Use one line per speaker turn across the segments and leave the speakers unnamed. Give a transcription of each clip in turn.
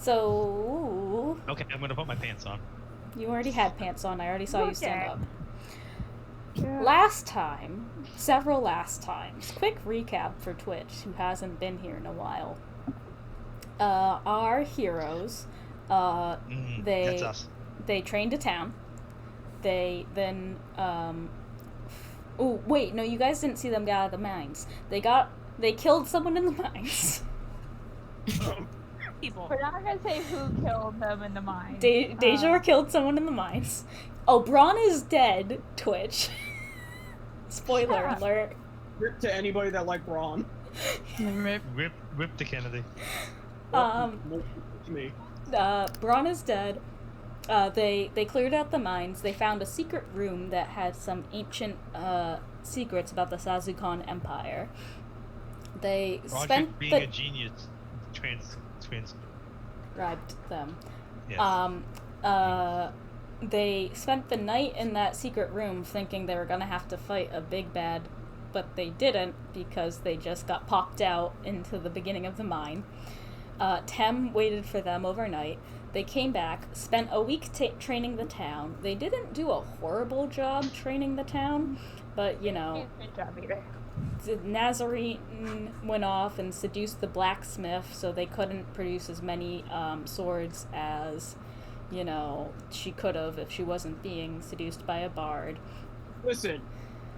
So...
Okay, I'm gonna put my pants on.
You already had pants on. I already saw you stand
Okay.
up.
Yeah.
Last time, several last times, quick recap for Twitch, who hasn't been here in a while. Our heroes,
That's us.
they trained a town. They then, oh, wait, no, you guys didn't see them get out of the mines. They killed someone in the mines.
People.
We're not gonna say who killed them in the mine.
Dejor killed someone in the mines. Oh, Braun is dead, Twitch. Spoiler alert.
Rip to anybody that liked Ron.
Rip to Kennedy.
To me.
Braun is dead. They cleared out the mines. They found a secret room that had some ancient secrets about the Sazukan Empire. They spent
being a genius
transcribed them.
Yes.
They spent the night in that secret room thinking they were gonna have to fight a big bad, but they didn't because they just got popped out into the beginning of the mine. Tem waited for them overnight. They came back, spent a week training the town. They didn't do a horrible job training the town, but, you know,
Good job, either.
the Nazarene went off and seduced the blacksmith, so they couldn't produce as many swords as, you know, she could have if she wasn't being seduced by a bard.
Listen.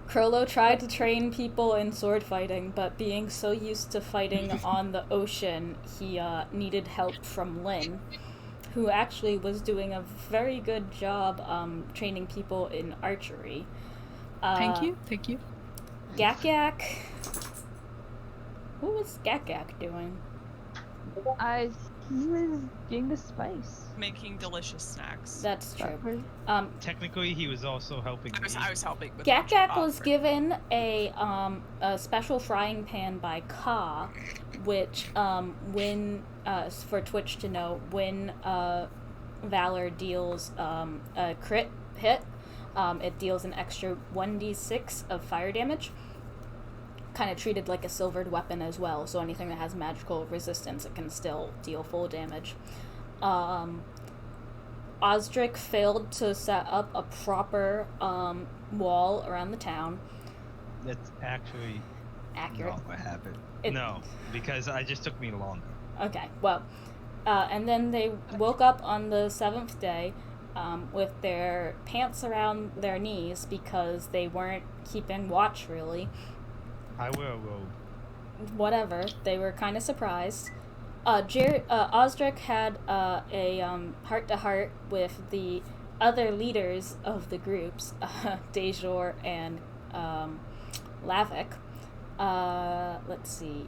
Krollo tried to train people in sword fighting, but being so used to fighting on the ocean, he needed help from Lynn, who actually was doing a very good job training people in archery.
Thank you.
Gak. What was Gak doing?
He was getting the spice.
Making delicious snacks.
That's true.
Technically, he was also helping me.
I was helping with
Gak was given a special frying pan by Ka, which when for Twitch to know, when Valor deals a crit hit, it deals an extra 1d6 of fire damage. Kind of treated like a silvered weapon as well, so anything that has magical resistance, it can still deal full damage. Osdric failed to set up a proper wall around the town.
That's actually
accurate.
not what happened. No, because it just took me longer.
Okay, well, and then they woke up on the 7th day with their pants around their knees because they weren't keeping watch, really.
I wear a robe.
Whatever, they were kind of surprised. Osdric had a heart-to-heart with the other leaders of the groups, Dejor and Lavik. Let's see,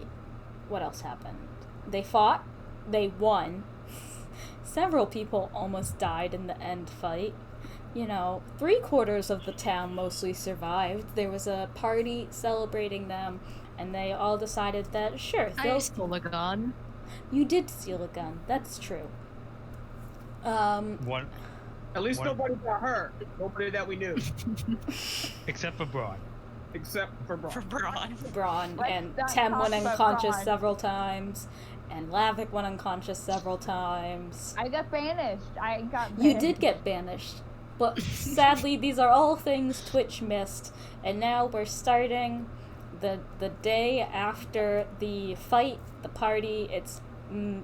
what else happened? They fought, they won. Several people almost died in the end fight. You know, 3/4 of the town mostly survived. There was a party celebrating them, and they all decided that, sure,
I stole a gun.
You did steal a gun, that's true.
One.
At least nobody got hurt. Nobody that we knew.
Except for Braun.
Except for Braun.
For Braun.
Braun,
Let's
and
not
Tem
talk
went
about
unconscious
Braun.
several times, and Lavik went unconscious several times.
I got banished.
You did get banished. But sadly, these are all things Twitch missed, and now we're starting the day after the fight, the party. It's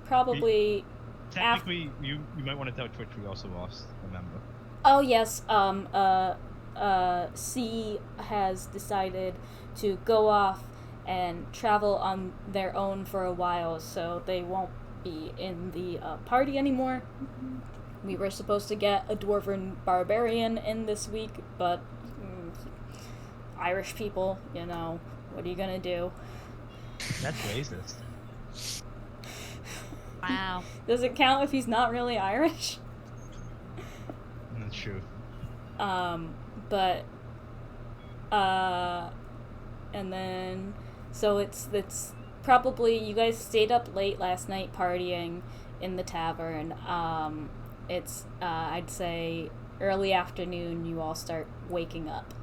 probably...
Technically, you might want to tell Twitch we also lost a member.
Oh yes, C has decided to go off and travel on their own for a while, so they won't be in the party anymore. We were supposed to get a Dwarven Barbarian in this week, but Irish people, you know, what are you gonna do?
That's racist.
Wow.
Does it count if he's not really Irish?
That's true.
But and then so it's probably, you guys stayed up late last night partying in the tavern. It's I'd say early afternoon you all start waking up.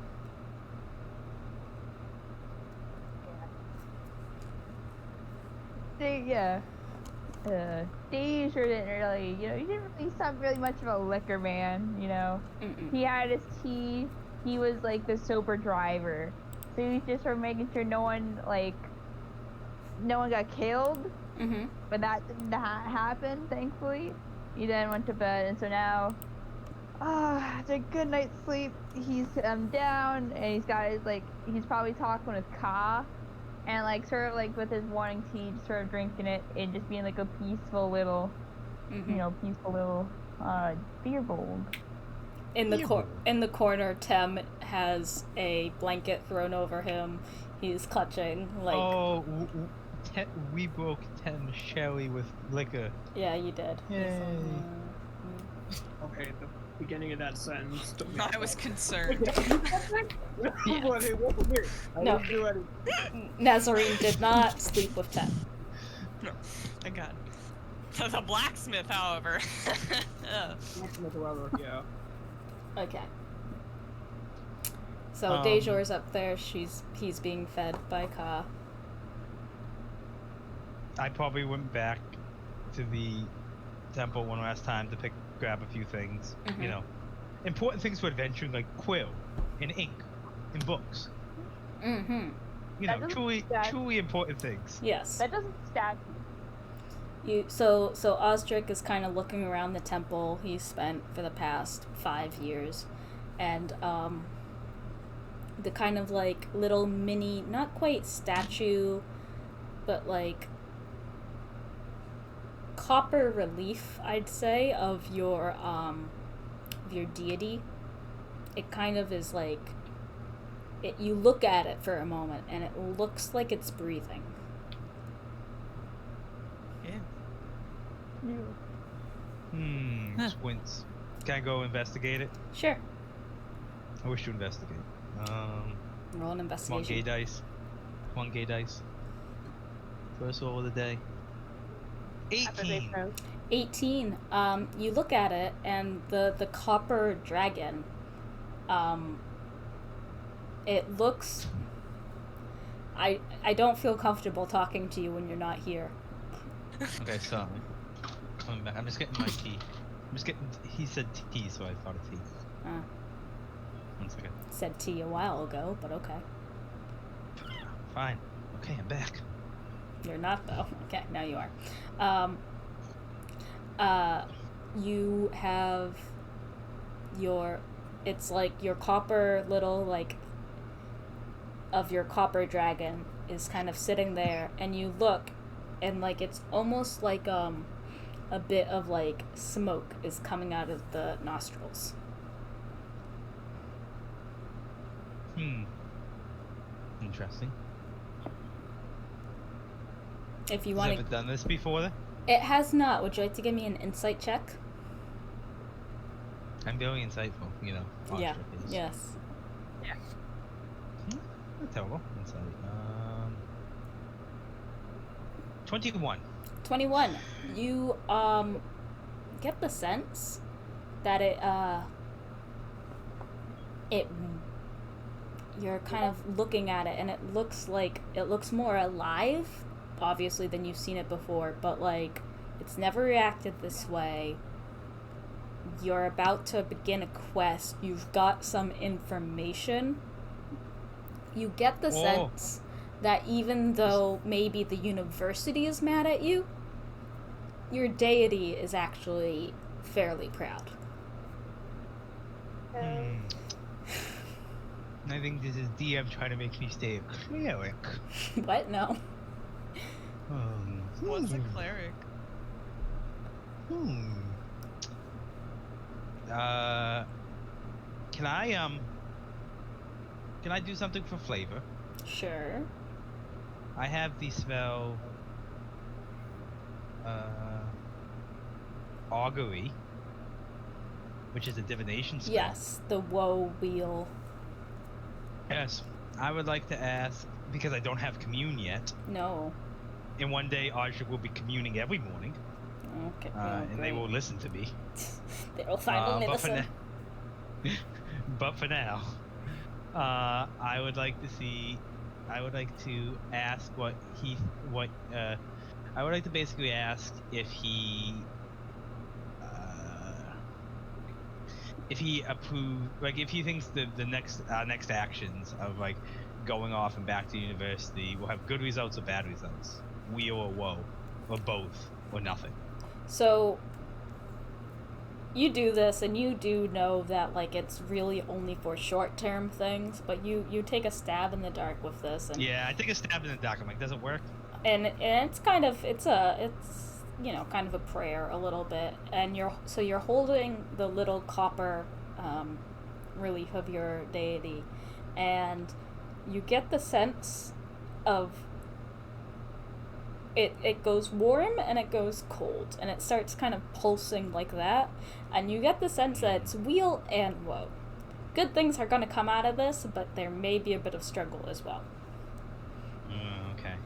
Yeah. Deja didn't really, he's not really much of a liquor man,
Mm-mm.
He had his tea. He was like the sober driver. So he was just sort of making sure no one got killed.
Mm-hmm.
But that did not happen, thankfully. He then went to bed, and so now, after a good night's sleep, he's down, and he's probably talking with Ka, and sort of with his morning tea, just sort of drinking it, and just being like a peaceful little, beer bowl.
In the corner, Tem has a blanket thrown over him. He's clutching
Oh, we broke 10 Shelly with liquor.
Yeah, you did.
Yay.
Okay, the beginning of that sentence took me.
I was concerned.
What was it? I
No.
didn't do anything.
Nazarene did not sleep with Tem.
No, thank God. The blacksmith, however.
Yeah.
Okay. So Dejor's up there. He's being fed by Ka.
I probably went back to the temple one last time to grab a few things.
Mhm.
Important things for adventuring, like quill and ink and books.
Mm-hmm.
That doesn't
Truly
stack.
truly important things.
Yes.
That doesn't stack.
So Osdric is kind of looking around the temple he's spent for the past 5 years, and the kind of little mini, not quite statue, but copper relief, I'd say, of your deity. It kind of is you look at it for a moment and it looks like it's breathing.
Yeah.
Squints. Can I go investigate it?
Sure.
I wish to investigate.
Roll an
Come on, gay
investigation.
dice. Come on, gay dice. First roll of the day. 18.
18. You look at it, and the copper dragon, it looks... I don't feel comfortable talking to you when you're not here.
Okay, sorry. Coming back. I'm just getting my tea. He said tea, so I thought of tea. 1 second.
Said T a while ago, but okay.
Fine. Okay, I'm back.
You're not, though. Okay, now you are. You have it's your copper little, of your copper dragon is kind of sitting there, and you look, and, it's almost like, a bit of, smoke is coming out of the nostrils.
Interesting.
If you
Has
want
ever
to...
done this before? Then?
It has not. Would you like to give me an insight check?
I'm very insightful,
Yeah.
Ostrich is.
Yes.
Not terrible. Insight. 21.
21. You get the sense that you're kind of looking at it, and it looks more alive, obviously, than you've seen it before, but it's never reacted this way. You're about to begin a quest. You've got some information. You get the sense that even though maybe the university is mad at you, your deity is actually fairly proud.
I think this is DM trying to make me stay a cleric.
What? No.
What's a cleric?
Can I do something for flavor?
Sure.
I have the spell augury, which is a divination spell.
Yes, the woe wheel.
Yes. I would like to ask, because I don't have commune yet,
No.
and one day Audrey will be communing every morning,
Okay.
and they will listen to me.
They will finally
but for
listen.
But for now, I would like to ask what I would like to basically ask if he approved, like, if he thinks the next actions of like going off and back to university will have good results or bad results, wheel or woe, or both, or nothing.
So you do this, and you do know that like it's really only for short-term things, but you take a stab in the dark with this, and
Yeah, I think a stab in the dark. I'm like, does it work?
and it's kind of it's you know, kind of a prayer a little bit, and you're holding the little copper relief of your deity, and you get the sense of it goes warm and it goes cold, and it starts kind of pulsing like that, and you get the sense that it's weal and woe. Good things are going to come out of this, but there may be a bit of struggle as well.
Okay.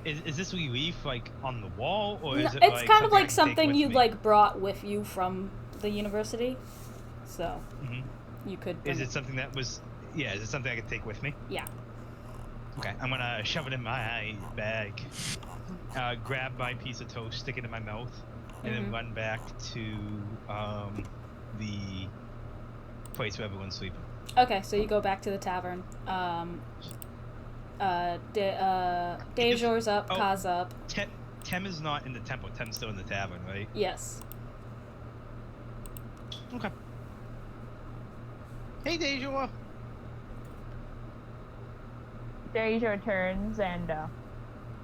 Is this relief like on the wall, or is it
it's
like
kind of like
something
something you
me?
like brought with you from the university, so you could
Is it something that was? Yeah, is it something I could take with me?
Yeah.
Okay, I'm gonna shove it in my bag, grab my piece of toast, stick it in my mouth, and then run back to the place where everyone's sleeping.
Okay, so you go back to the tavern. Dejor's up, Ka's up.
Tem is not in the temple. Tem's still in the tavern, right?
Yes.
Okay. Hey, Dejor.
Dejor turns and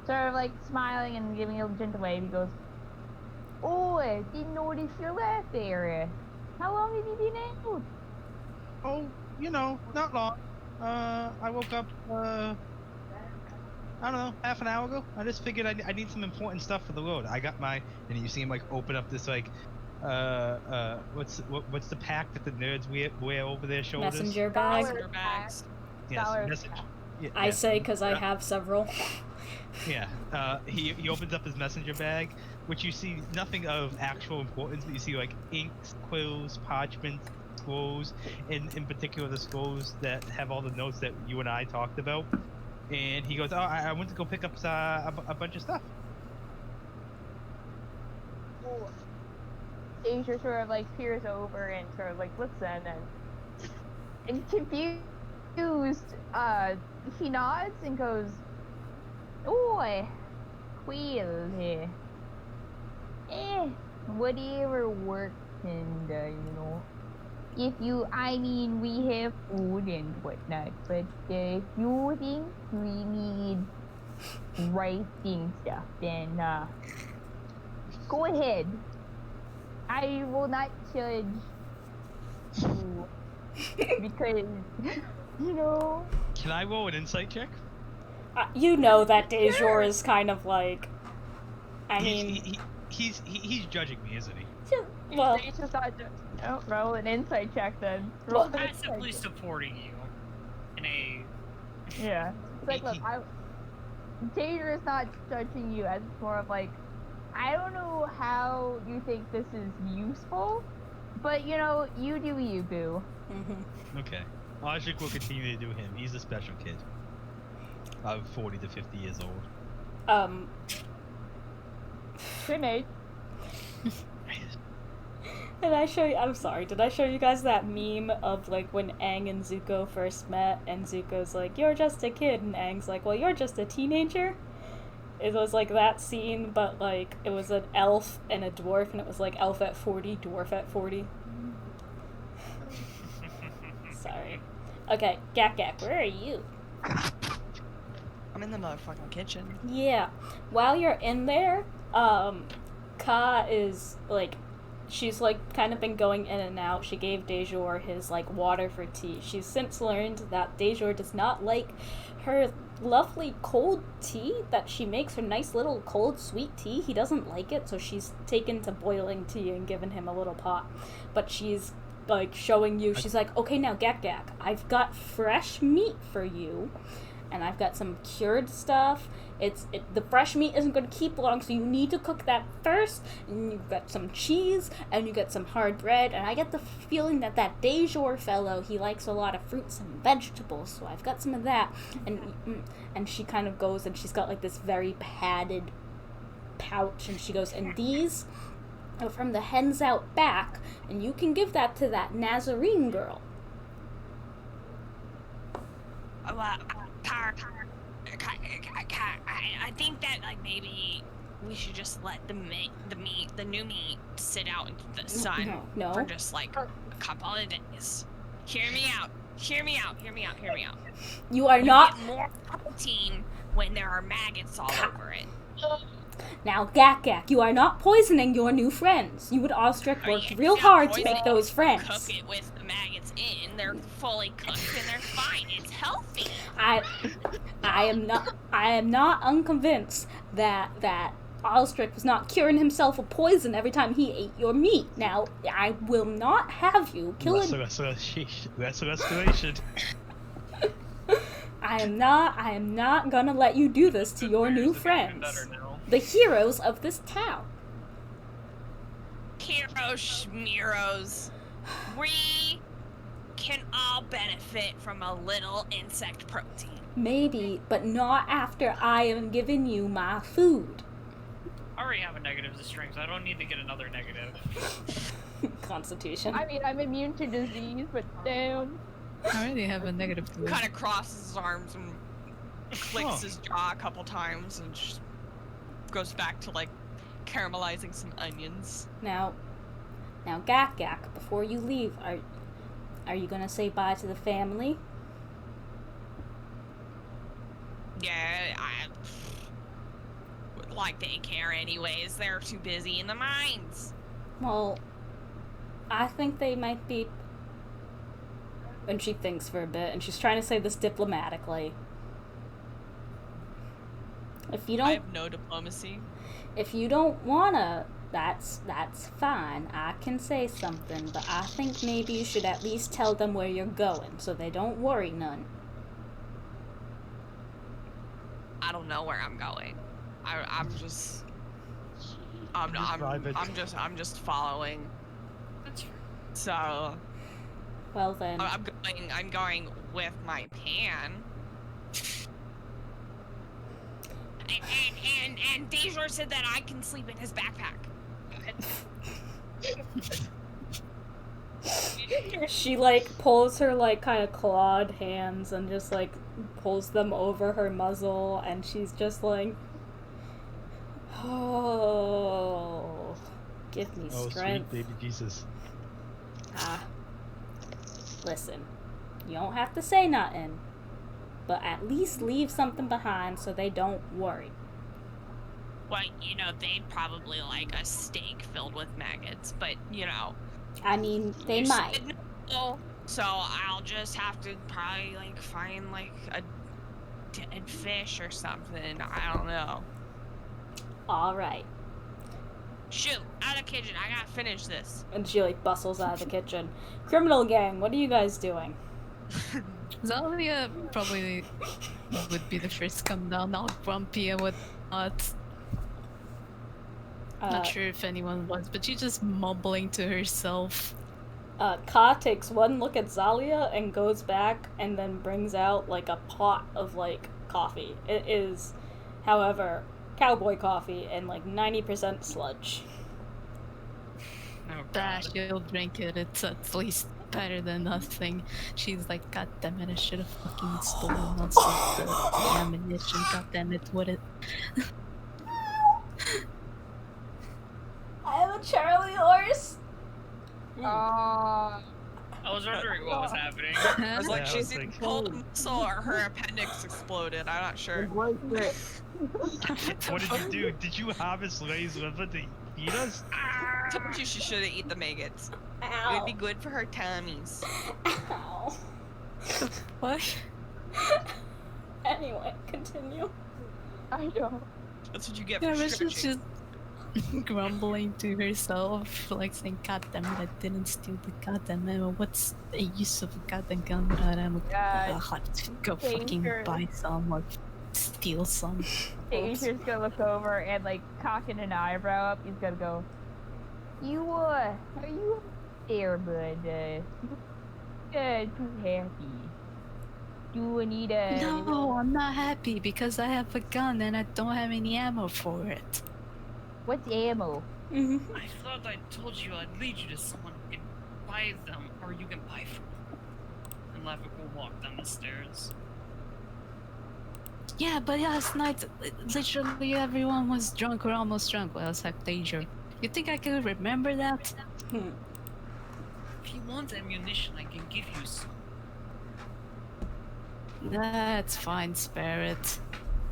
sort of like smiling and giving a gentle wave. He goes, "Oh, I didn't notice you left there. How long have you been out?"
Oh, you know, not long. I woke up, I don't know, half an hour ago. I just figured I need some important stuff for the road. I got my, and you see him like open up this like, what's the pack that the nerds wear over their shoulders?
Messenger bag.
Messenger bags.
Yes,
Dollar
message. Yeah,
I say because I have several.
Yeah, he opens up his messenger bag, which you see nothing of actual importance, but you see like inks, quills, parchments, scrolls, in particular the scrolls that have all the notes that you and I talked about. And he goes, "Oh, I went to go pick up a bunch of stuff."
Asia sort of like peers over and sort of like listen and confused, he nods and goes, "Oh, well, whatever works, and you know, I mean, we have food and whatnot, but if you think we need writing stuff, then go ahead. I will not judge you because, you know."
Can I roll an insight check?
You know that Dejor is kind of like, I mean,
He's judging me, isn't he?
well,
He's just not roll an insight check then.
Well,
Roll an insight
Passively
check.
supporting you in a
Yeah. It's like, look, Tater is not judging you, as it's more of like, I don't know how you think this is useful, but you know, you do you, boo.
Okay. Logic will continue to do him. He's a special kid. Of 40 to 50 years old.
Good night.
Did I show you? I'm sorry. Did I show you guys that meme of like when Aang and Zuko first met, and Zuko's like, "You're just a kid," and Aang's like, "Well, you're just a teenager." It was like that scene, but like it was an elf and a dwarf, and it was like elf at 40, dwarf at 40. Sorry. Okay, Gak, where are you?
I'm in the motherfucking kitchen.
Yeah. While you're in there, Ka is like, she's like kind of been going in and out. She gave Dejor his like water for tea. She's since learned that Dejor does not like her lovely cold tea that she makes, her nice little cold sweet tea. He doesn't like it, so she's taken to boiling tea and given him a little pot. But she's like showing you, she's like, "Okay, now Gak, I've got fresh meat for you, and I've got some cured stuff. The fresh meat isn't going to keep long, so you need to cook that first. And you've got some cheese, and you get some hard bread. And I get the feeling that Dejor fellow, he likes a lot of fruits and vegetables, so I've got some of that." And she kind of goes, and she's got like this very padded pouch, and she goes, and these are from the hens out back, and you can give that to that Nazarene girl.
I think that like maybe we should just let the new meat sit out in the sun
No.
for just like a couple of days. Hear me out.
You are not...
Get more protein when there are maggots all over it.
Now, Gak, you are not poisoning your new friends. You and Ostrich worked
Yeah,
real
it's not
hard to
poison.
make those friends.
Cook it with the maggots in. They're fully cooked and they're fine. It's healthy.
I am not unconvinced that Ostrich was not curing himself of poison every time he ate your meat. Now, I will not have you kill him.
Restoration.
I am not gonna let you do this to your new friends. The heroes of this town.
Heroes, schmeros. We can all benefit from a little insect protein.
Maybe, but not after I am giving you my food.
I already have a negative to strength. I don't need to get another negative.
Constitution.
I mean, I'm immune to disease, but damn.
I already have a negative to
Kind of crosses his arms and clicks his jaw a couple times and just goes back to like caramelizing some onions.
Now, Gak, before you leave, are you gonna say bye to the family?
Yeah, I would like daycare anyways. They're too busy in the mines.
Well, I think they might be... And she thinks for a bit, and she's trying to say this diplomatically. If you
I
don't...
have no diplomacy.
If you don't wanna, that's fine. I can say something, but I think maybe you should at least tell them where you're going, so they don't worry none.
I don't know where I'm going. I'm just following.
That's fair.
So
Well then,
I'm going with my pan. And Dejor said that I can sleep in his backpack.
she like pulls her like kind of clawed hands and just like pulls them over her muzzle, and she's just like, oh, give me
Oh,
strength.
sweet baby Jesus.
Listen, you don't have to say nothing, but at least leave something behind so they don't worry.
Well, you know, they'd probably like a steak filled with maggots, but you know.
I mean, they
you
might.
said no, so I'll just have to probably like find like a dead fish or something. I don't know.
All right.
Shoot, out of the kitchen. I gotta finish this.
And she like bustles out of the kitchen. Criminal gang, what are you guys doing?
Zalia probably would be the first to come down, all grumpy and whatnot. Not sure if anyone was, but she's just mumbling to herself.
Ka takes one look at Zalia and goes back and then brings out like a pot of like coffee. It is, however, cowboy coffee and like 90% sludge.
Oh
Ah,
god.
she'll drink it. It's at least better than nothing. She's like, God damn it, I should have fucking stolen most of the ammunition. God damn it, what it.
I have a Charlie horse.
Oh.
I was wondering what was happening.
I was like,
Yeah, I
she's
was
either
like-
pulled a muscle or her appendix exploded. I'm not sure.
What did you do? Did you harvest Lay's liver to feed us?
I told you she shouldn't eat the maggots. It
Ow.
would be good for her tummies.
Ow.
What?
Anyway, continue.
I know.
That's what you get
Yeah,
for
but she's
stretching.
just grumbling to herself, like saying, God damn it, I didn't steal the goddamn ammo. What's the use of a goddamn gun without ammo?
Yeah.
Go fucking
danger.
buy some or steal some.
Danger's gonna look over and like cocking an eyebrow up. He's gonna go, are you there, bud? Good, happy. Do I need a...
No, I'm not happy because I have a gun and I don't have any ammo for it.
What's ammo?
Mhm.
I thought I told you I'd lead you to someone who can buy them, or you can buy from them. And Lavik will walk down the stairs.
Yeah, but last night, literally everyone was drunk or almost drunk, well, except Danger. You think I could remember that?
Hmm.
If you want ammunition, I can give you some.
That's fine, spare it.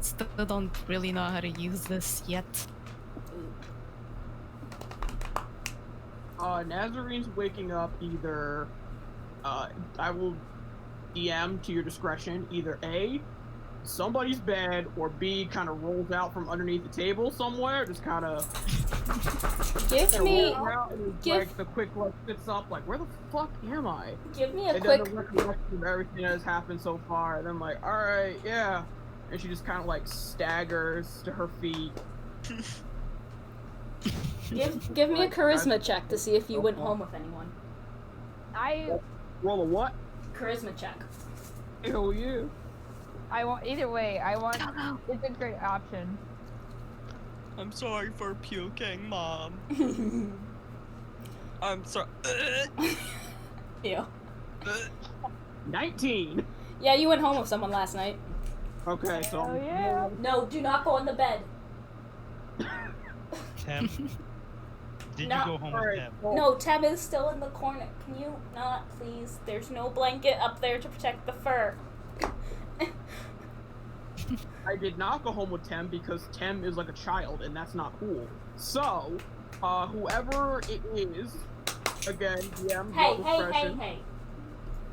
Still don't really know how to use this yet.
Nazarene's waking up either, I will DM to your discretion, either A, somebody's bed, or B, kind of rolls out from underneath the table somewhere, just kind of
Give me
like the quick like sits up, like, where the fuck am I?
a
And then
quick
the recollection of everything that has happened so far, and then like, alright, yeah. And she just kind of like staggers to her feet.
give me a charisma check to see if you went home with anyone.
Roll a what?
Charisma check.
Hell yeah.
I want either way. I want. It's a great option.
I'm sorry for puking, Mom. I'm sorry.
Ew.
19.
Yeah, you went home with someone last night.
Okay, so
Oh yeah.
No, do not go in the bed.
Tem, did
No.
you go home with Tem?
No, Tem is still in the corner. Can you not, please? There's no blanket up there to protect the fur.
I did not go home with Tem because Tem is like a child and that's not cool. So, whoever it is, again, DM,
Hey,
no
hey, hey,
discretion.
hey.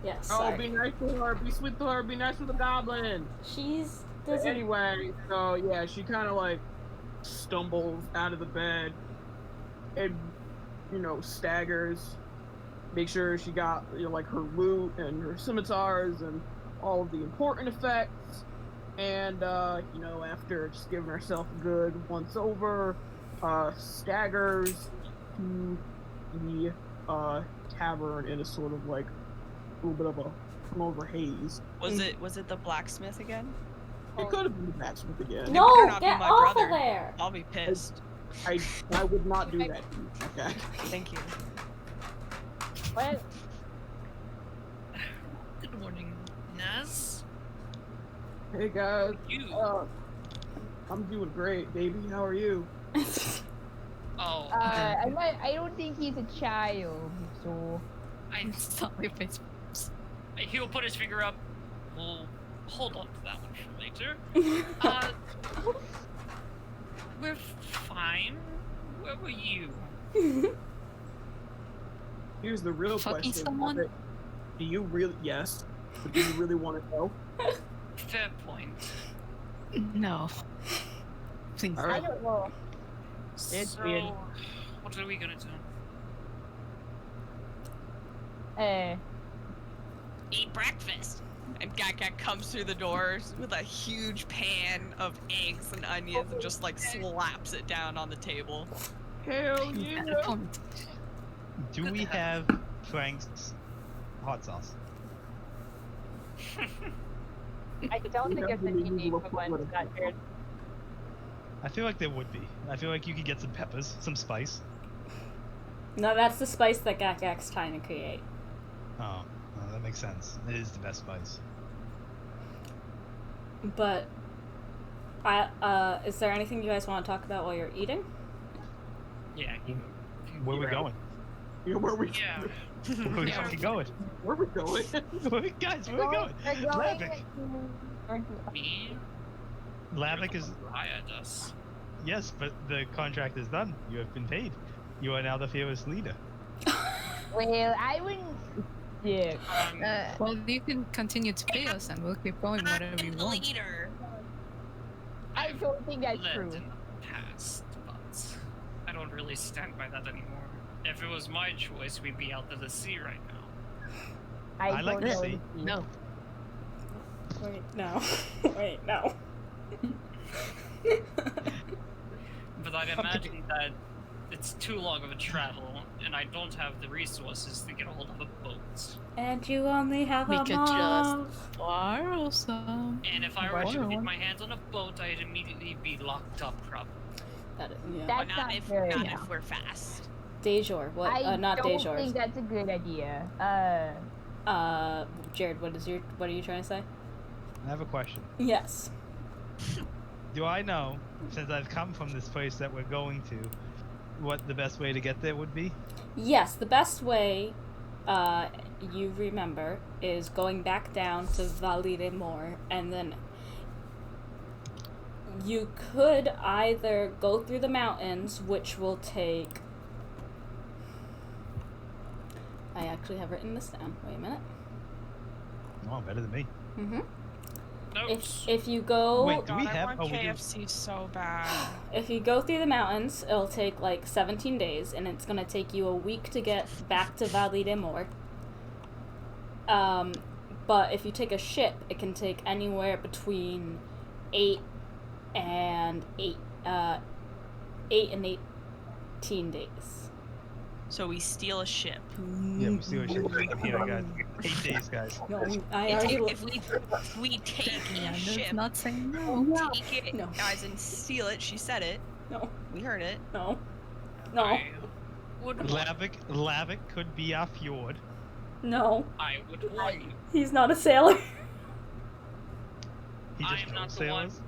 Yes,
Oh,
sorry.
be nice to her, be sweet to her, be nice to the goblin.
She's doesn't.
Anyway, so yeah, she kind of like stumbles out of the bed and, staggers. Make sure she got, like her loot and her scimitars and all of the important effects. And, after just giving herself a good once over, staggers to the tavern in a sort of like a little bit of a hungover haze.
Was it the blacksmith again?
It could have been the blacksmith again.
No,
better not be
get
my
off
brother.
of there.
I'll be pissed.
I would not do that to you, okay?
Thank you.
What?
Good morning, Naz.
Hey guys,
You.
I'm doing great, baby. How are you?
Oh,
I don't think he's a child, so.
I.
Sorry, face.
He'll put his finger up. We'll hold on to that one for later. We're fine. Where were you?
Here's the real
Fucking
question.
someone?
Do you really? Yes. But do you really want to know?
Fair point.
No. Please.
All right.
I don't know.
It's
So,
weird.
what are we gonna do?
Eat breakfast. And Gak comes through the doors with a huge pan of eggs and onions and just like slaps it down on the table.
Hell
Yeah,
yeah!
point.
Do we have Frank's hot sauce?
I don't think there's any need for one that good.
I feel like there would be. I feel like you could get some peppers, some spice.
No, that's the spice that Gak's trying to create.
Oh, that makes sense. It is the best spice.
But, is there anything you guys want to talk about while you're eating?
Yeah.
Where are we going?
Yeah, where we?
Yeah.
Where are we
Yeah.
fucking going?
Where we going?
Guys, where are we going? Lavik.
Me?
Lavik is...
hired us.
Yes, but the contract is done. You have been paid. You are now the fearless leader.
Well, I wouldn't. Yeah.
Well, you can continue to pay us and we'll keep going whatever you
The
want.
leader.
I don't think that's
Led
true.
in the past, but I don't really stand by that anymore. If it was my choice, we'd be out to the sea right now.
I like
don't
to
know.
see.
No.
Wait, no. Wait, no.
But I'd imagine that it's too long of a travel, and I don't have the resources to get a hold of a boat.
And you only have
We
a
could
mom.
Borrow some.
And if I were to
Borrow
get
one.
my hands on a boat, I'd immediately be locked up, probably.
That yeah.
That's
But
not
if
very
not
no.
if we're fast.
Dejor. What?
I
Not
don't
Dejor.
think that's a good idea.
Jared, what are you trying to say?
I have a question.
Yes.
Do I know, since I've come from this place that we're going to, what the best way to get there would be?
Yes, the best way, you remember, is going back down to Va Lide Mor, and then you could either go through the mountains, which will take... I actually have written this down. Wait a minute.
Oh, better than me.
Mm-hmm.
Notes.
If you go...
Wait, do we
God,
have-
I want
oh, we do.
KFC so bad.
If you go through the mountains, it'll take like 17 days, and it's gonna take you a week to get back to Va Lide Mor. But if you take a ship, it can take anywhere between 8 and 18 days.
So we steal a ship.
Yeah, we see what you're doing here, guys. 8 days, guys.
No, I already...
If we take a
Amanda's
ship,
not saying no.
take it,
No.
guys, and steal it. She said it.
No,
We heard it.
no, no,
I would warn
Lavik could be our fjord.
no.
I would warn you.
He's not a sailor.
He
I
just
am
knows
not the one.
sailors.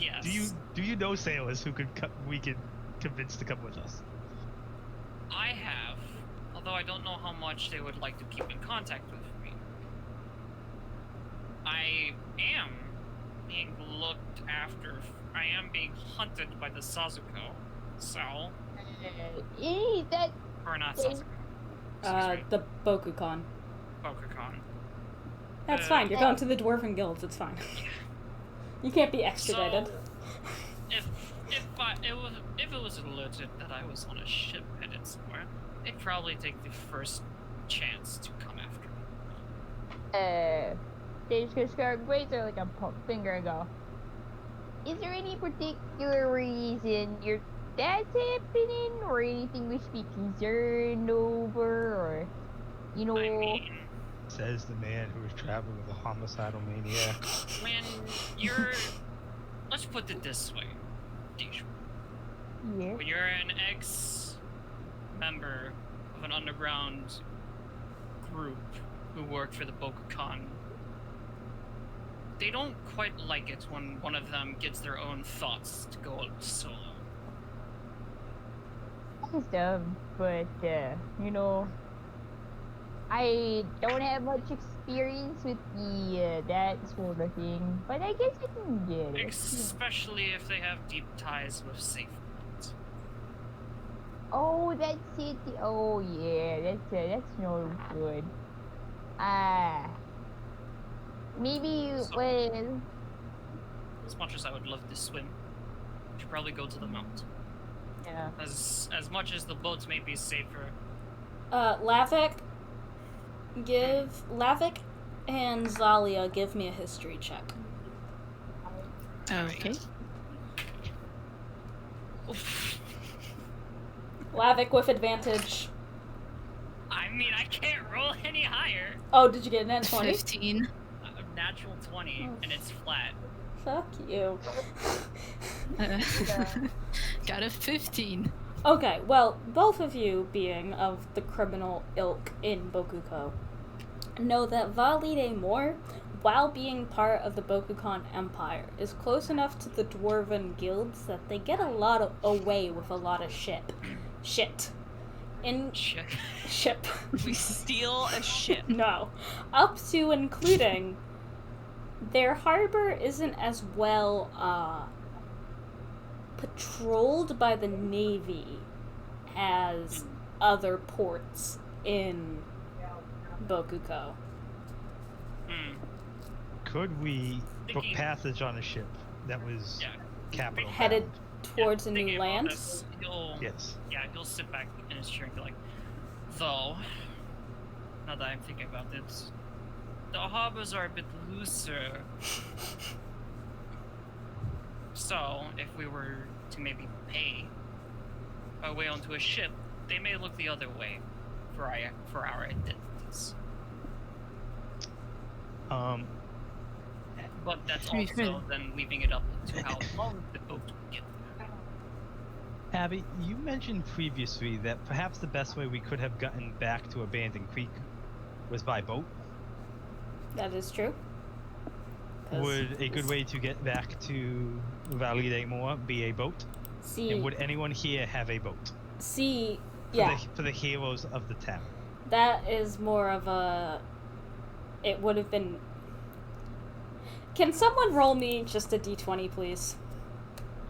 Yes.
Do you know sailors who we could convince to come with us?
I have, although I don't know how much they would like to keep in contact with me. I am being looked after. I am being hunted by the Sazuko. So,
That
or not Sazuko. Excuse me.
The Bokukan.
Bokukan.
That's fine. You're going to the Dwarven Guilds. It's fine. You can't be extradited.
So, if it was alerted that I was on a ship headed somewhere, they'd probably take the first chance to come after me.
they just gonna start razor like a finger and go. Is there any particular reason that's happening, or anything we should be concerned over, or
I mean,
Says the man who is traveling with a homicidal maniac.
when you're, let's put it this way, Deja.
Yeah.
When you're an ex-member of an underground group who worked for the Bokukan, they don't quite like it when one of them gets their own thoughts to go solo.
It's dumb, but I don't have much experience with the that sort of thing, but I guess I can get it.
Especially if they have deep ties with safe.
Oh, that's it. Oh yeah, that's no good. Maybe well.
As much as I would love to swim, we should probably go to the mount.
Yeah.
As much as the boats may be safer.
Lavik and Zalia give me a history check.
Okay.
Lavik with advantage.
I mean, I can't roll any higher.
Oh, did you get an N 20?
15.
A natural 20, and it's flat.
Fuck you.
Got a 15.
Okay, well, both of you, being of the criminal ilk in Bokuko, know that Va Lide Mor, while being part of the Bokukan Empire, is close enough to the Dwarven Guilds that they get away with a lot of shit.
Shit.
We steal a ship.
No. Up to including their harbor isn't as well patrolled by the Navy as other ports in Bokuko.
Could we book
Thinking-
passage on a ship that was
Yeah.
capital
Headed
bound?
towards a
Thinking
new
about
land?
this,
Yes.
he'll sit back in his chair and be like, though, now that I'm thinking about it, the harbors are a bit looser. So, if we were to maybe pay our way onto a ship, they may look the other way for our identities.
Um,
But that's
To be fair-
also then leaving it up to how long the boat will get there.
Abby, you mentioned previously that perhaps the best way we could have gotten back to Abandoned Creek was by boat.
That is true. 'Cause
Would a good way to get back to Va Lide Mor be a boat?
See,
And would anyone here have a boat?
yeah,
For the heroes of the town.
that is more of a. It would have been. Can someone roll me just a d20, please?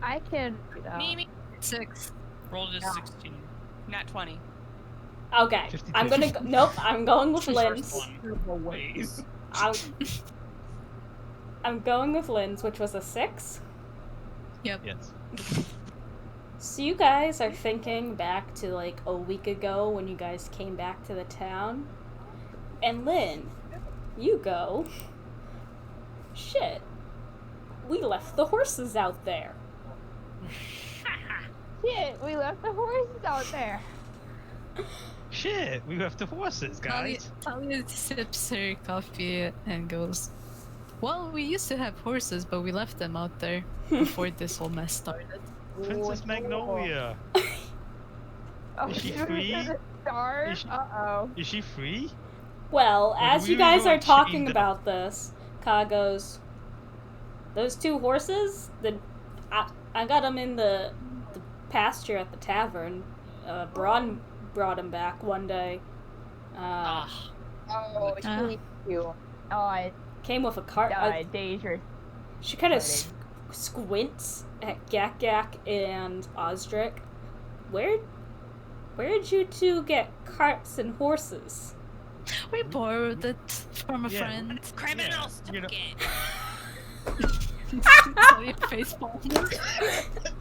I can.
Me.
6.
Rolled a
Yeah.
16.
Nat 20.
Okay,
52.
I'm gonna. Nope, I'm going with
First
Lynn's.
one. Please.
I'm going with Lynn's, which was a 6.
Yep.
Yes.
So you guys are thinking back to like a week ago when you guys came back to the town. And Lynn, you go, shit, we left the horses out there.
Shit, we left the horses out there.
Shit, we left the horses, guys.
Talia sips her coffee and goes, well, we used to have horses, but we left them out there before this whole mess started.
Princess
Oh,
Magnolia.
Oh,
Is she
shoot,
free?
there's a star.
Is she-
Uh-oh.
Is she free?
Well,
Like,
as
we
you
were
guys
going
are talking
chained up.
about this, Ka goes, those 2 horses, I got them in the pasture at the tavern. Braun brought them back one day.
Ah,
Oh,
Ah.
she you. Oh, I
Came with a cart.
died. Dangerous.
She kind of
Exciting.
squints at Gak Gak and Osdric. Where'd you 2 get carts and horses?
We borrowed it from a
Yeah.
friend.
Criminals
you know-
took it.
Talia facepalm.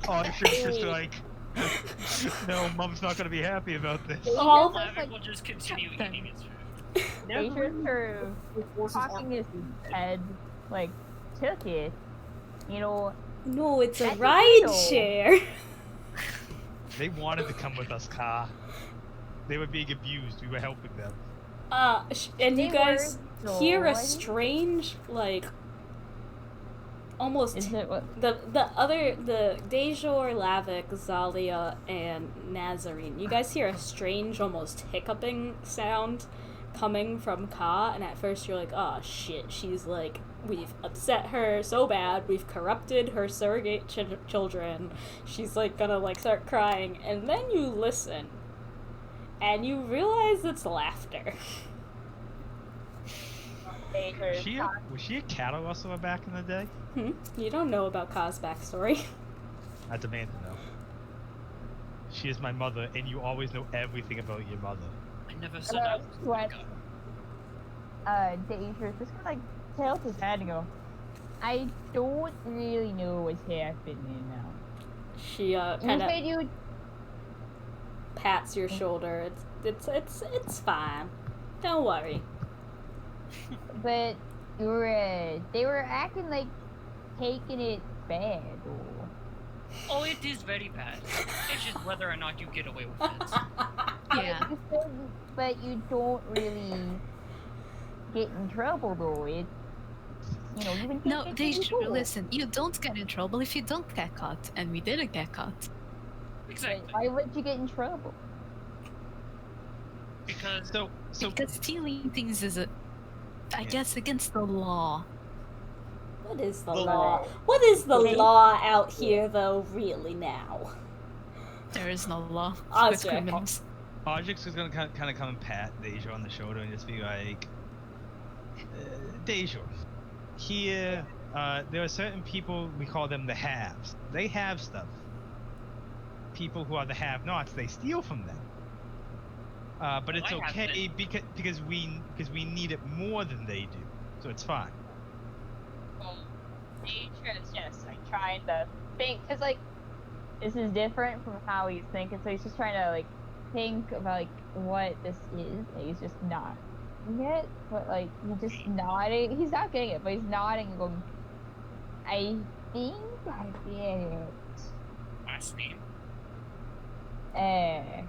Oh, I should just like. No, Mom's not gonna be happy about this.
All
Lavic will just continue
Then-
eating its food.
Dangerous for talking his head, like, took it. You know,
No, it's a
That's
ride
illegal.
share.
They wanted to come with us, Ka. They were being abused. We were helping them.
And you
they
guys
were,
hear a
so-
strange, like, almost
Is it what?
the Dejor, Lavic, Zalia, and Nazarene. You guys hear a strange, almost hiccuping sound coming from Ka, and at first you're like, oh shit, she's like, we've upset her so bad, we've corrupted her surrogate children, she's like gonna like start crying, and then you listen, and you realize it's laughter.
Was she a cattle rustler back in the day?
You don't know about Ka's backstory.
I demand to know. She is my mother, and you always know everything about your mother.
I never said I was
what?
the
Dangerous. Just kind of like tilt his head and go, I don't really know what's happening now.
She
You
kind of
said you.
pats your shoulder. It's fine. Don't worry.
But you were. They were acting like taking it bad. Or...
Oh, it is very bad. It's just whether or not you get away with it.
Yeah.
But you don't really get in trouble though. It. You know, you can.
No,
take it
they
pretty
should
cool.
listen. You don't get in trouble if you don't get caught, and we didn't get caught.
Exactly.
But why would you get in trouble?
Because
So
Because stealing things is I
Yeah.
guess, against the law.
What is the
The
law?
law.
What is the
Okay.
law out here, though, really now?
There is no law with
Oscar.
criminals.
Ojix is gonna kind of come and pat Deja on the shoulder and just be like, Deja, here, there are certain people, we call them the haves. They have stuff. People who are the have-nots, they steal from them. But it's
I have
okay because we need it more than they do, so it's fine.
Dangerous, yes, like trying to think, cause like this is different from how he's thinking, so he's just trying to like think about like what this is. And he's just not getting it, but like he's just nodding. He's not getting it, but he's nodding and going, I think I get it.
last name.
I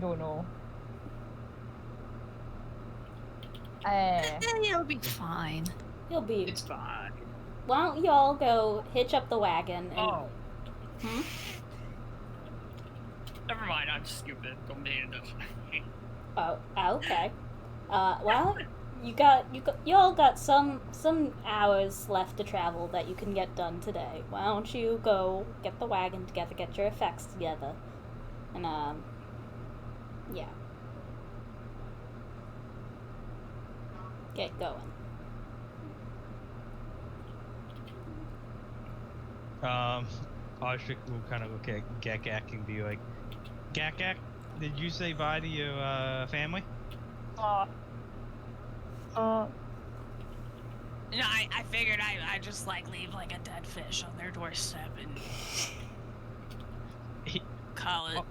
don't know.
You'll be fine.
You'll be
It's fine.
why don't you all go hitch up the wagon and...
Oh,
Hmm?
never mind. I'm stupid. Don't pay attention.
Oh, okay. Well, you all got some hours left to travel that you can get done today. Why don't you go get the wagon together, get your effects together, and yeah, get going.
Oshik will kind of look at Gak and be like, Gak, did you say bye to your family?
No, I figured I just like leave like a dead fish on their doorstep and call it.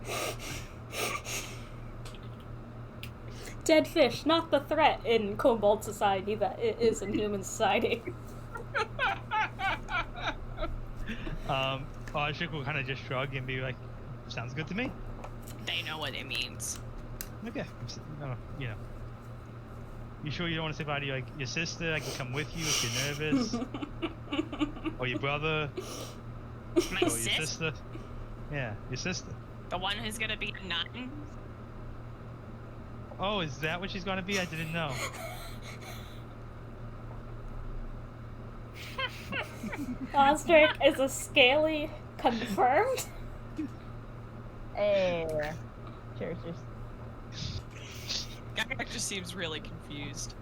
Dead fish, not the threat in kobold society that it is in human society.
Oshik will kind of just shrug and be like, sounds good to me.
They know what it means.
Okay. You know. You sure you don't want to say bye to your sister? I can come with you if you're nervous. Or your brother.
My
Or your
sis?
sister. Yeah, your sister.
The one who's gonna be a nun?
Oh, is that what she's gonna be? I didn't know.
Ostrich is a scaly confirmed.
Sure.
Gak just seems really confused.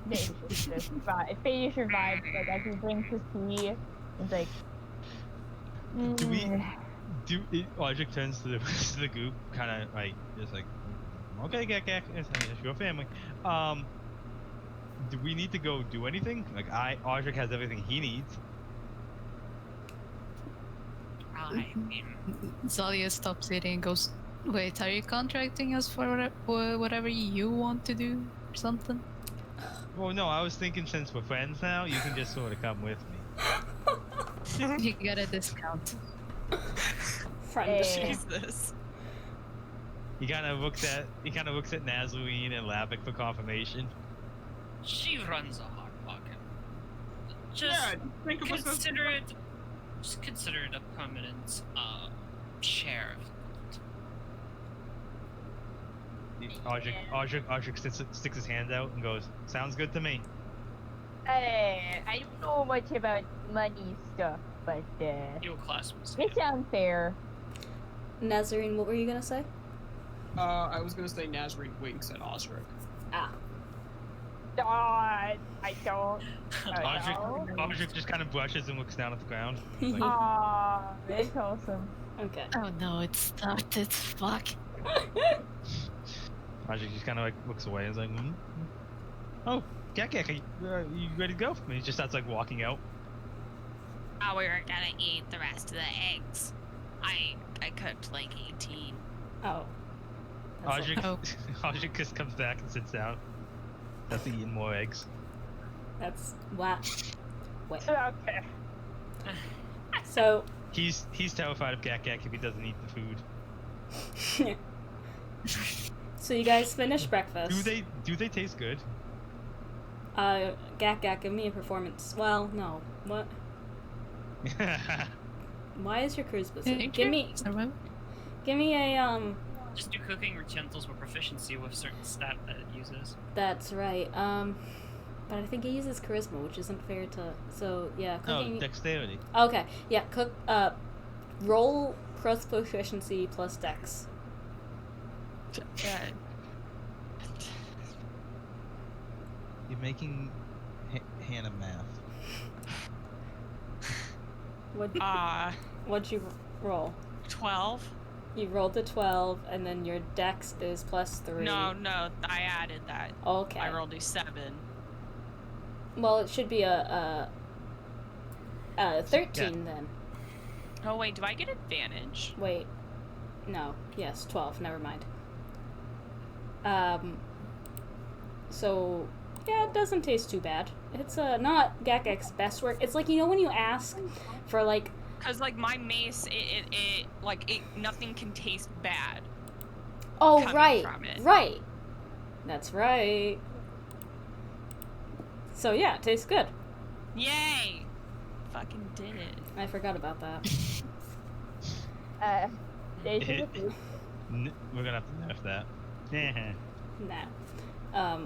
Fade survived. Like as he drinks his tea, it's like.
Oshik turns to the group, kind of like, just like, okay, Gak, it's your family. Do we need to go do anything? Like, Oshik has everything he needs.
I mean,
Zalia stops eating and goes, wait, are you contracting us for whatever you want to do or something?
Well, no, I was thinking since we're friends now, you can just sort of come with me.
You get a discount.
Friendship.
Jesus.
He kind of looks at Nazarene and Lavik for confirmation.
she runs a hot pocket.
Yeah,
Just
think of us as
consider it. Just consider it a permanent share of
Oshik sticks his hand out and goes, sounds good to me.
I don't know much about money stuff, but
your class was.
it sounds fair.
Nazarene, what were you gonna say?
I was gonna say Nazarene winks at Osric.
Ah.
I don't.
Oshik just kind of brushes and looks down at the ground. Like,
Aw, it's awesome.
Okay.
Oh no, it started. Fuck.
Oshik just kind of like looks away and is like, oh, Gak, are you ready to go? And he just starts like walking out.
Oh, we were gonna eat the rest of the eggs. I cooked like 18.
Oh. That's a-
Oshik just comes back and sits down. That's eating more eggs.
That's what. Wait.
Okay.
So.
He's terrified of Gak if he doesn't eat the food.
So you guys finish breakfast.
Do they taste good?
Gak, give me a performance. Well, no. What? Why is your charisma so? Give me a
Just do cooking utensils with proficiency with certain stat that it uses.
That's right. But I think it uses charisma, which isn't fair to. So yeah, cooking.
Oh, dexterity.
Okay, yeah, cook. Roll plus proficiency plus dex.
You're making Hannah math.
What'd you roll?
12?
You rolled a 12, and then your dex is plus 3.
No, I added that.
Okay.
I rolled a 7.
Well, it should be a 13 then.
Oh wait, do I get advantage?
Wait. No. Yes, 12. Never mind. So, yeah, it doesn't taste too bad. It's not Gakek's best work. It's like, you know when you ask for, like...
Cause, like, my mace, nothing can taste bad.
Oh,
coming
right.
from it.
Right. That's right. So, yeah, it tastes good.
Yay! fucking did it.
I forgot about that.
Deja vu.
We're gonna have to nerf that.
Nah.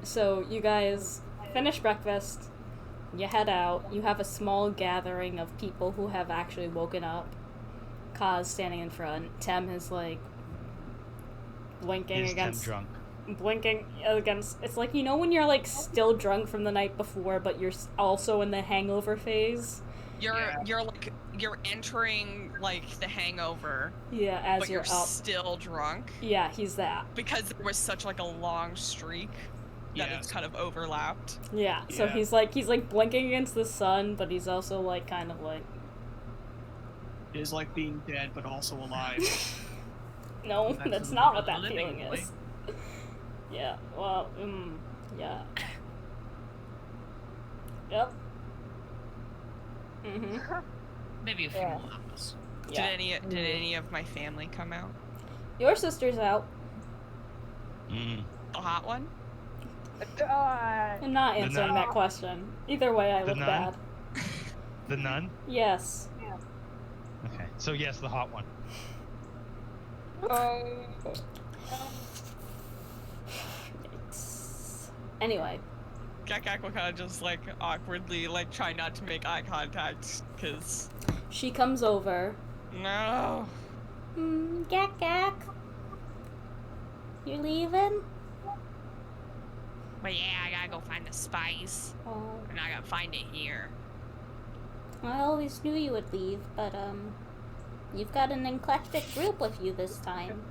So you guys finish breakfast, you head out, you have a small gathering of people who have actually woken up. Kaz standing in front. Tem is like blinking
Is Tem
against
drunk?
Blinking against, it's like, you know when you're like still drunk from the night before but you're also in the hangover phase?
You're entering like the hangover.
Yeah, as
but
you're
you're
up.
still drunk.
Yeah, he's that.
Because there was such like a long streak that it's kind of overlapped.
Yeah, so he's like blinking against the sun, but he's also like kind of like
It is like being dead but also alive.
no, that's not what that feeling is. Yeah, well, yeah. Yep. Mm-hmm.
Maybe a few more hours.
Yeah.
Did any of my family come out?
Your sister's out.
Mm.
The hot one?
I'm not answering that question. Either way, I
The
look
nun?
bad.
The nun?
Yes.
Okay, so yes, the hot one.
Anyway.
Gak will kind of just like awkwardly like try not to make eye contact because
She comes over.
no.
Gak. You leaving?
But yeah, I gotta go find the spice.
Oh.
And I gotta find it here.
I always knew you would leave, but you've got an eclectic group with you this time.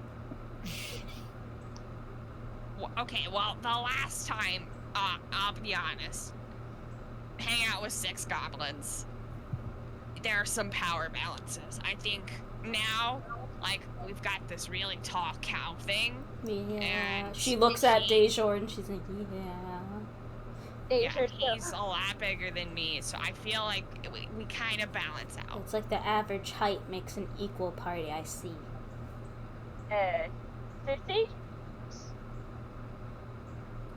Okay, well, the last time, I'll be honest, hang out with 6 goblins. There are some power balances. I think now, like, we've got this really tall cow thing.
Yeah.
And
She looks at Dejor and she's like,
yeah, he's a lot bigger than me, so I feel like we kind of balance out.
It's like the average height makes an equal party, I see.
50?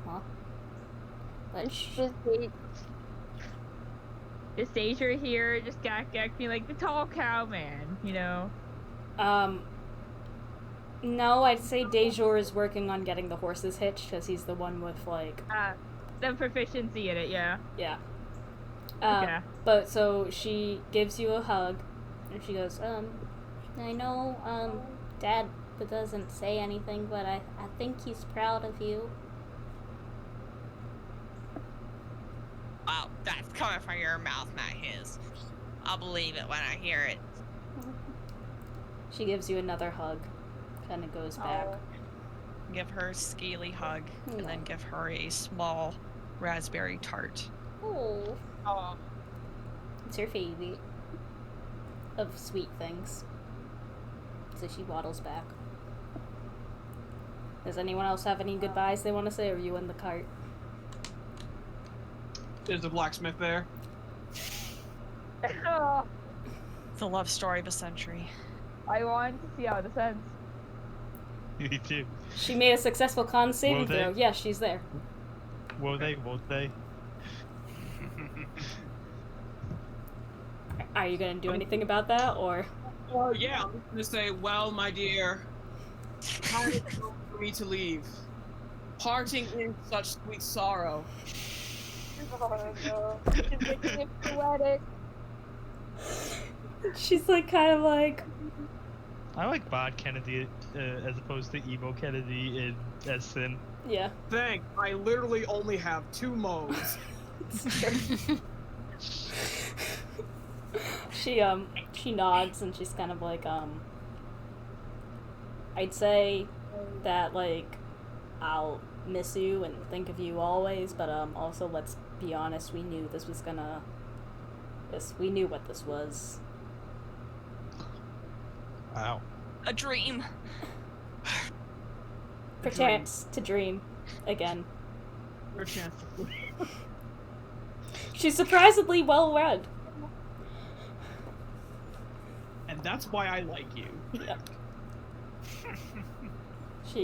Huh? But
Just Asia here, just Gak being like the tall cow man, you know?
No, I'd say Dejor is working on getting the horses hitched, because he's the one with, like...
The proficiency in it, yeah.
Yeah.
Okay.
But, so, she gives you a hug, and she goes, I know, Dad doesn't say anything, but I think he's proud of you.
Well, that's coming from your mouth, not his. I'll believe it when I hear it.
She gives you another hug. Kind of goes back.
Give her a scaly hug, and then give her a small raspberry tart.
Oh. It's her favorite of sweet things. So she waddles back. Does anyone else have any goodbyes they want to say, or are you in the cart?
Is the blacksmith there?
It's a love story of a century.
I want to see how this ends.
Me too.
She made a successful con saving
Will they?
throw. Yeah, she's there.
Will they? Won't they?
Are you gonna do anything about that, or?
Oh yeah, I'm just gonna say, well, my dear, how did it go for me to leave? Parting in such sweet sorrow.
Oh no. She's making it poetic.
She's like kind of like.
I like Bod Kennedy as opposed to Emo Kennedy as Sin.
Yeah.
Thanks, I literally only have 2 modes.
She nods and she's kind of like, I'd say that, like, I'll miss you and think of you always, but, also, let's be honest, we knew this was gonna, we knew what this was.
Wow.
A dream.
Perchance to dream again.
Or chance to
She's surprisingly well read.
And that's why I like you.
Yeah.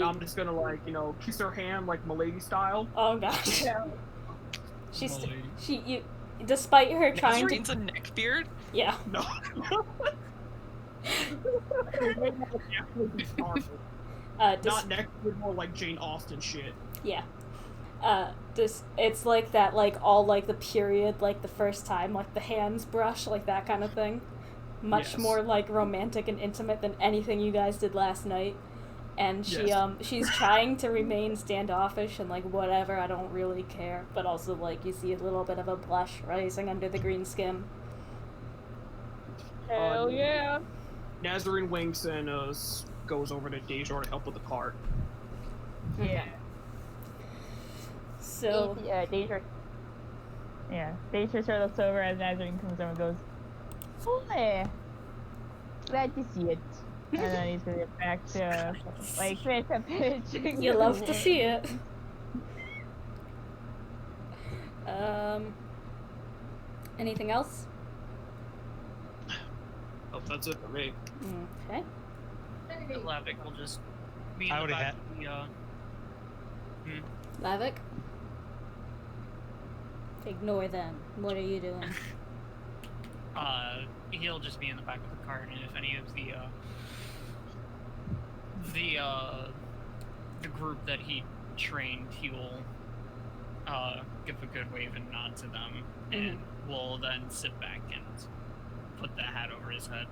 I'm just gonna, like, you know, kiss her hand like Milady style.
Oh gosh.
Yeah.
She's
Molly.
despite her trying to...
Nazarine's a neckbeard?
Yeah.
No. Not next, but more like Jane Austen shit.
Yeah. It's like that, like, all, like, the period, like, the first time, like, the hands brush, like, that kind of thing. Much
Yes.
more, like, romantic and intimate than anything you guys did last night. And she's trying to remain standoffish and, like, whatever, I don't really care. But also, like, you see a little bit of a blush rising under the green skin.
Hell yeah.
Nazarene winks and goes over to Dejor to help with the cart.
Yeah.
So...
Yeah, Deja. Yeah, Deja sort of looks over as Nazarene comes over and goes, "Boy, glad to see it." And then he's gonna get back to, like, finish up pitching.
You love to see it. Anything else?
Oh, that's it for me.
Okay.
Lavic will just be in
I
the
already
back
had-
of the,
Lavic? Ignore them. What are you doing?
he'll just be in the back of the cart, and if any of the group that he trained, he will give a good wave and nod to them, and will then sit back and put the hat over his head.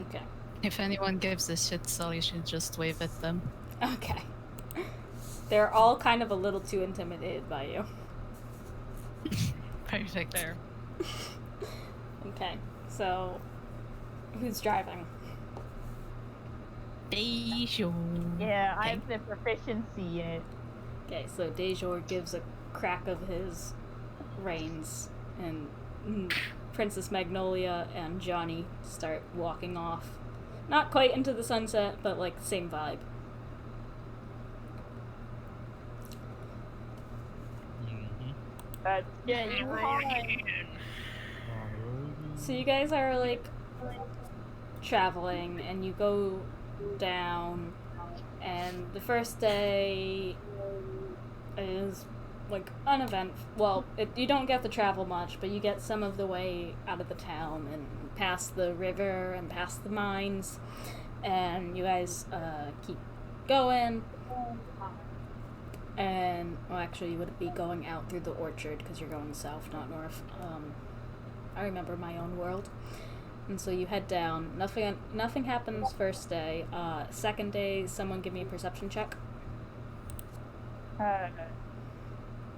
Okay.
If anyone gives a shit, so you should just wave at them.
Okay. They're all kind of a little too intimidated by you.
Perfect.
There.
Okay. So, who's driving?
Dejo.
Yeah, I have the proficiency in it.
Okay, so Dejor gives a crack of his reins, and Princess Magnolia and Johnny start walking off. Not quite into the sunset, but like same vibe.
That's getting hard.
So you guys are like traveling, and you go down, and the first day is like uneventful. Well, you don't get to travel much, but you get some of the way out of the town and past the river and past the mines, and you guys keep going. And, well, actually, you would be going out through the orchard because you're going south, not north. I remember my own world. And so you head down. Nothing happens first day. Second day, someone give me a perception check.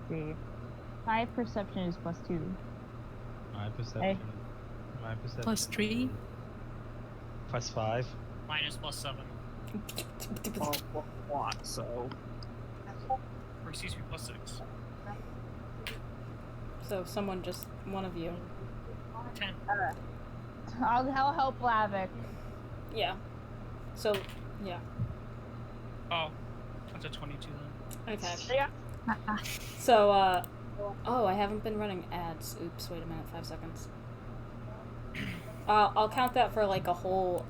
See. My perception is +2.
My perception.
+3.
+5.
Mine is +7.
A lot, so.
Or excuse me, +6.
So one of you.
10.
I'll help Lavic.
Yeah. So, yeah.
Oh, that's a 22 then.
Okay.
Yeah.
So, oh, I haven't been running ads. Oops, wait a minute, 5 seconds. I'll count that for like a whole,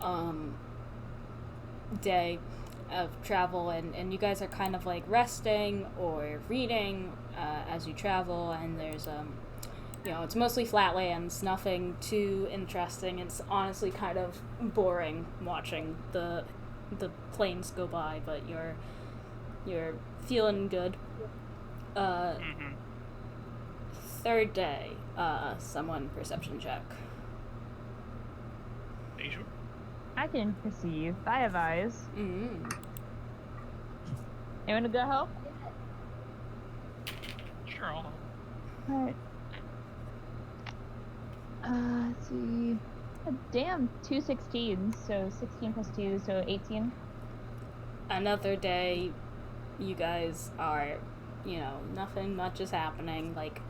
day of travel, and you guys are kind of like resting or reading, as you travel, and there's, it's mostly flatlands, nothing too interesting. It's honestly kind of boring watching the planes go by, but you're feeling good. Third day, someone perception check.
Are you sure?
I can perceive. I have eyes.
Mm-hmm.
You wanna go help?
Sure, I'll help.
Alright. Let's see. Damn, 2 16s, so 16 plus 2, so 18.
Another day, you guys are, nothing much is happening. Like,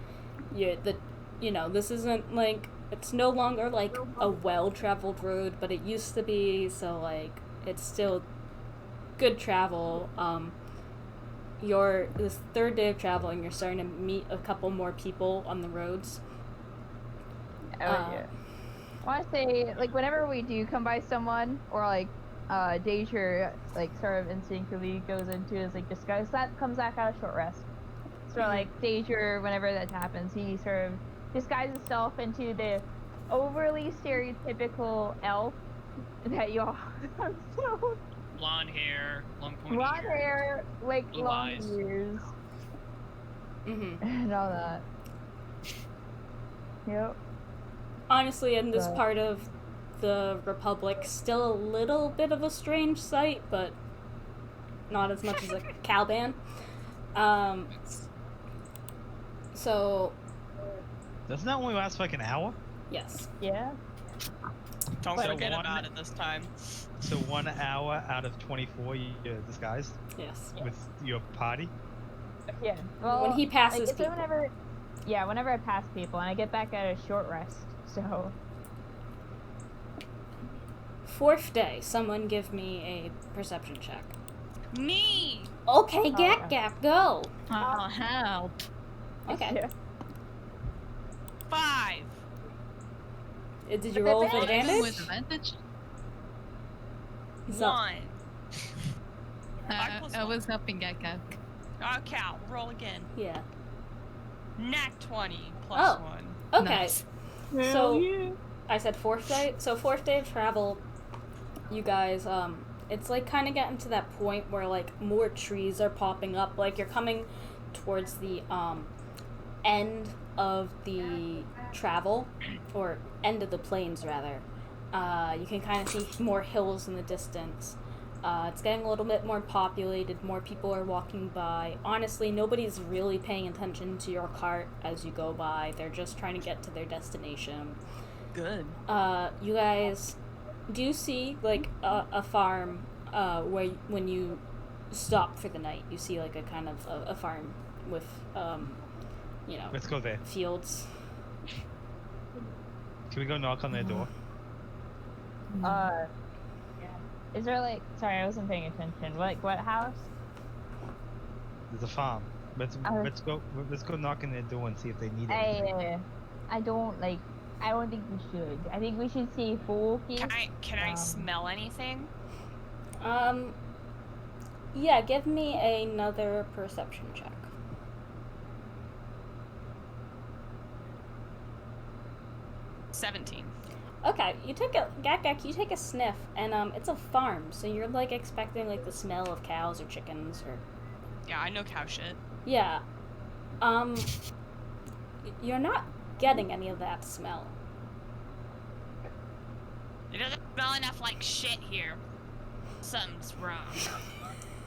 this isn't like, it's no longer like a well-traveled road, but it used to be, so like, it's still good travel. This third day of traveling, you're starting to meet a couple more people on the roads.
Oh, yeah. I want to say, like, whenever we do come by someone, or like, Deja, like, sort of instinctively goes into his, like, disguise, that comes back out of short rest. So, like, Deja, whenever that happens, he sort of disguise itself into the overly stereotypical elf that you all so
Blonde hair, long pointy
blonde hair, like
Blue
long
eyes.
ears,
Mm-hmm.
and all that. Yep.
Honestly, in this
But-
part of the Republic, still a little bit of a strange sight, but not as much as a Caliban. So,
Doesn't that only last for like an hour?
yes.
Yeah.
Don't
So
forget
one-
about it this time.
So 1 hour out of 24 you're disguised
Yes.
with your party?
Yeah. Well,
When he passes
like, it's
people.
whenever I pass people, and I get back at a short rest. So.
4th day, someone give me a perception check.
Me!
Okay,
yeah.
Gak, go!
Oh, help.
Okay.
Yeah.
5.
Did you roll with
With
advantage?
With advantage?
So-
1. plus
I
one.
was helping Gakak.
Okay, I'll roll again.
Yeah.
Nat 20 plus
Oh.
1.
Okay.
Nice.
So-
yeah.
I said 4th day. So 4th day of travel, you guys, it's like kind of getting to that point where like more trees are popping up. Like you're coming towards the end of the travel, or end of the plains rather. You can kind of see more hills in the distance. It's getting a little bit more populated. More people are walking by. Honestly, nobody's really paying attention to your cart as you go by. They're just trying to get to their destination.
Good.
You guys do see like a farm where when you stop for the night, you see like a kind of a farm with you know,
Let's go there.
fields.
Can we go knock on their door?
Yeah. Is there like? Sorry, I wasn't paying attention. Like what house?
There's a farm. Let's go knock on their door and see if they need anything.
I don't like. I don't think we should. I think we should see focus.
Can I smell anything?
Yeah, give me another perception check.
17.
Okay, you take a Gak, you take a sniff, and it's a farm, so you're like expecting like the smell of cows or chickens or
Yeah, I know cow shit.
yeah. You're not getting any of that smell.
It doesn't smell enough like shit here. Something's wrong.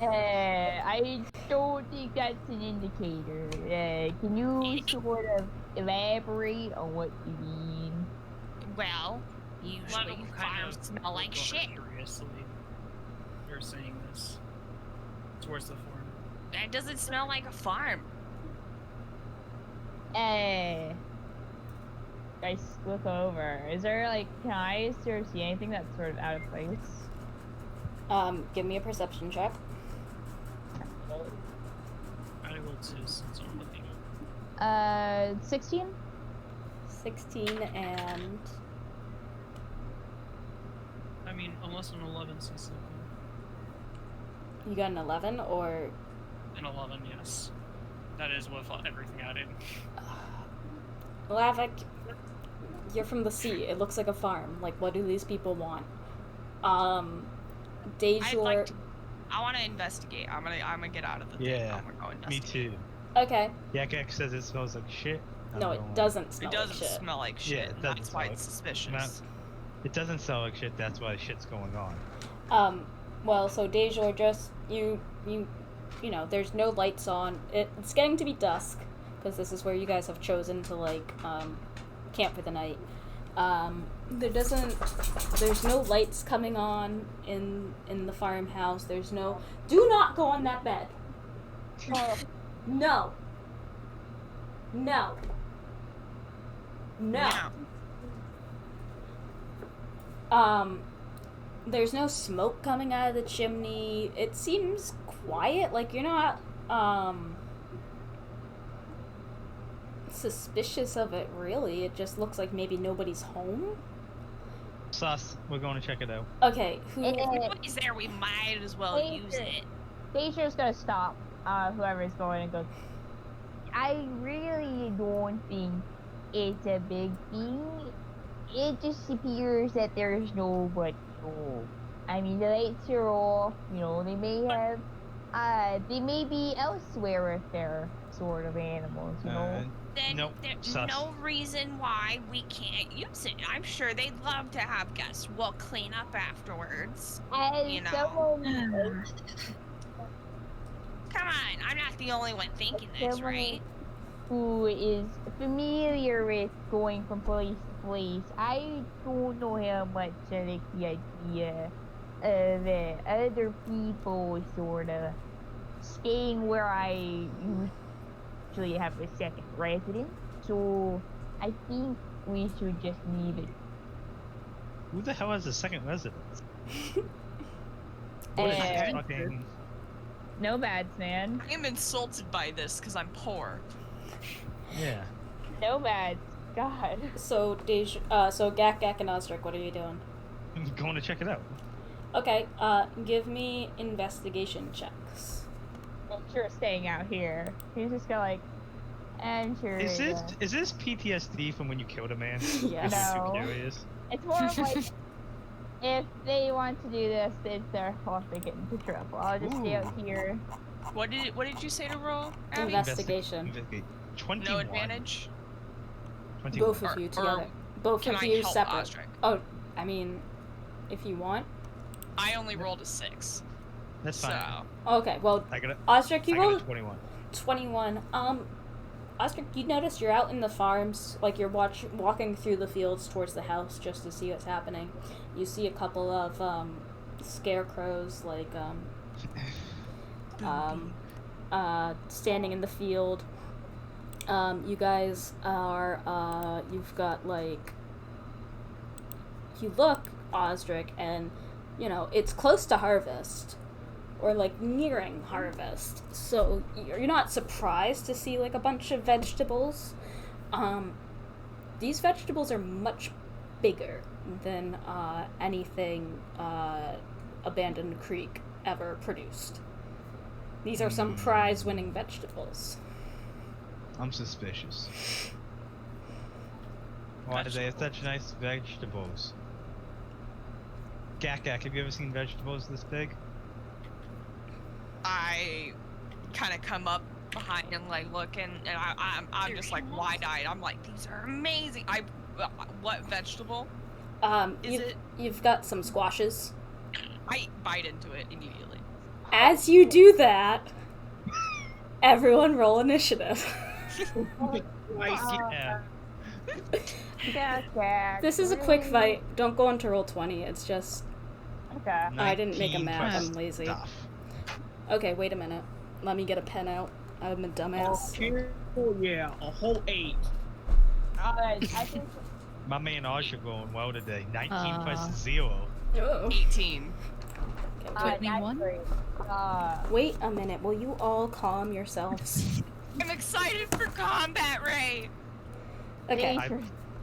I don't think that's an indicator. Can you sort of elaborate on what you mean?
Well,
A lot of
usually
them kind
farms
of
smell like
look
shit.
curiously. They're saying this towards the farm.
It doesn't smell like a farm.
I look over. Is there like, can I sort of see anything that's sort of out of place?
Give me a perception check.
I will too, since I'm looking.
16?
16 and
I mean, almost an 11 since
you got an 11 or
an 11, yes. That is with everything added.
Lavik, you're from the sea. It looks like a farm. Like, what do these people want? Dejor.
I want to investigate. I'm gonna get out of the thing.
Yeah,
I'm gonna go
Me
investigate.
too.
Okay.
Yak says it smells like shit. I'm
No, it
going-
doesn't smell
It doesn't
like shit.
smell like shit.
Yeah, it
and
doesn't
that's why
smell
it's
like-
suspicious.
It doesn't smell like shit. That's why shit's going on.
Well, so Dejor, just you know, there's no lights on. It's getting to be dusk because this is where you guys have chosen to like camp for the night. There's no lights coming on in the farmhouse. There's no. Do not go on that bed. No. No. No. There's no smoke coming out of the chimney. It seems quiet, like you're not, suspicious of it, really. It just looks like maybe nobody's home.
Sus. We're going to check it out.
Okay, who...
If nobody's there, we might as well use it.
Dejor's gonna stop whoever's going and go, I really don't think it's a big thing. It just appears that there's no but no. I mean, the lights are off. You know, they may be elsewhere if they're sort of animals. You know.
Then
Nope,
there's
sus.
no reason why we can't use it. I'm sure they'd love to have guests. We'll clean up afterwards.
As
You know.
someone,
Come on, I'm not the only one thinking this, right?
who is familiar with going from place to place, I don't know how much I like the idea of other people sort of staying where I usually have a second residence. So I think we should just leave it.
Who the hell has a second residence?
Uh,
Fucking...
No bads, man.
I am insulted by this because I'm poor.
Yeah.
No bads. God.
So so Gak Gak and Osric, what are you doing?
I'm going to check it out.
Okay, give me investigation checks.
I'm sure staying out here. He's just gonna like, and sure.
Is this PTSD from when you killed a man?
Yes.
I'm
No.
too curious.
It's more of like, if they want to do this, it's their fault they get into trouble. I'll just stay out here.
What did you say to roll, Abby?
Investigation.
21.
No advantage?
21.
Both of you
Or
together. Both
Can
of
I
you
help
separate.
Osric?
Oh, I mean, if you want.
I only rolled a 6.
That's
So
fine.
Okay, well,
I got
Osric, you
a
rolled
21.
21. Oscar, you notice you're out in the farms, like you're walking through the fields towards the house just to see what's happening. You see a couple of scarecrows, like standing in the field. You guys are you've got like, you look, Osric, and you know it's close to harvest. Or like nearing harvest, so you're not surprised to see like a bunch of vegetables. These vegetables are much bigger than anything Abandoned Creek ever produced. These are some prize-winning vegetables.
I'm suspicious. Why do they have such nice vegetables? Gak Gak, have you ever seen vegetables this big?
I kind of come up behind him, like looking, and I'm just like wide-eyed. I'm like, these are amazing. What vegetable?
You've got some squashes.
I bite into it immediately.
As you do that, everyone roll initiative.
Yeah.
This is a quick fight. Don't go into roll 20. It's just
Okay.
I didn't make a
19
map.
plus
I'm lazy.
stuff.
Okay, wait a minute. Let me get a pen out. I'm a dumbass.
Oh yeah, a whole 8.
I think
My man Osher going well today. 19 plus 0.
Oh.
18.
Okay,
21?
wait a minute. Will you all calm yourselves?
I'm excited for combat, Ray.
Okay.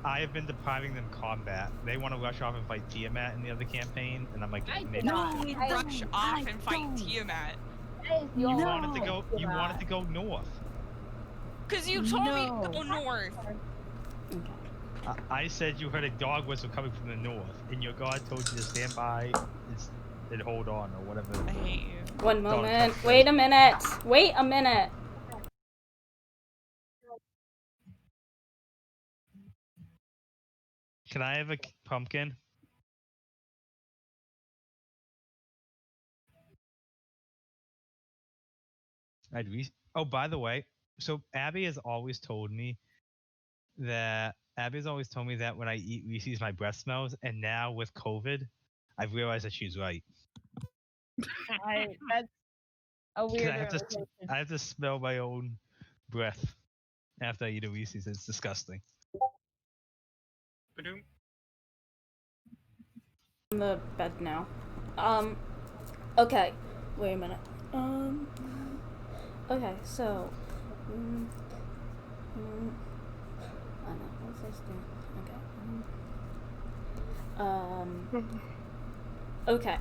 I have been depriving them combat. They want to rush off and fight Tiamat in the other campaign, and I'm like, maybe.
We rush off and fight Tiamat.
You wanted to go. You wanted to go north.
Cause you told me to go north.
Okay.
I said you heard a dog whistle coming from the north, and your god told you to stand by and hold on or whatever.
I hate you.
One moment. Wait a minute. Wait a minute.
Can I have a pumpkin? Oh, by the way, so Abby has always told me that when I eat Reese's, my breath smells, and now with COVID, I've realized that she's right.
That's a weird
I have to smell my own breath after I eat a Reese's. It's disgusting.
Ba-doom.
On the bed now. Okay. Wait a minute. Okay, so. I know. What's this thing? Okay. Okay.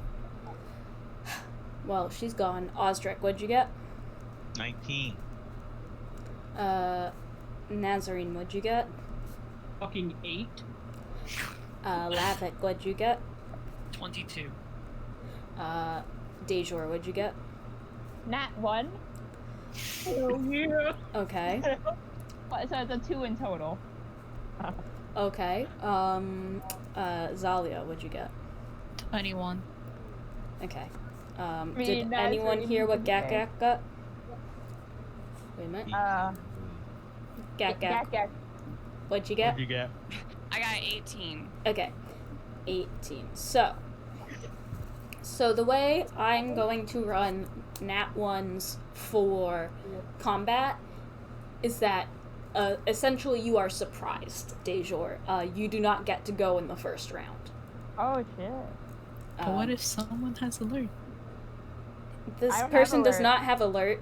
Well, she's gone. Osric, what'd you get?
19.
Nazarene, what'd you get?
fucking 8.
Lavik, what'd you get?
22.
Dejor, what'd you get?
Nat 1.
Oh yeah.
Okay.
So it's a 2 in total.
Okay. Zalia, what'd you get?
21.
Okay.
mean,
Did
that's
anyone
what
hear
you
what
can say.
Gak got? Wait a minute. Gak. What'd you get?
What'd you get?
I got 18.
Okay. 18. So the way I'm going to run Nat 1s for combat is that essentially you are surprised, Dejor. You do not get to go in the first round.
Oh shit.
But what if someone has alert?
This
I don't have
person does
alert.
not have alert.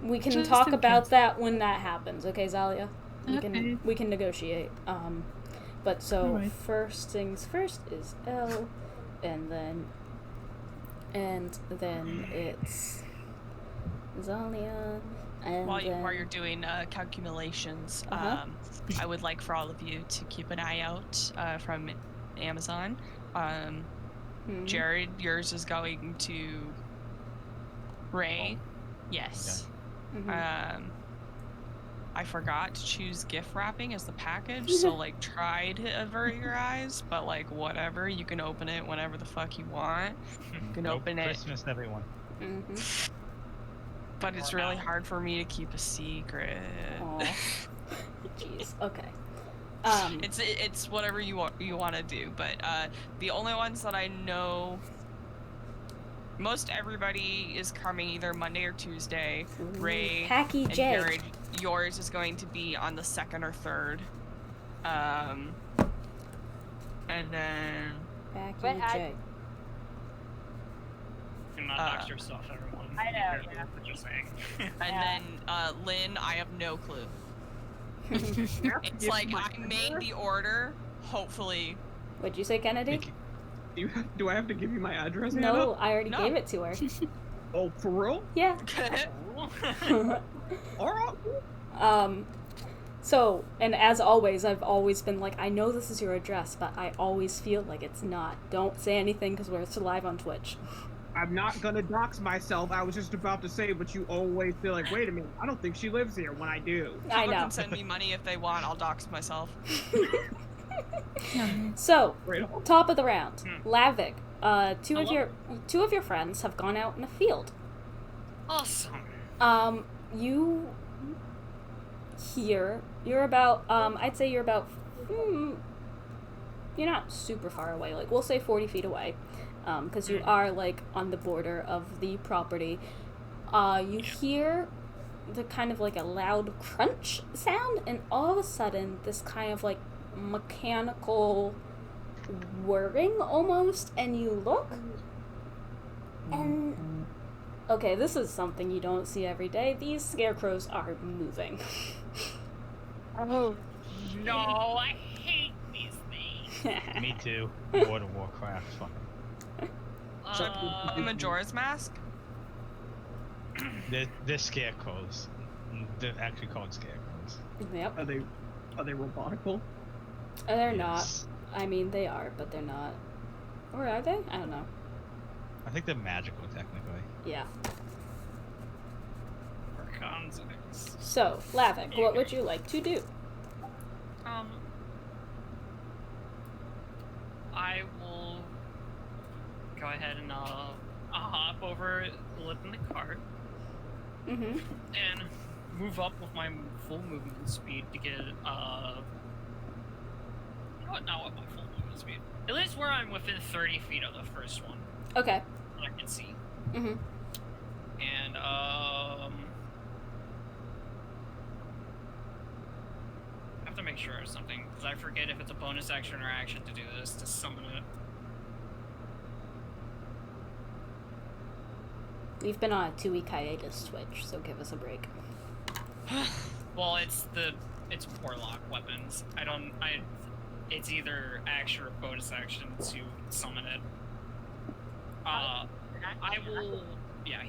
We can
Just
talk
in
about
case.
that when that happens, okay, Zalia?
Okay.
We can negotiate. But so
Alright.
first things first is L, and then it's Zalia, and
While
then
you're doing calculations,
Uh-huh.
I would like for all of you to keep an eye out from Amazon.
Mhm.
Jared, yours is going to Ray. Yes.
Mhm.
I forgot to choose gift wrapping as the package, so like try to avert your eyes, but like whatever, you can open it whenever the fuck you want. You can open it,
Christmas, everyone.
Mhm.
but it's really hard for me to keep a secret.
Aw. Jeez. Okay.
It's whatever you want to do, but the only ones that I know, most everybody is coming either Monday or Tuesday. Ray
Packy
and
J.
Jared, yours is going to be on the 2nd or 3rd. And then
Packy
But
J.
Do not dox yourself, everyone.
I know,
You heard what you're saying.
then Lynn, I have no clue. It's like I made the order. Hopefully,
What'd you say, Kennedy?
Do I have to give you my address?
No, I already
No.
gave it to her.
Oh, for real?
Yeah.
Alright.
So, and as always, I've always been like, I know this is your address, but I always feel like it's not. Don't say anything because we're live on Twitch.
I'm not gonna dox myself. I was just about to say, but you always feel like, wait a minute, I don't think she lives here when I do.
I
people
know.
can send me money if they want. I'll dox myself.
So,
Right on.
top of the round, Lavik. Two of your friends have gone out in a field.
Awesome.
You hear, you're about, I'd say you're about, you're not super far away, like, we'll say 40 feet away, because you are, like, on the border of the property. You hear the kind of, like, a loud crunch sound, and all of a sudden, this kind of, like, mechanical whirring, almost, and you look, and... Okay, this is something you don't see every day. These scarecrows are moving.
Oh.
No, I hate these things.
Me too. World of Warcraft. Fuck.
The Majora's Mask.
They're scarecrows. They're actually called scarecrows.
Yep.
Are they robotical?
They're
Yes.
not. I mean, they are, but they're not. Or are they? I don't know.
I think they're magical, technically.
Yeah.
For context.
So, Lavik, what would you like to do?
I will go ahead and I'll hop over, lip in the cart,
Mm-hmm.
and move up with my full movement speed to get you know what, not with my full movement speed. At least where I'm within 30 feet of the first one
Okay.
that I can see.
Mm-hmm.
And I have to make sure of something, because I forget if it's a bonus action or action to do this, to summon it.
We've been on a 2-week hiatus, Twitch, so give us a break.
Well, it's warlock weapons. It's either action or bonus action to summon it.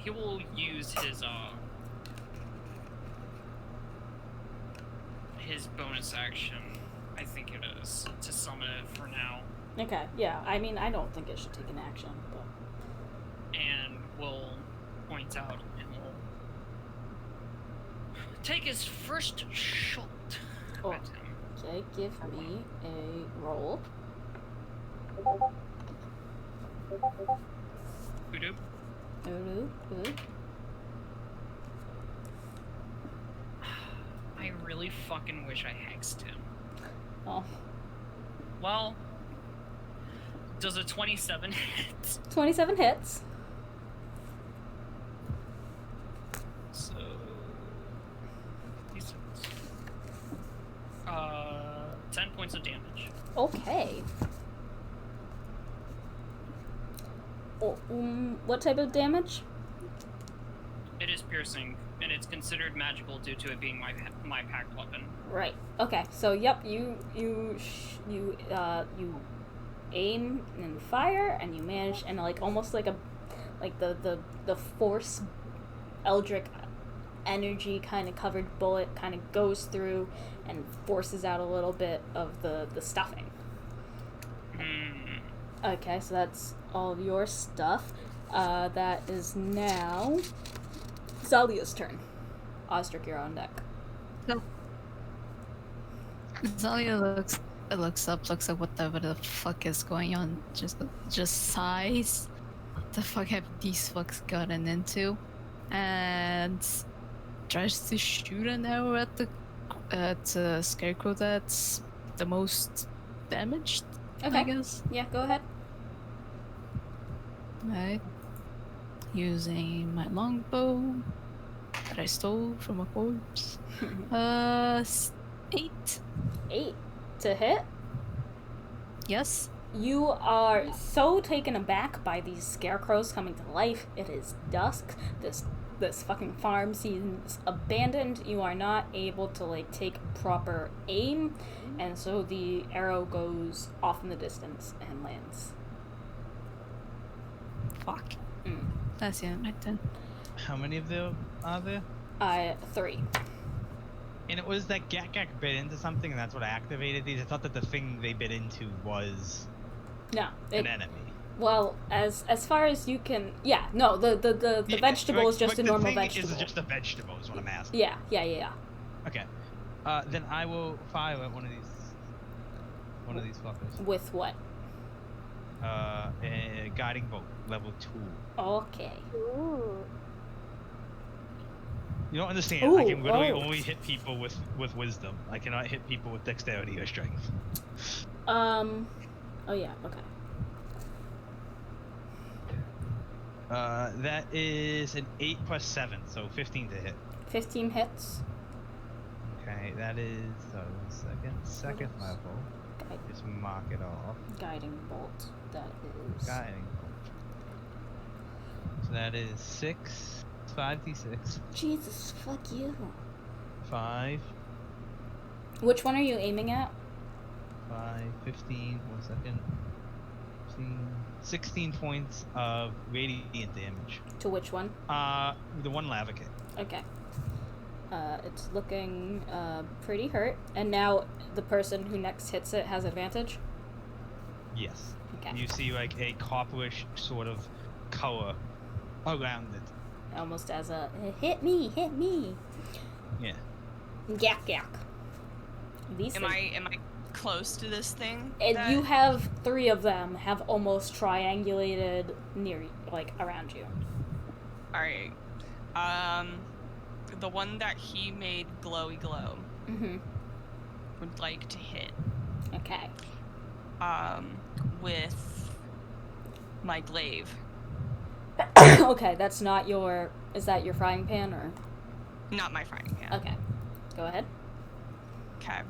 He will use his bonus action. I think it is to summon it for now,
Okay, yeah. I mean, I don't think it should take an action, but
and will point out and will take his first shot
Oh.
at him.
okay. Give me a roll.
Voodoo.
Ooh.
I really fucking wish I hexed him.
Oh,
Well, does a 27 hit?
27 hits.
So, these 10 points of damage.
Okay. Oh, what type of damage?
It is piercing, and it's considered magical due to it being my packed weapon.
Right. Okay. So, yep. You aim and fire, and you manage, and like almost like the force, Eldritch energy kind of covered bullet kind of goes through and forces out a little bit of the stuffing. Okay, so that's all of your stuff. That is now Zalia's turn. Ostrich, you're on deck.
Zalia looks up, whatever the fuck is going on, just sighs. What the fuck have these fucks gotten into? And tries to shoot an arrow at the scarecrow that's the most damaged. I
Okay.
guess.
Yeah, go ahead.
Right. Using my longbow that I stole from a corpse. 8.
8 to hit.
Yes.
You are so taken aback by these scarecrows coming to life. It is dusk. This fucking farm seems abandoned. You are not able to like take proper aim, and so the arrow goes off in the distance and lands.
Fuck. That's the end right then.
How many of them are there?
3.
And it was that Gak bit into something, and that's what activated these. I thought that the thing they bit into was
No.
an enemy.
Well, as far as you can, yeah. No, the vegetable is just a normal
the thing
vegetable.
is just a vegetable, is what I'm asking.
Yeah.
Okay. Then I will fire at one of these fuckers.
With what?
A guiding bolt, level 2.
Okay.
Ooh.
You don't understand. I can literally only hit people with wisdom. I cannot hit people with dexterity or strength.
Oh yeah. Okay.
That is an 8 plus 7, so 15 to hit.
15 hits.
Okay, that is second level.
Guide,
Just mark it off.
guiding bolt. That is.
Guiding bolt. So that is 6, 5d6.
Jesus, fuck you.
5,
Which one are you aiming at?
5, 15, 1 second. 16 points of radiant damage.
To which one?
The one lava kit.
Okay. It's looking pretty hurt, and now the person who next hits it has advantage.
Yes.
Okay.
You see like a copperish sort of color around it.
Almost as a hit me.
Yeah.
Yak. These
Am
things-
I close to this thing?
And
that-
you have 3 of them have almost triangulated near, like, around you.
Alright. The one that he made glowy glow
Mm-hmm.
would like to hit.
Okay.
With my glaive.
Okay, that's not your... Is that your frying pan, or...
Not my frying pan.
Okay. Go ahead.
Okay.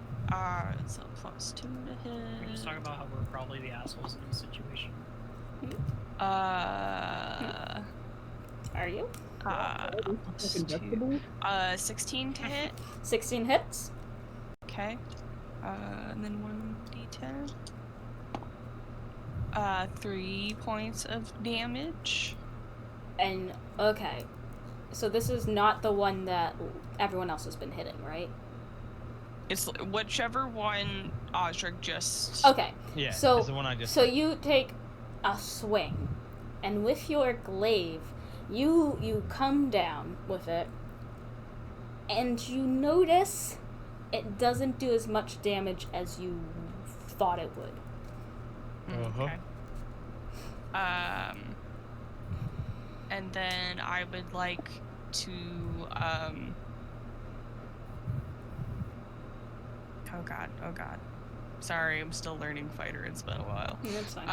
So plus 2 to
We
hit.
just talk about how we're probably the assholes in this situation.
Are you?
Plus
Fucking
2.
vegetable?
16 to hit.
16 hits?
Okay. And then 1d10. 3 points of damage.
And, okay. So this is not the one that everyone else has been hitting, right?
It's whichever one Osric just.
Okay.
Yeah,
So
it's the one I just.
so you take a swing, and with your glaive, you come down with it, and you notice it doesn't do as much damage as you thought it would.
Okay. And then I would like to Oh god. Sorry, I'm still learning fighter. It's been a while.
That's fine.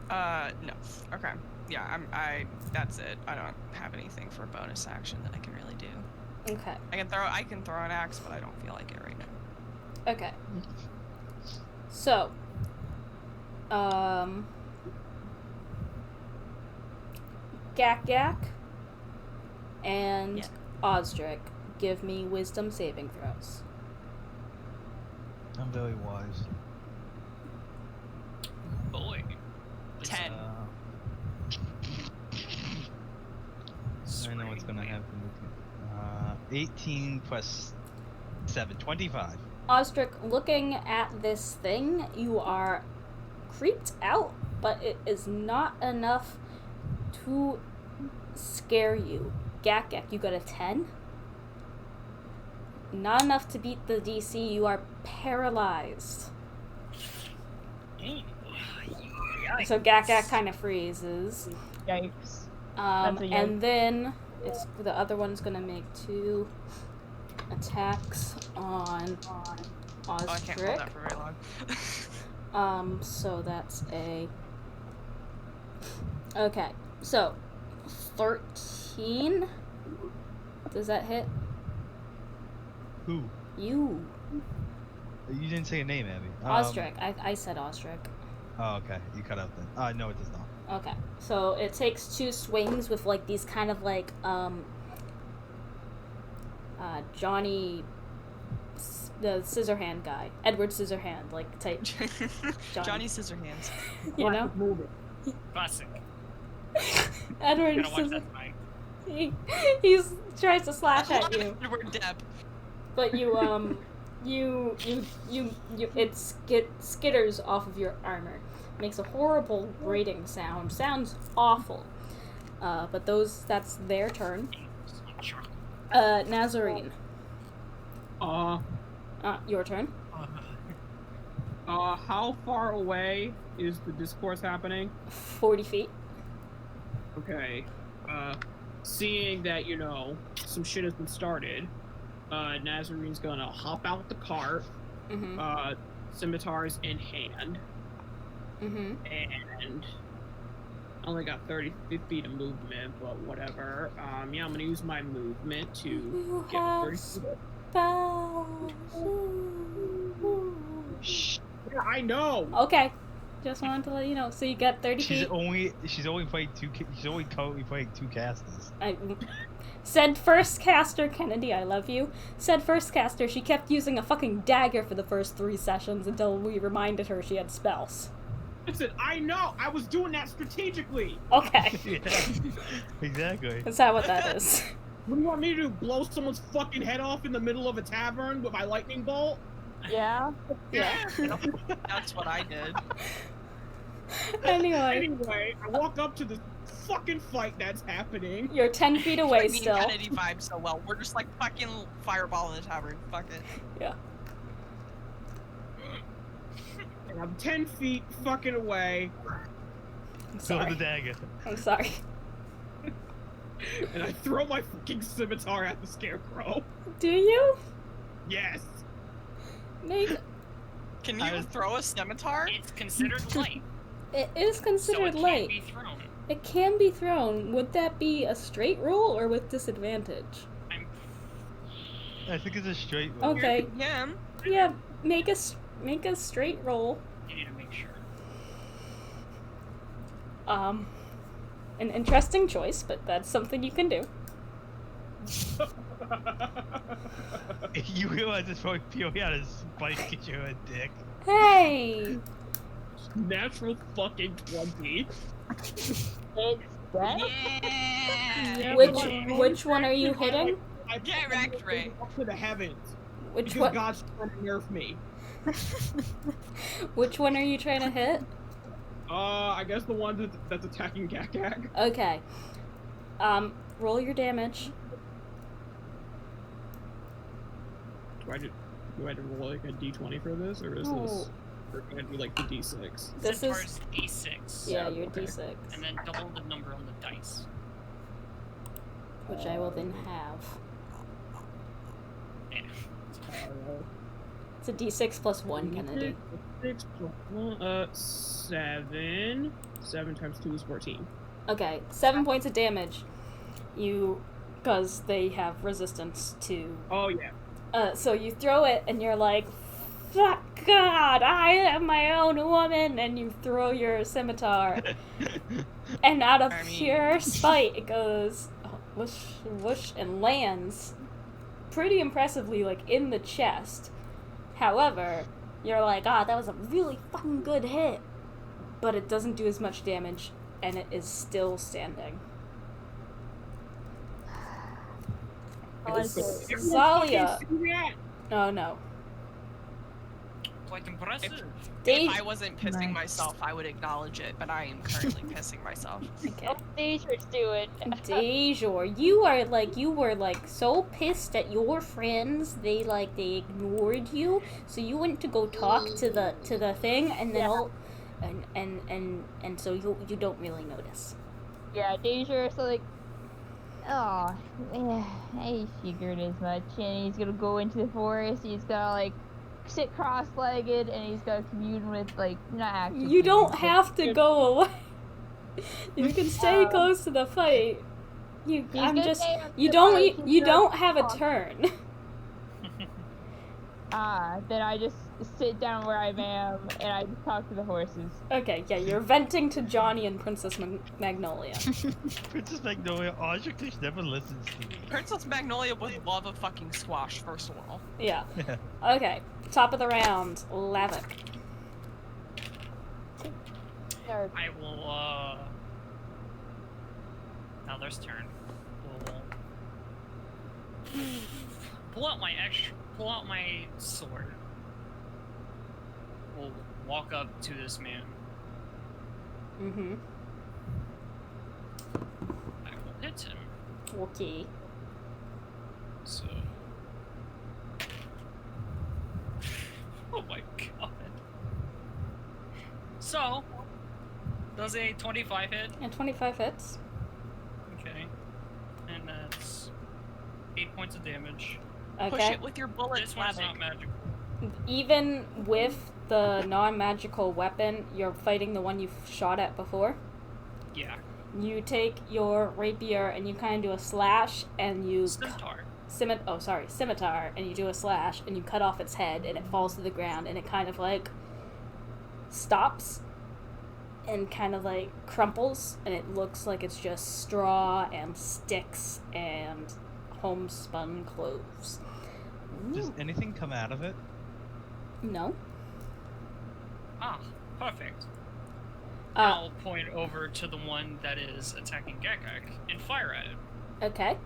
No. Okay. Yeah, that's it. I don't have anything for bonus action that I can really do.
Okay.
I can throw an axe, but I don't feel like it right now.
Okay. So, Gak and
Yeah.
Osdric, give me wisdom saving throws.
I'm very wise.
Boy.
10.
I know what's gonna happen with you. 18 plus 7, 25.
Osdric, looking at this thing, you are creeped out, but it is not enough to scare you. Gak, you got a 10? Not enough to beat the DC, you are paralyzed. So Gak kind of freezes.
Yikes.
And
That's a yikes.
then the other one's gonna make 2 attacks on
Oh, I can't hold
Osdric.
that for very long.
So that's a... Okay, so 13. Does that hit?
Who?
You.
You didn't say a name, Abby.
Osdric. I said Osdric.
Oh, okay. You cut out then. No, it does not.
Okay, so it takes 2 swings with like these kind of like Johnny, the Scissorhand guy, Edward Scissorhand, like type.
Johnny Scissorhands.
You know,
Classic.
Edward
Gotta watch that
Scissorhands.
tonight.
He's tries to slash at you,
Edward Depp.
but you it skitters off of your armor, makes a horrible grating sound. Sounds awful. But that's their turn. Nazarene. Your turn.
How far away is the discourse happening?
40 feet.
Okay. Seeing that, some shit has been started, Nazarene's gonna hop out the cart,
Mm-hmm.
scimitars in hand,
Mm-hmm.
and I only got 30 feet of movement, but whatever. I'm gonna use my movement to
You
get
have
30 feet.
spells.
Shh. Yeah, I know.
Okay. Just wanted to let you know. So you got 30
She's
feet.
only playing she's only currently playing 2 casters.
Said first caster, Kennedy, I love you. Said first caster, she kept using a fucking dagger for the first 3 sessions until we reminded her she had spells.
Listen, I know. I was doing that strategically.
Okay.
Yeah, exactly.
Is that what that is?
What do you want me to do? Blow someone's fucking head off in the middle of a tavern with my lightning bolt?
Yeah.
Yeah.
That's what I did.
Anyway,
I walk up to the fucking fight that's happening.
you're 10 feet away
Me and
still.
Kennedy vibe so well. We're just like fucking fireball in the tavern. Fuck it.
Yeah.
And I'm 10 feet fucking away.
I'm
Throw
sorry.
the dagger.
I'm sorry.
And I throw my fucking scimitar at the scarecrow.
Do you?
Yes.
Make
Can
I
you
was-
throw a scimitar?
It's considered light,
it is
so
considered
it can't
light.
be thrown.
It can be thrown. Would that be a straight roll or with disadvantage?
I think it's a straight roll.
Okay.
Yeah.
Yeah, make a straight roll.
You need to make sure.
An interesting choice, but that's something you can do.
You realize it's probably purely out of spite because you're a dick.
Hey!
Natural fucking 20.
dead?
Yeah.
Which one are you hitting?
I
Get wrecked, Ray.
up to the heavens.
Which
Because
one?
God's trying to nerf me.
Which one are you trying to hit?
I guess the one that's attacking Gak.
Okay. Roll your damage.
Do I have to roll like a d20 for this, or is this? Or can I do like the d6?
This
Centaur's
is
D6.
yeah,
Yeah,
your
okay.
d6,
And then double the number on the dice.
which I will then have.
Yeah.
It's a d6 plus 1, Kennedy.
6 plus 1, 7. 7 times 2 is 14.
Okay, 7 points of damage. Because they have resistance to.
Oh yeah.
So you throw it, and you're like, "Fuck God, I am my own woman," and you throw your scimitar, and out of pure spite, it goes whoosh, whoosh, and lands pretty impressively, like in the chest. However, you're like, that was a really fucking good hit, but it doesn't do as much damage, and it is still standing. Zalia. Oh no.
Quite impressive.
Dave.
If I wasn't pissing myself, I would acknowledge it, but I am currently pissing myself.
Okay.
Oh, Deja's doing.
Dejor, you were so pissed at your friends. They ignored you, so you went to go talk to the thing, and then and so you don't really notice.
Yeah, Deja, so like, oh, yeah, I figured as much. And he's gonna go into the forest. He's gonna like sit cross-legged, and he's gonna commune with like not actually.
You don't have to go away. You can stay close to the fight. You don't have a turn.
Then I just sit down where I am, and I just talk to the horses.
Okay, yeah, you're venting to Johnny and Princess Magnolia.
Princess Magnolia, Ojiklish never listens to me.
Princess Magnolia would love a fucking squash, first of all.
Yeah. Okay, top of the round, Lavik.
I will, now there's turn. We'll pull out my sword. We'll walk up to this man.
Mm-hmm.
I will hit him.
Okay.
So. Oh my god. So, does a 25 hit?
And 25 hits.
Okay. And that's 8 points of damage.
Okay.
Push it with your bullets,
This one's
Lavik.
not magical.
Even with the non-magical weapon, you're fighting the one you shot at before.
Yeah.
You take your rapier and you kind of do a slash, and you
Centaur.
scimitar, and you do a slash, and you cut off its head, and it falls to the ground, and it kind of like stops and kind of like crumples, and it looks like it's just straw and sticks and homespun clothes.
Does anything come out of it?
No.
Ah, perfect.
Uh,
I'll point over to the one that is attacking Gakak and fire at it.
Okay.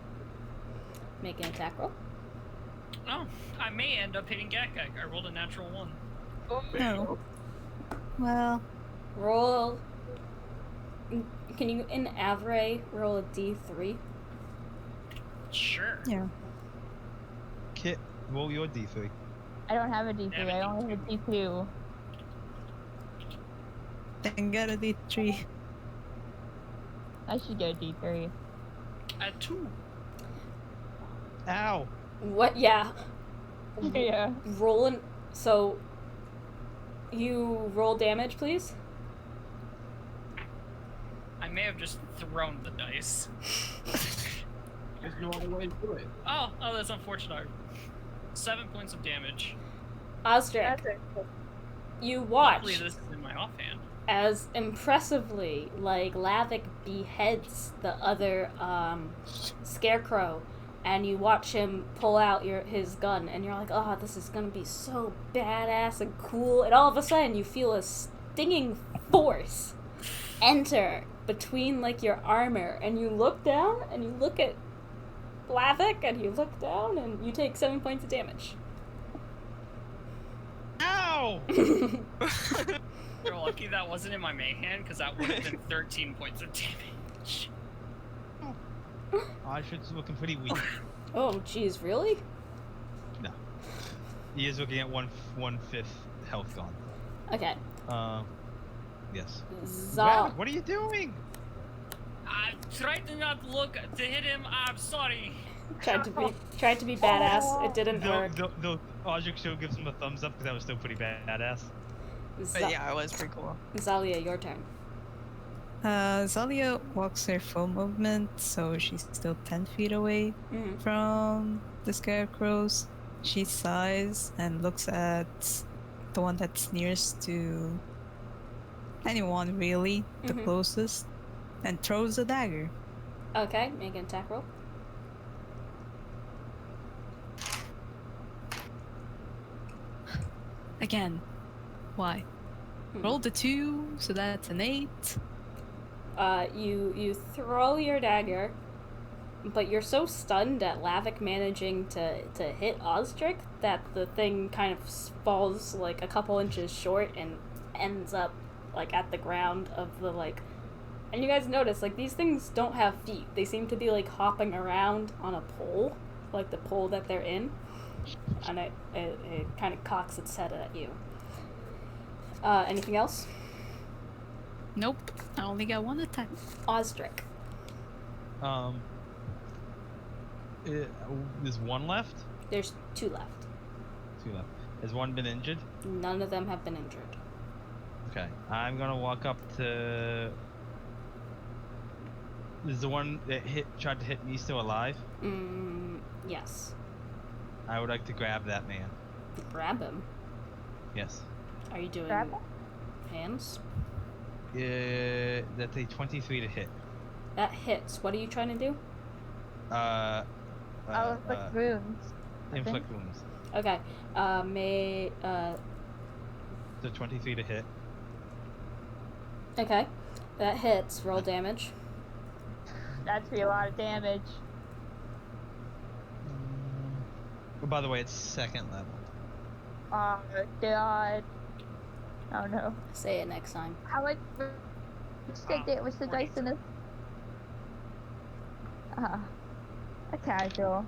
Make an attack roll.
Oh, I may end up hitting Gakak. I rolled a natural 1.
No. Well,
Roll. Can you, in Avray, roll a d3?
Sure.
yeah.
Kit, roll your d3.
I don't have a D3. I only have a D2.
Then get a D3.
I should get a D3.
At 2.
Ow!
What? Yeah.
Yeah.
Rolling. So, you roll damage, please?
I may have just thrown the dice.
There's no other way to do it.
Oh, that's unfortunate. 7 points of damage.
Osdric, you
Luckily,
watch
this is in my offhand.
as impressively, like, Lavik beheads the other, scarecrow, and you watch him pull out his gun, and you're like, oh, this is gonna be so badass and cool, and all of a sudden you feel a stinging force enter between like your armor, and you look down and you look at Lavik, and you look down and you take 7 points of damage.
Ow!
You're lucky that wasn't in my main hand, because that would have been 13 points of damage.
Osrick's looking pretty weak.
Oh, jeez, really?
No. He is looking at one-fifth health gone.
Okay.
Yes.
Zal.
What are you doing?
I tried to not look to hit him. I'm sorry.
Tried to be badass. It didn't work.
Osric still gives him a thumbs up because that was still pretty badass.
But yeah, it was pretty cool.
Zalia, your turn.
Zalia walks her full movement, so she's still 10 feet away from the scarecrows. She sighs and looks at the one that's nearest to anyone, really, the closest, and throws a dagger.
Okay, make an attack roll.
Again. Why? Rolled a 2, so that's an 8.
You throw your dagger, but you're so stunned at Lavik managing to hit Osric that the thing kind of falls like a couple inches short and ends up like at the ground of the like. And you guys notice like these things don't have feet. They seem to be like hopping around on a pole, like the pole that they're in, and it kind of cocks its head at you. Anything else?
Nope. I only got one attack.
Osric.
There's one left?
There's 2 left.
2 left. Has one been injured?
None of them have been injured.
Okay. I'm gonna walk up to... Is the one that tried to hit me still alive?
Yes.
I would like to grab that man.
Grab him.
Yes.
Are you doing
Grab him?
hands?
That's a 23 to hit.
That hits. What are you trying to do?
I'll inflict wounds.
Inflict wounds.
Okay.
So 23 to hit.
Okay. That hits. Roll damage.
That's be a lot of damage.
Oh, by the way, it's 2nd level.
Oh god. Oh no.
Say it next time.
How much? What's the dice in this? A casual.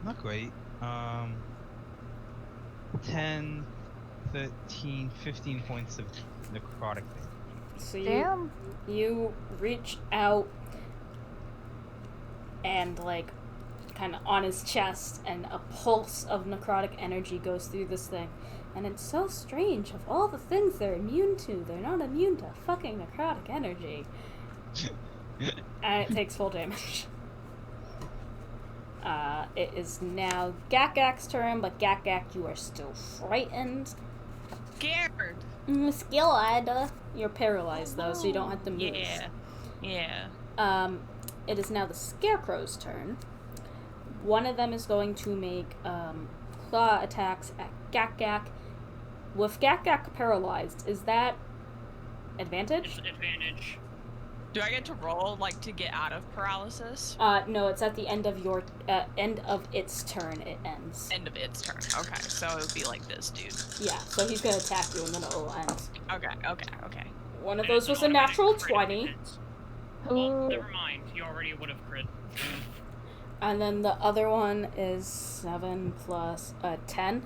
Not great. 10, 13, 15 points of necrotic damage.
So
Damn.
you reach out and like kind of on his chest, and a pulse of necrotic energy goes through this thing. And it's so strange. Of all the things they're immune to, they're not immune to fucking necrotic energy. And it takes full damage. It is now Gak-Gak's turn, but Gak-Gak, you are still frightened.
Scared.
Scared. You're paralyzed though, so you don't have to move.
Yeah.
It is now the Scarecrow's turn. One of them is going to make claw attacks at Gak-Gak. With Gak-Gak paralyzed, is that advantage?
It's advantage.
Do I get to roll like to get out of paralysis?
No, it's at the end of your end of its turn. It ends.
End of its turn. Okay, so it would be like this, dude.
Yeah, so he's gonna attack you and then it will end.
Okay.
One of those was a natural 20.
Well, never mind. You already would have crit.
And then the other one is 7 plus 10.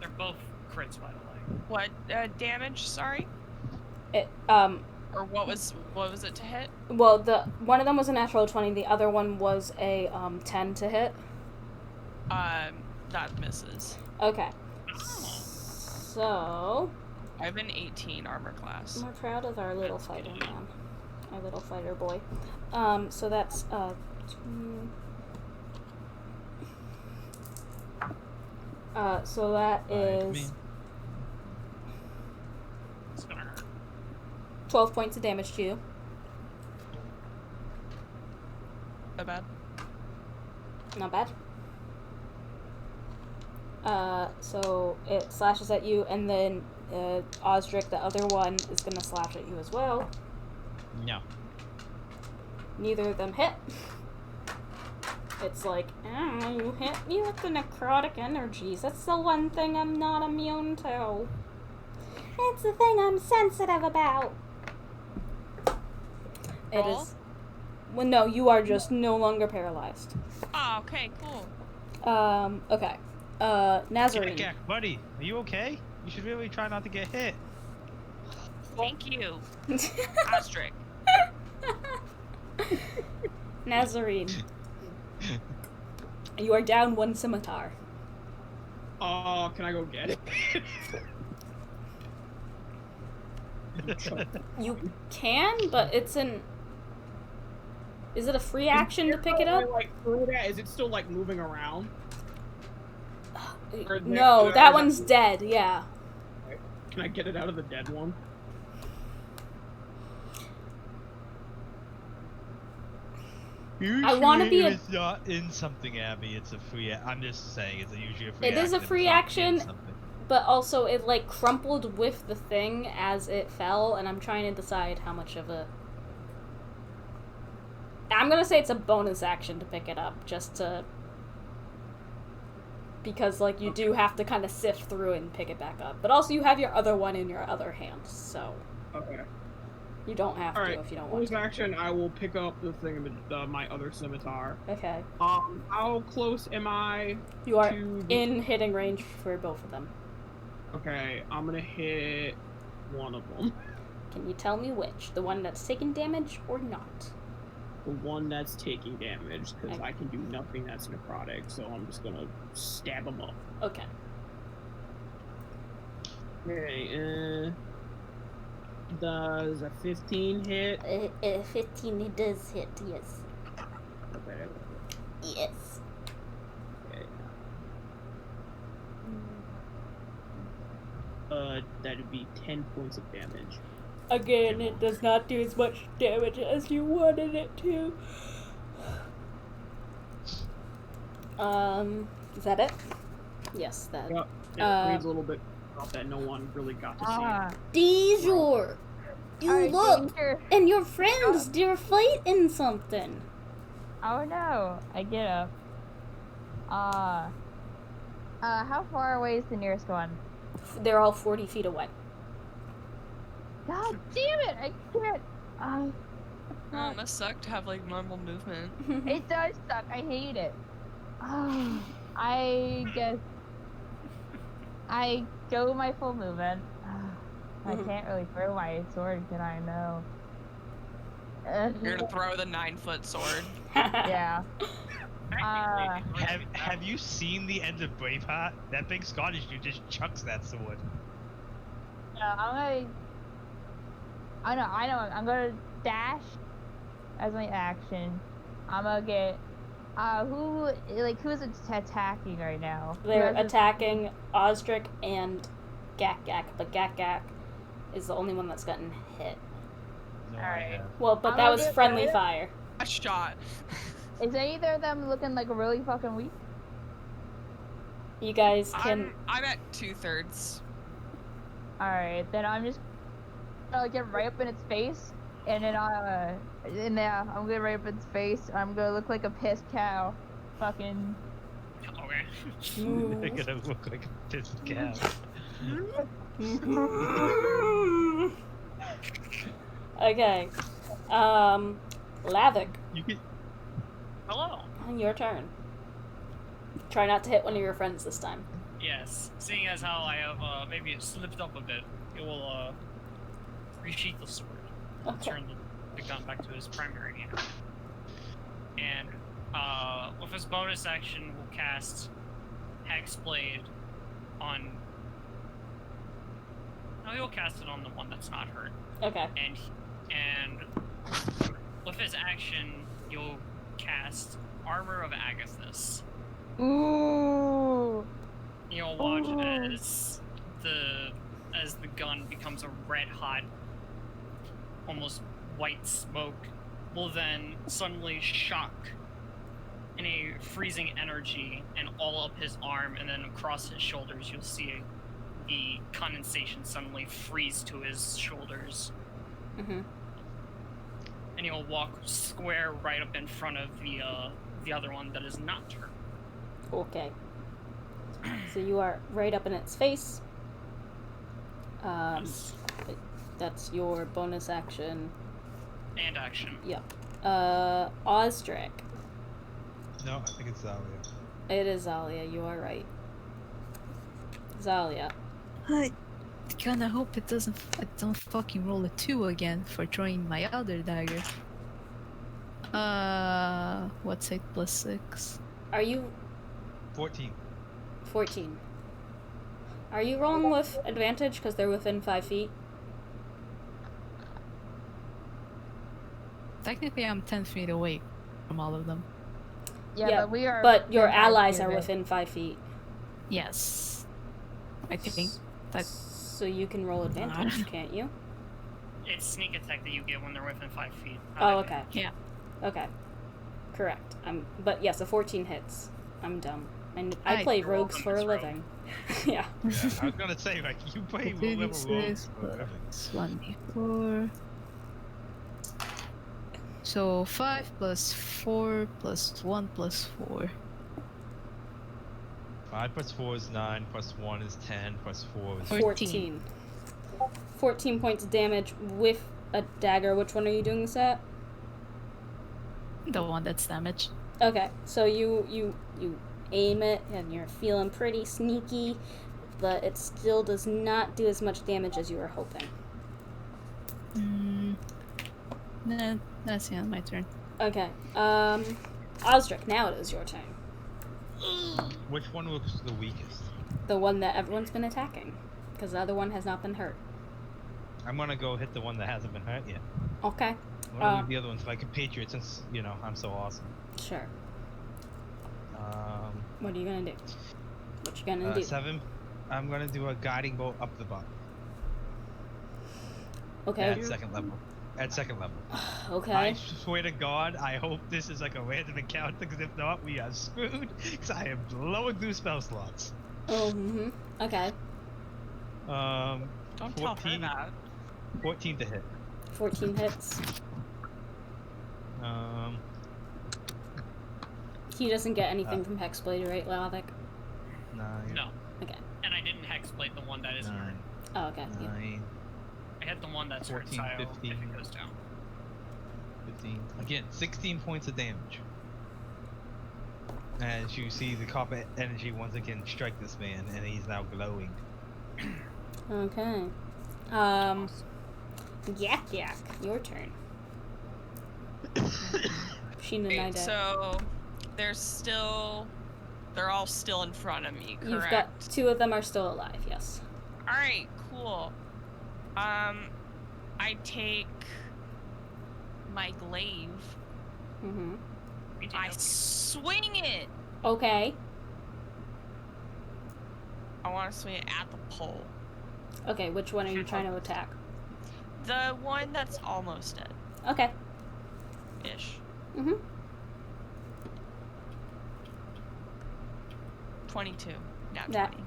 They're both crits, by the way.
What damage? Sorry.
It
Or what was it to hit?
well, the one of them was a natural 20. The other one was a 10 to hit.
That misses.
Okay.
Oh.
So
I have an 18 armor class.
we're proud of our little fighter man, our little fighter boy. So that's 2. So that is
It's gonna hurt.
12 points of damage to you.
Not bad.
Not bad. So it slashes at you, and then Osric, the other one, is gonna slash at you as well.
No.
Neither of them hit. It's like, oh, you hit me with the necrotic energies. That's the one thing I'm not immune to. It's the thing I'm sensitive about. It
Roll?
is. Well, no, you are just no longer paralyzed.
Oh, okay, cool.
Okay. Nazarene.
Jack, buddy, are you okay? You should really try not to get hit.
Thank you, Ostrich.
Nazarene. You are down 1 scimitar.
Oh, can I go get it?
You can, but it's an... Is it a free action to pick it up?
Like, is it still like moving around? Or
No,
is
that one's dead, yeah.
Can I get it out of the dead one?
I wanna be a-
It's not in something, Abby. It's a free. I'm just saying, it's usually a free.
It is a
action.
free
It's not in
action.
something.
But also, it, like, crumpled with the thing as it fell, and I'm trying to decide how much of a... I'm gonna say it's a bonus action to pick it up, just to... Because, like, you do have to kind of sift through it and pick it back up. But also, you have your other one in your other hand, so...
Okay.
You don't have to
Alright.
if you don't want
Bonus
to.
action, I will pick up the thing with my other scimitar.
Okay.
How close am I
You are
to the...
in hitting range for both of them.
Okay, I'm gonna hit one of them.
Can you tell me which? The one that's taking damage or not?
The one that's taking damage, because
Okay.
I can do nothing that's necrotic, so I'm just gonna stab him up.
Okay.
Okay, does a 15 hit?
15 it does hit, yes.
Okay.
Yes.
Okay. That'd be 10 points of damage.
Again, it does not do as much damage as you wanted it to. Is that it? Yes, that.
Yep. It reads a little bit about that no one really got to see.
Dijor! You
Alright,
look!
danger.
And your friends, they're fighting something.
Oh no, I get up. How far away is the nearest one?
They're all 40 feet away.
God damn it, I can't.
Oh, it must suck to have like normal movement.
It does suck, I hate it. I guess I go my full movement. I can't really throw my sword, can I? No.
You're gonna throw the 9-foot sword.
Yeah.
Have you seen the end of Braveheart? That big Scottish dude just chucks that sword.
I know. I'm gonna dash as my action. I'm gonna get. Who's attacking right now?
They're
Who has
attacking Osric and Gak, but Gak is the only one that's gotten hit.
No,
Alright.
Well, but
I'm
that
gonna
was
get
friendly
rid of-
fire.
A shot.
Is either of them looking like really fucking weak?
You guys can.
I'm at 2/3.
Alright, then I'm just gonna get right up in its face, and then I'm gonna right up its face. I'm gonna look like a pissed cow. Fucking.
Okay.
They're gonna look like a pissed cow.
Okay. Lavik,
You could.
Hello.
your turn. Try not to hit one of your friends this time.
Yes. Seeing as how I have maybe it slipped up a bit, it will resheath the sword.
Okay.
Turn the gun back to his primary hand. And with his bonus action, we'll cast Hexblade on. No, he'll cast it on the one that's not hurt.
Okay.
And with his action, you'll cast Armor of Agathis.
Ooh.
You'll watch
Ooh.
as the gun becomes a red hot, almost white smoke, will then suddenly shock in a freezing energy and all up his arm, and then across his shoulders you'll see a the condensation suddenly freeze to his shoulders.
Mm-hmm.
And he'll walk square right up in front of the other one that is not turned.
Okay. So you are right up in its face.
Yes.
That's your bonus action.
And action.
Yep. Osdrick.
No, I think it's Zalia.
It is Zalia, you are right. Zalia.
I kinda hope I don't fucking roll a 2 again for throwing my other dagger. What's 8 plus 6?
Are you
14.
14? Are you rolling with advantage because they're within 5 feet?
Technically, I'm 10 feet away from all of them.
Yeah, but we are.
But your
within 5
allies
feet
are
of it.
within 5 feet.
Yes. I think that.
So you can roll advantage, can't you?
It's sneak attack that you get when they're within 5 feet.
Oh, okay.
Yeah.
Okay. Correct. But yes, a 14 hits. I'm dumb. And I
I
play
rolled
rogues
them
for a
as rogue.
living. Yeah.
Yeah, I was gonna say, like, you play level rogues
36
for a living.
plus 1d4. So 5 plus 4 plus 1 plus 4.
5 plus 4 is 9, plus 1 is 10, plus 4 is
14. 14 points of damage with a dagger. Which one are you doing this at?
The one that's damaged.
Okay, so you aim it and you're feeling pretty sneaky, but it still does not do as much damage as you were hoping.
Nah, that's the end of my turn.
Okay, Osdrick, now it is your turn.
Which one looks the weakest?
The one that everyone's been attacking, because the other one has not been hurt.
I'm gonna go hit the one that hasn't been hurt yet.
Okay,
I'm gonna leave the other ones like a patriot since, you know, I'm so awesome.
sure. What are you gonna do? What you gonna do?
7. I'm gonna do a guiding bolt up the butt.
Okay.
At second level.
Okay.
I swear to God, I hope this is like a random encounter, because if not, we are screwed, because I am blowing through spell slots.
Oh, mm-hmm. Okay.
Don't tell her that.
14 to hit.
14 hits. He doesn't get anything from Hexblade, right, Lavik?
9.
No.
Okay.
And I didn't hexblade the one that is hurt.
9.
Oh, okay. Yeah.
9.
I hit the one that's hurt,
14,
so I'll-
15.
if it goes down.
15. Again, 16 points of damage. As you see the copper energy once again strike this man, and he's now glowing.
Okay. Yak Yak, your turn. Sheena
Wait,
Nida.
so they're all still in front of me, correct?
You've got 2 of them are still alive, yes.
Alright, cool. I take my glaive.
Mm-hmm.
We did
I
okay.
swing it.
Okay.
I want to swing it at the pole.
Okay, which one are you trying to attack?
The one that's almost dead.
Okay.
Ish.
Mm-hmm.
22. Not
That-
20.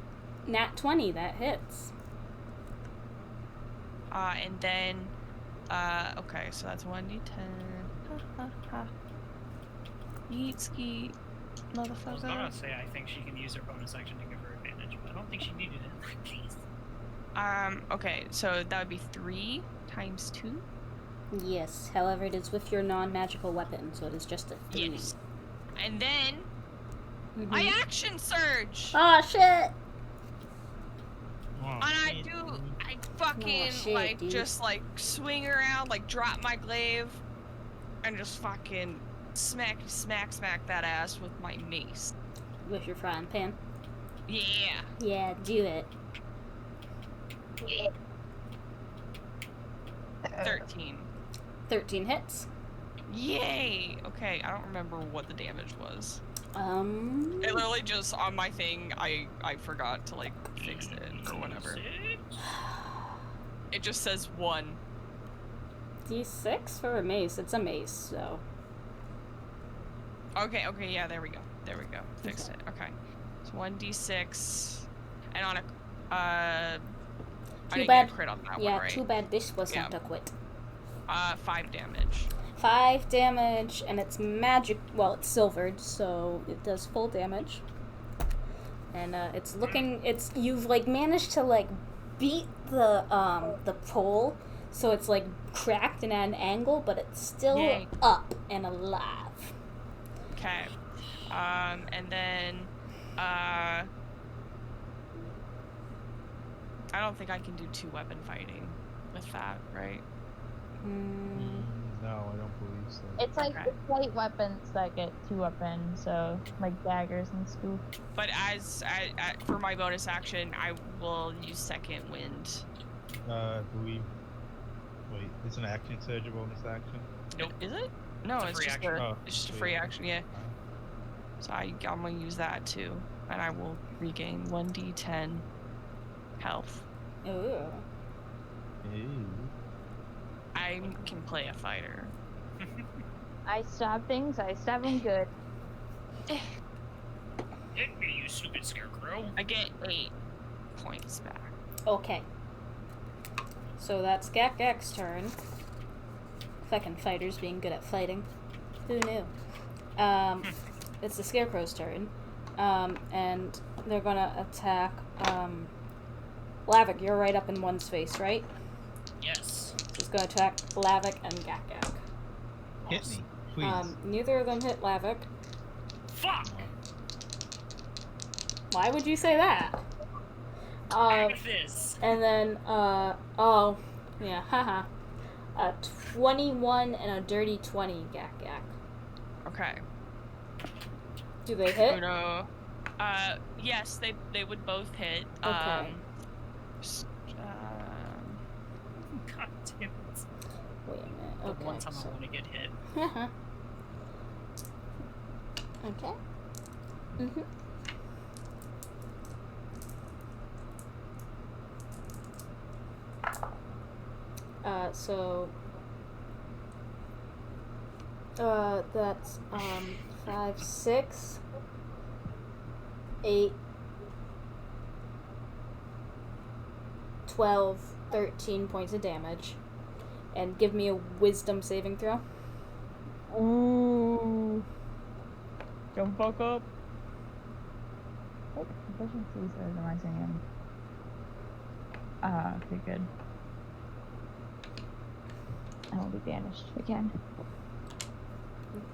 Nat 20, that hits.
And then, okay, so that's 1d10. Yeet skeet,
I was
motherfucker.
gonna say I think she can use her bonus action to give her advantage, but I don't think she needed it. Jeez.
Okay, so that would be 3 times 2.
Yes, however, it is with your non-magical weapon, so it is just a 3.
Yes. And then,
Mhm.
I action surge!
Oh, shit!
Oh,
And I fucking,
Oh, shit,
like,
dude.
just, like, swing around, like, drop my glaive, and just fucking smack that ass with my mace.
With your frying pan.
Yeah.
Yeah, do it.
13.
13 hits.
Yay! Okay, I don't remember what the damage was.
Mm-hmm.
It literally just, on my thing, I forgot to, like, fix it, or whatever. It just says 1.
D6 for a mace. It's a mace, so.
Okay, yeah, there we go. Fixed it. Okay. So 1d6. And on a I
Too
didn't
bad.
get a crit on that
Yeah,
one, right?
too bad this wasn't
Yeah.
a crit.
5 damage.
5 damage, and it's magic. Well, it's silvered, so it does full damage. And it's looking. It's you've like managed to like beat the pole, so it's like cracked and at an angle, but it's still
Yay.
up and alive.
Okay. And then, I don't think I can do 2-weapon fighting with that, right?
No, I don't believe so.
It's like
Okay.
it's light weapons that get 2 weapons, so like daggers and stuff.
But as for my bonus action, I will use second wind.
I believe. Wait, it's an action surge, a bonus action?
Nope.
Is it? No,
It's a
it's
free
just
action.
Oh,
it's just a
free
free
action.
action, yeah. So I'm gonna use that too, and I will regain 1d10 health.
Ooh.
Ew.
I can play a fighter.
I stab things. I stab them good.
Hit me, you stupid scarecrow.
I get 8 points back.
Okay. So that's Gak-Gak's turn. Fucking fighters being good at fighting. Who knew? It's the Scarecrow's turn. And they're gonna attack, Lavik, you're right up in one's face, right?
Yes.
He's gonna attack Lavik and Gak-Gak.
Hit me, please.
Neither of them hit Lavik.
Fuck!
Why would you say that?
This.
And then, oh, yeah, haha. A 21 and a dirty 20, Gak-Gak.
Okay.
Do they hit?
No. Yes, they would both hit.
Okay.
God damn it.
Wait a minute.
The
Okay.
one time I
so-
want to get hit.
Okay. Mhm. So that's 5, 6, 8, 12, 13 points of damage. And give me a wisdom saving throw.
Ooh. Don't fuck up. Oh, efficiency says, am I saying? Okay, good. I will be banished again.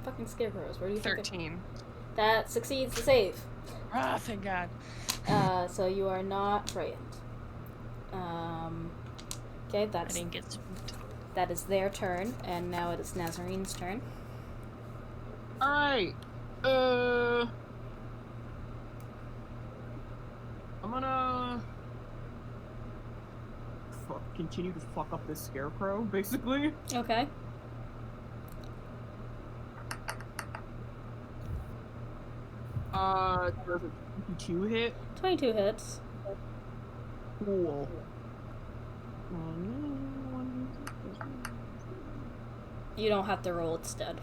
Fucking scarecrows, where do you think
13.
that succeeds the save?
Ah, thank God.
So you are not frightened. Okay,
I
that's
didn't get spooked.
that is their turn, and now it is Nazarene's turn.
Alright. I'm gonna continue to fuck up this scarecrow, basically.
Okay.
There's a 22 hit.
22 hits.
Cool.
You don't have to roll it instead.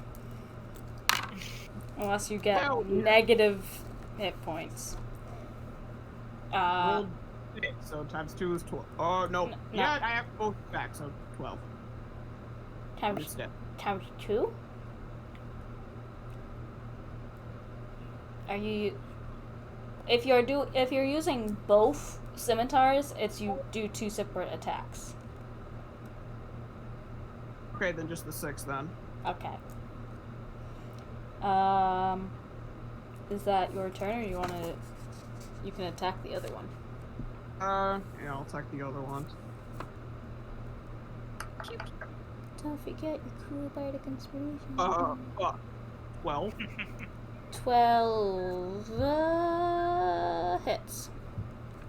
Unless you get
Hell yeah.
negative hit points.
Rolled 6, so times 2 is 12. Oh, no.
No.
Yeah, I have both back, so 12
times
instead.
2? Are you if you're using both scimitars, it's you do 2 separate attacks.
Okay, then just the 6 then.
Okay. Is that your turn, or you can attack the other one?
Yeah, I'll attack the other one.
Don't forget your cool bardic inspiration.
Fuck. Well,
12 hits.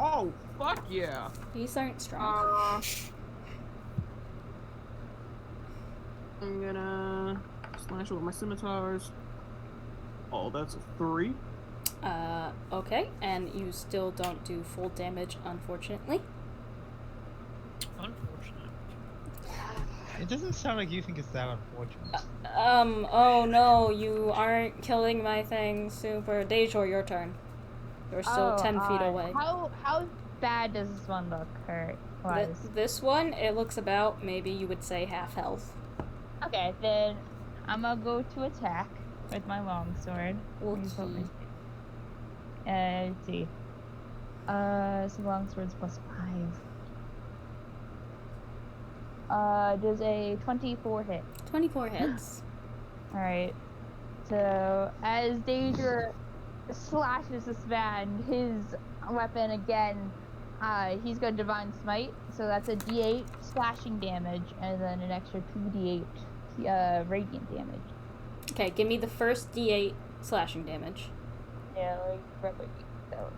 oh, fuck yeah.
These aren't strong.
I'm gonna slash it with my scimitars. Oh, that's a 3.
Okay, and you still don't do full damage, unfortunately.
Unfortunate.
It doesn't sound like you think it's that unfortunate.
Oh no, you aren't killing my thing, Super. Dejor, your turn. You're still 10 feet away.
How bad does this one look hurt wise?
This one, it looks about, maybe you would say, half health.
Okay, then I'm gonna go to attack with my longsword.
Okay.
Let's see. So longsword's +5. Does a 24 hit?
24 hits.
Alright. So, as Daedra slashes this man, his weapon again, he's got Divine Smite, so that's a d8 slashing damage, and then an extra 2d8 radiant damage.
Okay, give me the first d8 slashing damage.
Yeah, like, roughly. So,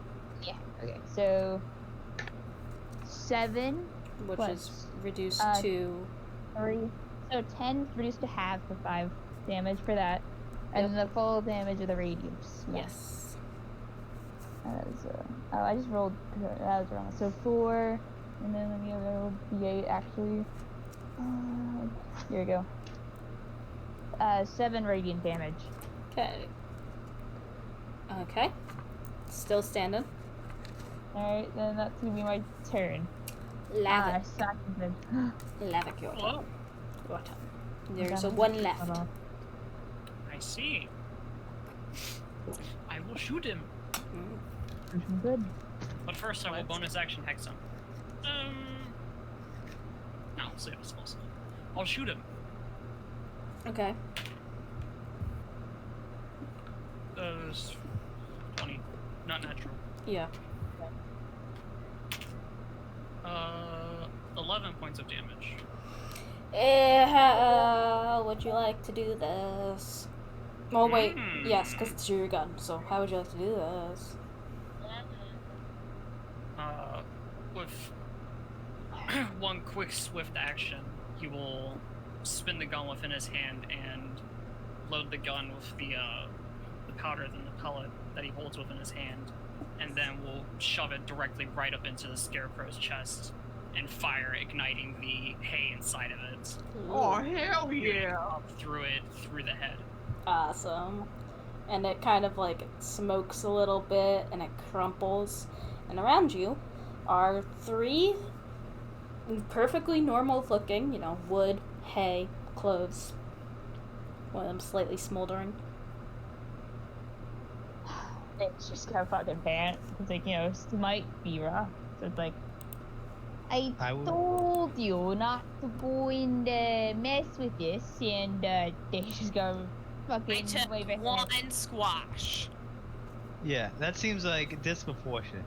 yeah, okay. So, 7
Which
plus,
is reduced to...
3. So 10 reduced to half for 5 damage for that. And then the full damage of the radius. Yeah.
Yes.
That was, oh, I just rolled. That was wrong. So 4, and then let me roll d8 actually. Here we go. 7 radiant damage.
Okay. Okay. Still standing.
Alright, then that's gonna be my turn.
Lava.
Seconded.
Lava your
Whoa.
turn. Your turn. There's a one left.
I see. I will shoot him.
Good.
But first, I will bonus action hex him. No, save us also. I'll shoot him.
Okay.
20. Not natural.
Yeah.
11 points of damage.
How would you like to do this? Oh wait, yes, because it's your gun. So how would you like to do this?
With one quick swift action, he will spin the gun within his hand and load the gun with the powder and the pellet that he holds within his hand, and then will shove it directly right up into the scarecrow's chest and fire, igniting the hay inside of it.
Oh, hell yeah!
Up through the head.
Awesome. And it kind of like smokes a little bit and it crumples. And around you are 3 perfectly normal looking, wood, hay, clothes. One of them slightly smoldering.
It's just kind of fucking pants. It's like, Smite be rough. So it's like, I told you not to go and mess with this, and they just go
I
fucking
took
way back.
one squash.
Yeah, that seems like disproportionate.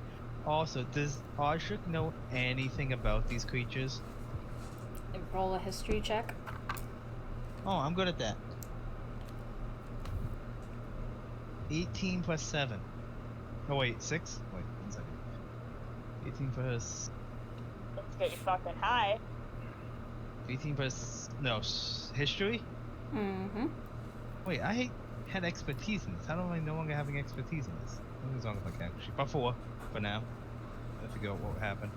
Also, does Audric know anything about these creatures?
Roll a history check.
Oh, I'm good at that. 18 plus 7. Oh wait, 6? Wait, 1 second. 18 plus...
Let's get you fucking high.
18 plus... No, history?
Mm-hmm.
Wait, I had expertise in this. How am I no longer having expertise in this? Nothing's wrong with my character sheet. But 4, for now. I figure out what happened.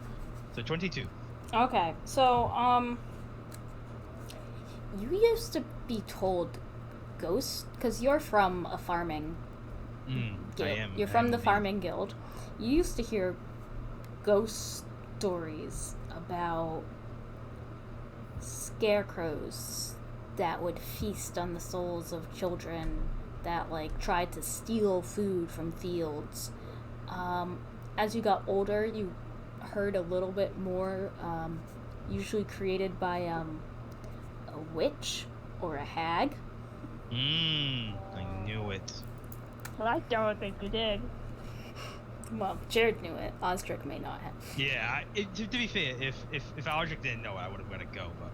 So 22.
Okay, so, you used to be told ghosts, because you're from a farming guild.
I am.
You're from the farming guild. You used to hear ghost stories about scarecrows that would feast on the souls of children that tried to steal food from fields. As you got older, you heard a little bit more, usually created by a witch or a hag.
I knew it.
Well, I don't think you did.
Well, Jared knew it. Ostric may not have.
Yeah, to be fair, if Audric didn't know, I would have let it go, but...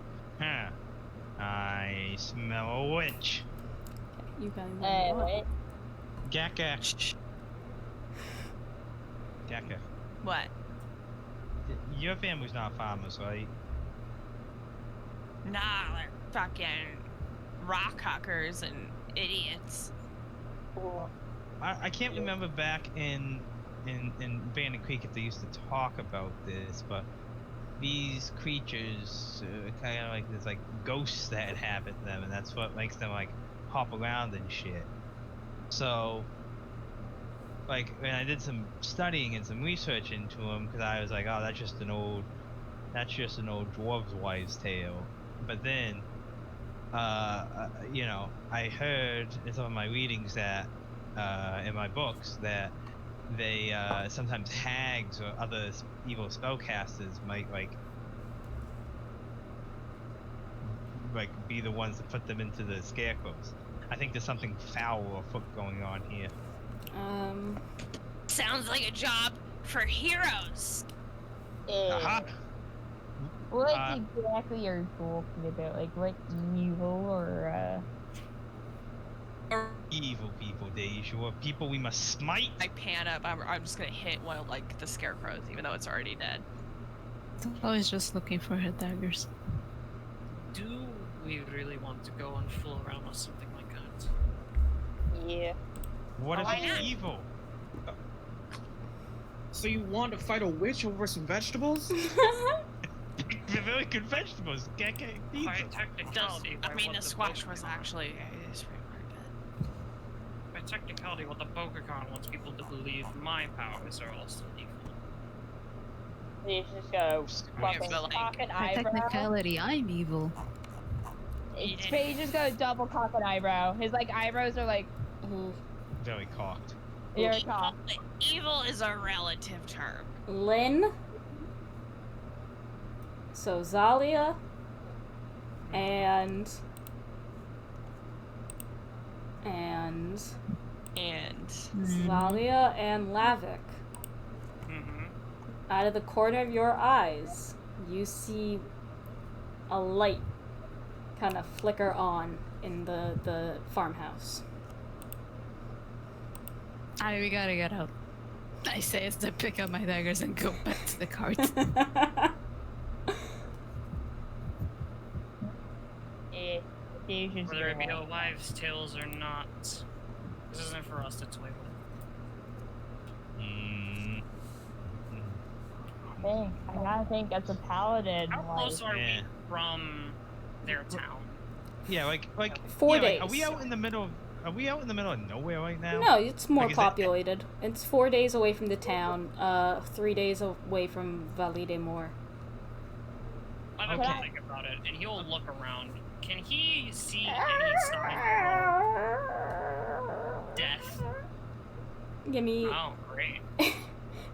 I smell a witch.
Okay, you guys know what?
Gaka. Gaka.
What?
Your family's not farmers, right?
Nah, they're fucking rock huckers and idiots.
I can't remember back in Bandon Creek if they used to talk about this, but these creatures kind of there's ghosts that inhabit them, and that's what makes them hop around and shit. So like when I did some studying and some research into them, because I was like, oh, that's just an old dwarves' wives' tale. But then, you know, I heard in some of my readings that, in my books, that they sometimes hags or other evil spellcasters might like be the ones to put them into the scarecrows. I think there's something foul afoot going on here.
Sounds like a job for heroes.
Aha!
What exactly are you talking about? Like, what evil or
Evil people, Deja. People we must smite.
I pan up. I'm just gonna hit one of like the scarecrows, even though it's already dead.
I was just looking for her daggers.
Do we really want to go and fool around with something like that?
Yeah.
What if
Why
it's
not?
evil?
So you want to fight a witch over some vegetables?
They're very good vegetables. Get
By technicality,
I
by
mean,
what
the squash was
Bokugan-
actually is pretty dead.
By technicality, what the Bokugan wants people to believe my powers are also evil.
You just go
fucking cock
an
By technicality, I'm evil.
Spade just go double cock an eyebrow. His like eyebrows are like
Very cocked.
you're cock.
Evil is a relative term.
Lynn. So Zalia and Zalia and Lavik.
Mm-hmm.
Out of the corner of your eyes, you see a light kind of flicker on in the farmhouse.
Alright, we gotta get out. I say as I pick up my daggers and go back to the cart.
Whether it be a wives' tales or not, this isn't for us to toy with.
I gotta think as a paladin.
How close are
Yeah.
we from their town?
Yeah, like
4
yeah,
days.
Are we out in the middle of nowhere right now?
No, it's more
Like, is it-
populated. It's 4 days away from the town, 3 days away from Va Lide Mor.
I have
Okay.
to think about it, and he'll look around. Can he see any sign of death?
Give me.
Oh, great.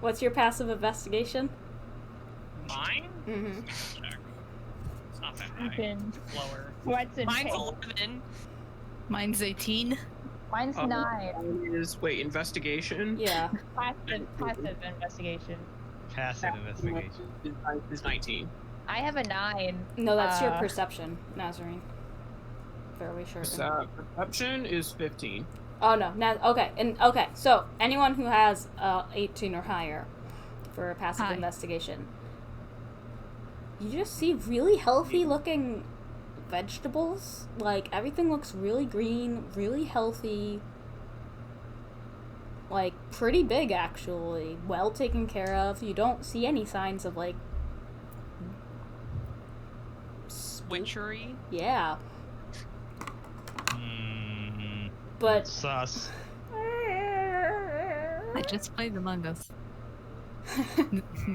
What's your passive investigation?
Mine?
Mm-hmm.
Check. It's not that high.
Fucking
Lower.
what's in
Mine's
pink?
11.
Mine's 18.
Mine's 9.
Wait, investigation?
Yeah.
Passive investigation.
Passive investigation.
Is 19.
I have a 9.
No, that's your perception, Nazarene. Fairly sure.
Perception is 15.
Oh no, okay. So anyone who has 18 or higher for a passive
Hi.
investigation, you just see really healthy looking vegetables. Like everything looks really green, really healthy. Like pretty big actually, well taken care of. You don't see any signs of like
Witchery.
yeah. But
Sus.
I just played Among Us.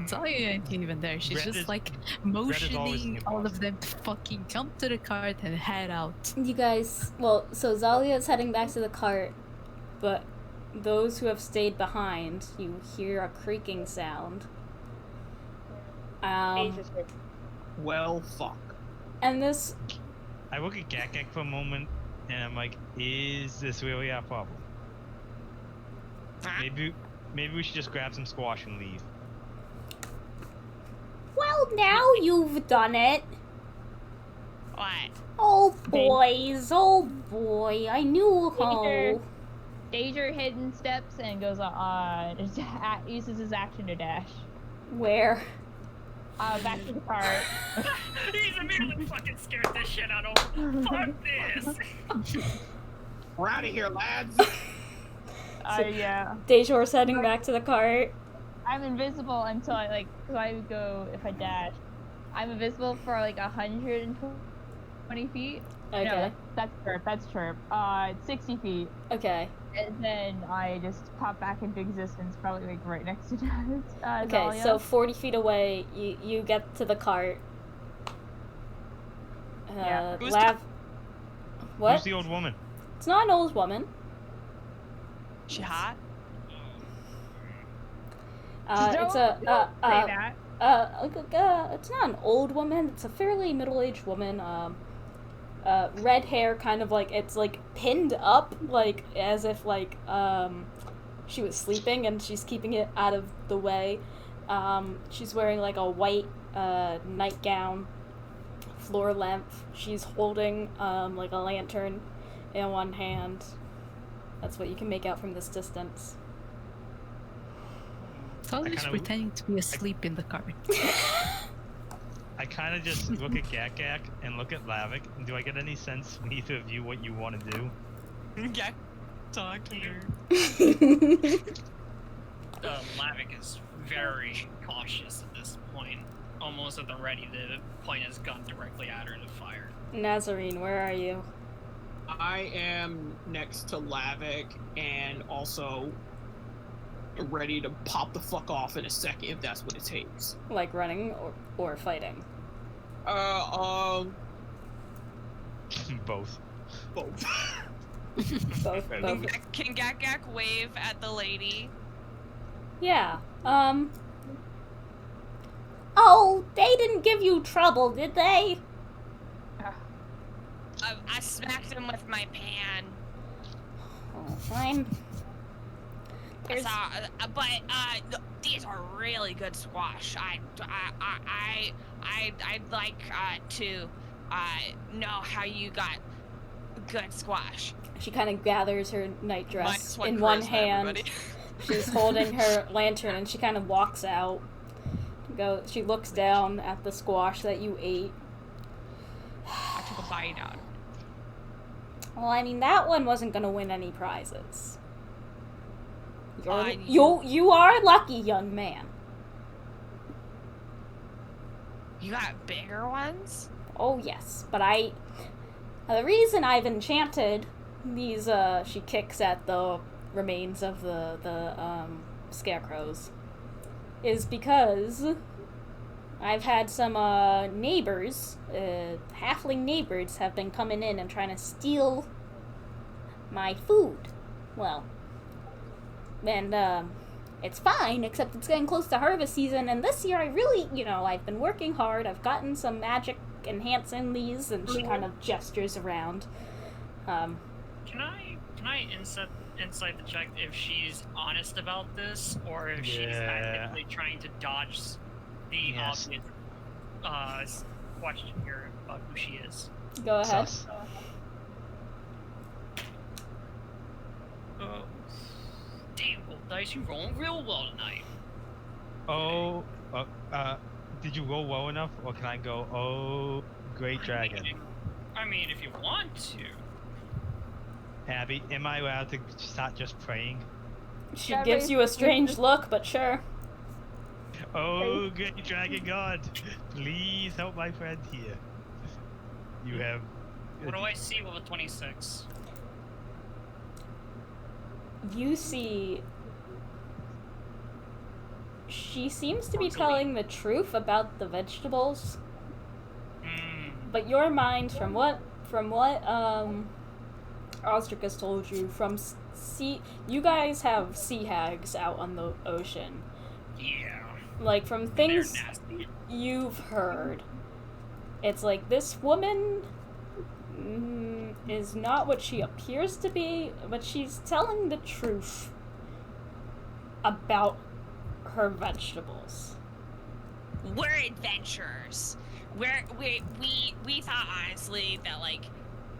Zalia ain't even there. She's
Red
just
is-
like
always
motioning
the
all of
imposter.
them to fucking come to the cart and head out.
you guys, well, so Zalia is heading back to the cart, but those who have stayed behind, you hear a creaking sound.
Well, fuck.
And this,
I look at Gak for a moment, and I'm like, is this really our problem? Maybe we should just grab some squash and leave.
well, now you've done it.
What?
Oh boys, oh boy, I knew how.
Danger hidden steps and goes uses his action to dash.
Where?
Back to the cart.
He's immediately fucking scared the shit out of him. Fuck this!
We're out of here, lads.
Yeah.
Dejor's heading back to the cart.
I'm invisible until cause I go, if I dash, I'm invisible for like 120 feet.
Okay.
No, that's chirp, 60 feet.
Okay.
And then I just pop back into existence, probably like right next to
Okay,
Dahlia.
so 40 feet away, you get to the cart.
Yeah.
Who's
What?
Who's the old woman?
It's not an old woman.
She hot?
It's
Don't say that.
It's not an old woman. It's a fairly middle-aged woman. Red hair, kind of like it's like pinned up, like as if like she was sleeping and she's keeping it out of the way. She's wearing like a white nightgown, floor length. She's holding like a lantern in one hand. That's what you can make out from this distance.
Totally pretending to be asleep in the cart.
I kind of just look at Gak and look at Lavik, and do I get any sense from either of you what you want to do?
Okay. Talk to her.
Lavik is very cautious at this point, almost at the ready to point his gun directly at her to fire.
Nazarene, where are you?
I am next to Lavik and also ready to pop the fuck off in a second if that's what it takes.
Like running or fighting?
Both.
Both.
Both.
Can Gak wave at the lady?
Yeah. Oh, they didn't give you trouble, did they?
I smacked him with my pan.
Oh, fine. There's...
These are really good squash. I'd like to know how you got good squash.
She kind of gathers her night dress
-1
in one
charisma,
hand.
everybody.
She's holding her lantern and she kind of walks out. She looks down at the squash that you ate.
I took a bite out.
Well, I mean, that one wasn't gonna win any prizes.
I
You are lucky, young man.
You got bigger ones?
Oh, yes, but the reason I've enchanted these, she kicks at the remains of the scarecrows, is because I've had some, neighbors, halfling neighbors have been coming in and trying to steal my food. Well, and, it's fine, except it's getting close to harvest season, and this year I really, I've been working hard, I've gotten some magic enhancing these, and she kind of gestures around.
Can I insight the check if she's honest about this, or if she's actively trying to dodge the obvious question here about who she is?
Go ahead.
Sus.
Damn, well, dice, you rolling real well tonight.
Oh, did you roll well enough, or can I go, oh, great dragon?
I mean, if you want to.
Abby, am I allowed to start just praying?
She gives you a strange look, but sure.
Oh, great dragon god, please help my friend here. You have...
What do I see with a 26?
You see... She seems to be telling the truth about the vegetables. But your mind, from what Osric has told you, you guys have sea hags out on the ocean.
Yeah.
Like, from things you've heard, it's like this woman is not what she appears to be, but she's telling the truth about her vegetables.
We're adventurers. We thought honestly that like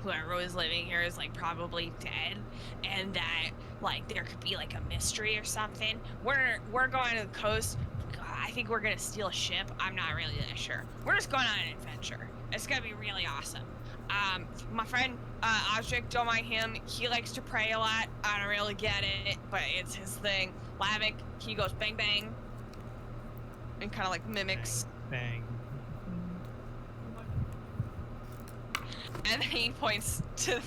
whoever was living here is like probably dead, and that like there could be like a mystery or something. We're going to the coast. I think we're gonna steal a ship. I'm not really that sure. We're just going on an adventure. It's gonna be really awesome. My friend Osric, don't mind him. He likes to pray a lot. I don't really get it, but it's his thing. Lavik, he goes bang bang, and kind of like mimics.
Bang.
And then he points to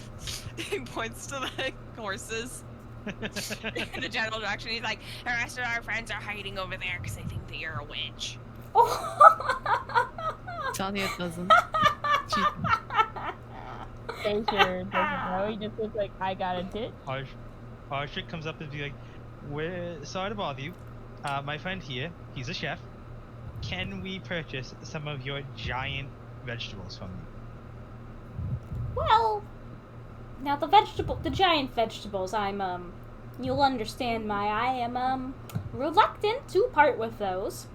the horses. in the general direction. He's like, the rest of our friends are hiding over there because they think that you're a witch.
Talia doesn't. She,
Sure doesn't know. He just looks like, I got a ditch.
Arshik comes up and be like, "We're sorry to bother you. My friend here, he's a chef. Can we purchase some of your giant vegetables from you?"
Well, now the giant vegetables, you'll understand I am, reluctant to part with those.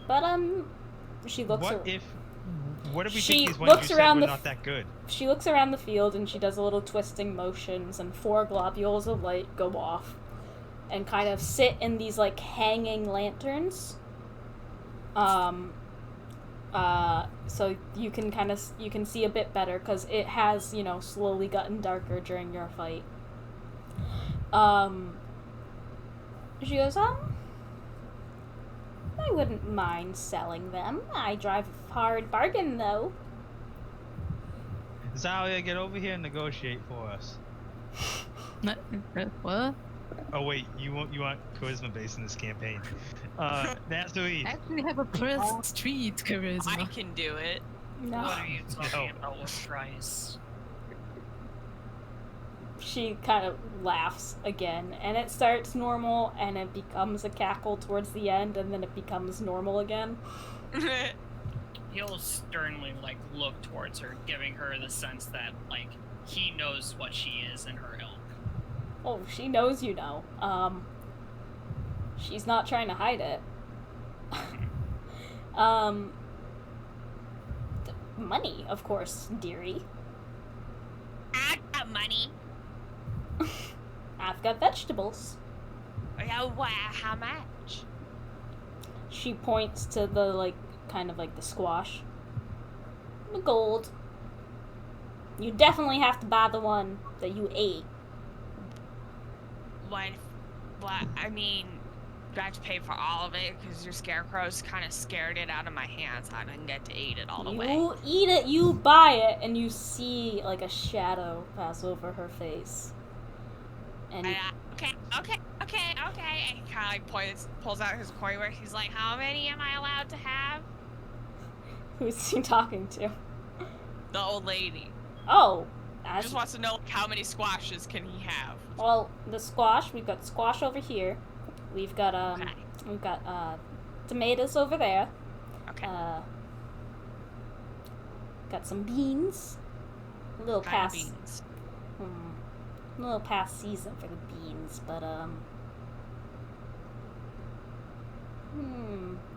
But, she looks
What if we
She
think these ones
looks
you said
around
were
the
not that good?
She looks around the field and she does a little twisting motions, and 4 globules of light go off and kind of sit in these, like, hanging lanterns. So you can see a bit better because it has, slowly gotten darker during your fight. She goes, I wouldn't mind selling them. I drive a hard bargain, though.
Zalia, get over here and negotiate for us.
what?
Oh wait, you want charisma based in this campaign. That's the
I actually have a plus 3 charisma.
I can do it.
No.
What are you talking about with price?
She kind of laughs again, and it starts normal, and it becomes a cackle towards the end, and then it becomes normal again.
He'll sternly, like, look towards her, giving her the sense that, like, he knows what she is in her ilk.
Oh, she knows you know. She's not trying to hide it. Money, of course, dearie.
I got money.
I've got vegetables.
Oh, wow, how much?
She points to the, like, kind of like the squash. The gold. You definitely have to buy the one that you ate.
What? I mean, do I have to pay for all of it? Because your scarecrow's kind of scared it out of my hands. I didn't get to eat it all the way.
You eat it, you buy it, and you see, like, a shadow pass over her face. And
Okay. And he kind of like pulls out his coin where he's like, how many am I allowed to have?
who's he talking to?
The old lady.
Oh,
He just wants to know, like, how many squashes can he have?
well, the squash, we've got squash over here. We've got,
Okay.
tomatoes over there.
Okay.
Got some beans. A little
Kind of
past,
beans.
a little past season for the beans, but,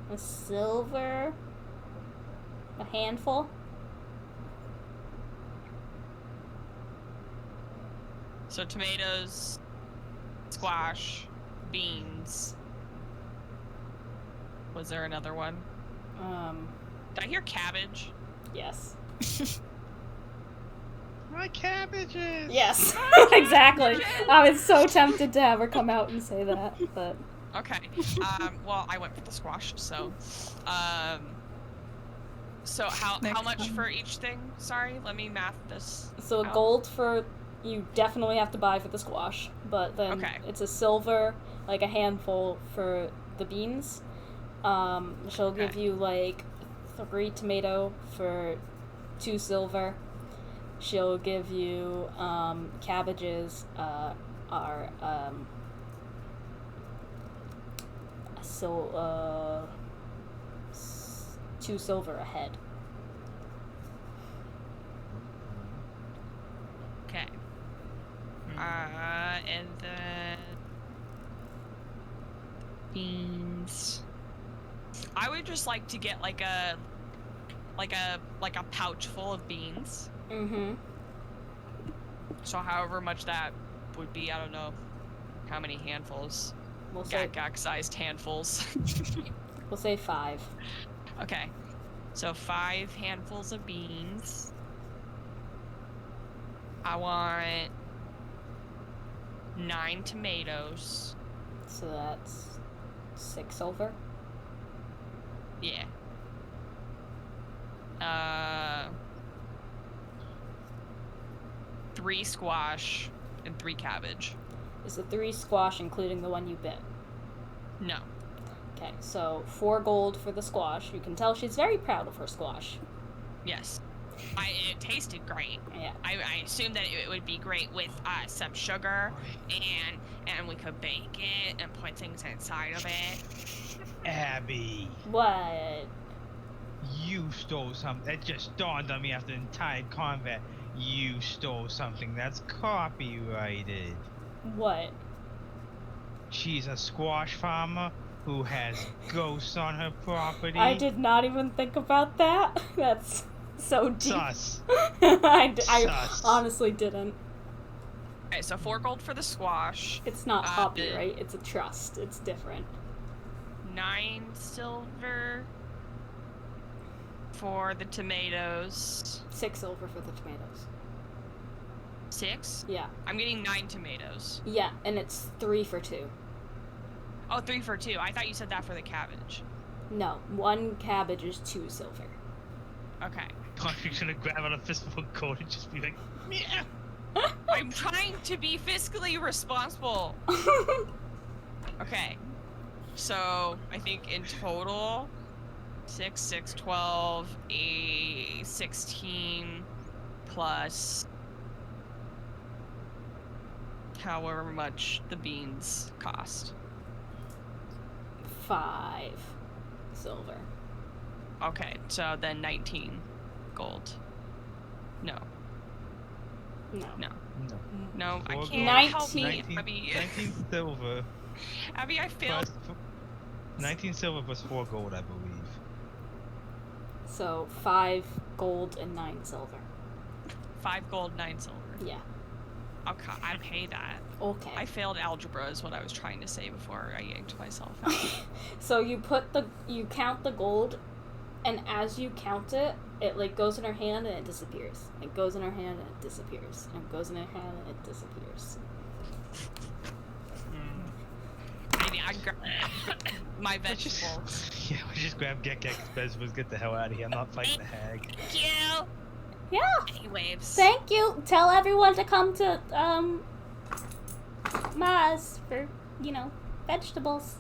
a silver, a handful.
So tomatoes, squash, beans. Was there another one? Did I hear cabbage?
Yes.
My cabbages.
Yes, exactly. I was so tempted to have her come out and say that, but
Okay. Well, I went for the squash, so. So how
Next
much
one.
for each thing? Sorry, let me math this.
so
out.
gold for you definitely have to buy for the squash, but then
Okay.
it's a silver, like a handful for the beans. She'll give
Okay.
you like 3 tomato for 2 silver. She'll give you cabbages are 2 silver a head.
Okay. And then beans. I would just like to get like a pouch full of beans.
Mm-hmm.
So however much that would be, I don't know how many handfuls.
We'll say
Gak-sized handfuls.
we'll say 5.
Okay. So 5 handfuls of beans. I want 9 tomatoes.
So that's 6 silver.
Yeah. 3 squash and 3 cabbage.
Is the 3 squash including the one you bit?
No.
Okay, so 4 gold for the squash. You can tell she's very proud of her squash.
Yes. It tasted great.
Yeah.
I assumed that it would be great with some sugar, and we could bake it and put things inside of it.
Abby,
What?
you stole something. It just dawned on me after the entire combat. You stole something that's copyrighted.
What?
She's a squash farmer who has ghosts on her property.
I did not even think about that. That's so deep.
Sus.
I
Sus.
honestly didn't.
Okay, so 4 gold for the squash.
It's not copyright, it's a trust. It's different.
9 silver for the tomatoes.
6 silver for the tomatoes.
6?
Yeah.
I'm getting 9 tomatoes.
Yeah, and it's 3 for 2.
Oh, 3 for 2. I thought you said that for the cabbage.
No, 1 cabbage is 2 silver.
Okay.
Connor's gonna grab out a fistful of gold and just be like, yeah.
I'm trying to be fiscally responsible. Okay. So, I think in total, 6, 12, 16, plus however much the beans cost.
5 silver.
Okay, so then 19 gold. No.
No.
No.
No.
No, I
4
can't
gold,
help me,
19,
Abby.
19 silver.
Abby, I failed.
Plus, 19 silver plus 4 gold, I believe.
So 5 gold and 9 silver.
5 gold, 9 silver.
Yeah.
Okay, I pay that.
Okay.
I failed algebra is what I was trying to say before I yanked myself out.
So you count the gold, and as you count it, it like goes in her hand and it disappears. It goes in her hand and it disappears. And it goes in her hand and it disappears.
Maybe I grab my vegetables.
Yeah, we just grab Gek's vegetables, get the hell out of here. I'm not fighting the hag.
Thank you.
Yeah.
Anyways.
Thank you. Tell everyone to come to Maz for, vegetables.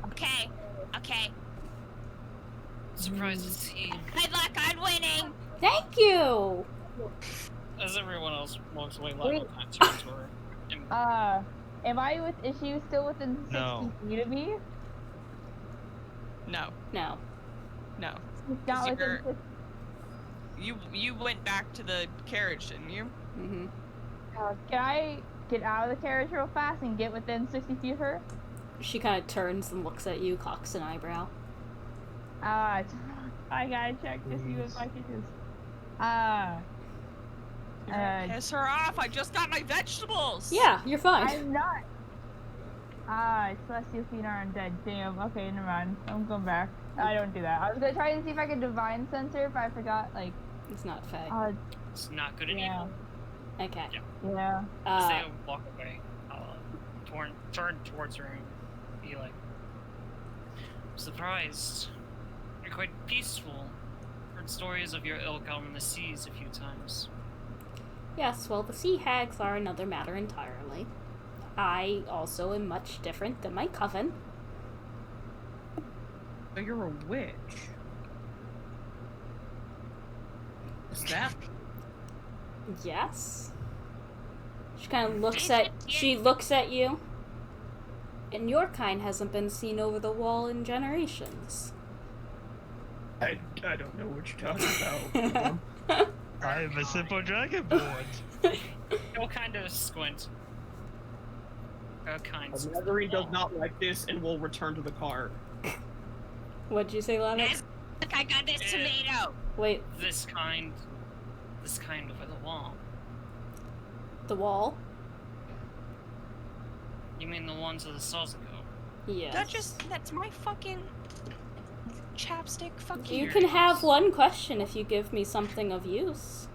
Okay. Okay.
Surprised to see
Good luck on winning.
Thank you.
as everyone else walks away
Wait.
level that territory.
Is she still within 60
No.
feet of me?
No.
No.
No.
She's not within
You're-
50.
You went back to the carriage, didn't you?
Mm-hmm.
Can I get out of the carriage real fast and get within 60 feet of her?
She kind of turns and looks at you, cocks an eyebrow.
I gotta check to see if I can just.
Piss her off. I just got my vegetables.
Yeah, you're fine.
I'm not. Celestial feet are undead. Damn. Okay, never mind. I'm going back. I don't do that. I was gonna try and see if I could divine sensor, but I forgot. Like,
It's not fair.
It's not good
yeah,
anymore.
Okay.
yeah.
As they walk away, I'll turn towards her and be like, I'm surprised. You're quite peaceful. Heard stories of your ilk out on the seas a few times.
Yes, well, the sea hags are another matter entirely. I also am much different than my coven.
So you're a witch. Is that?
Yes. She kind of looks at you. And your kind hasn't been seen over the wall in generations.
I don't know what you're talking about.
I am a simple dragonborn.
He'll kind of squint.
Nazarene does not like this and will return to the car.
What'd you say, Lennox?
Look, I got this tomato.
Wait,
This kind over the wall.
the wall?
You mean the ones with the sauce ago?
Yes.
That's my fucking chapstick. Fuck
You
you.
can have one question if you give me something of use.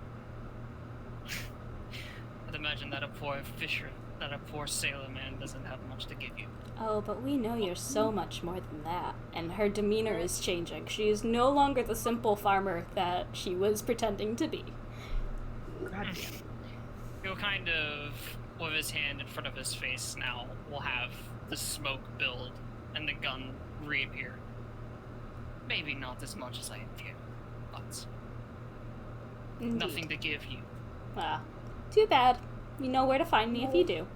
I'd imagine that a poor sailor man doesn't have much to give you.
Oh, but we know you're so much more than that. And her demeanor is changing. She is no longer the simple farmer that she was pretending to be.
God damn.
He'll kind of with his hand in front of his face now, will have the smoke build and the gun reappear. Maybe not as much as I feared, but
Indeed.
nothing to give you.
Ah, too bad. You know where to find me if you do.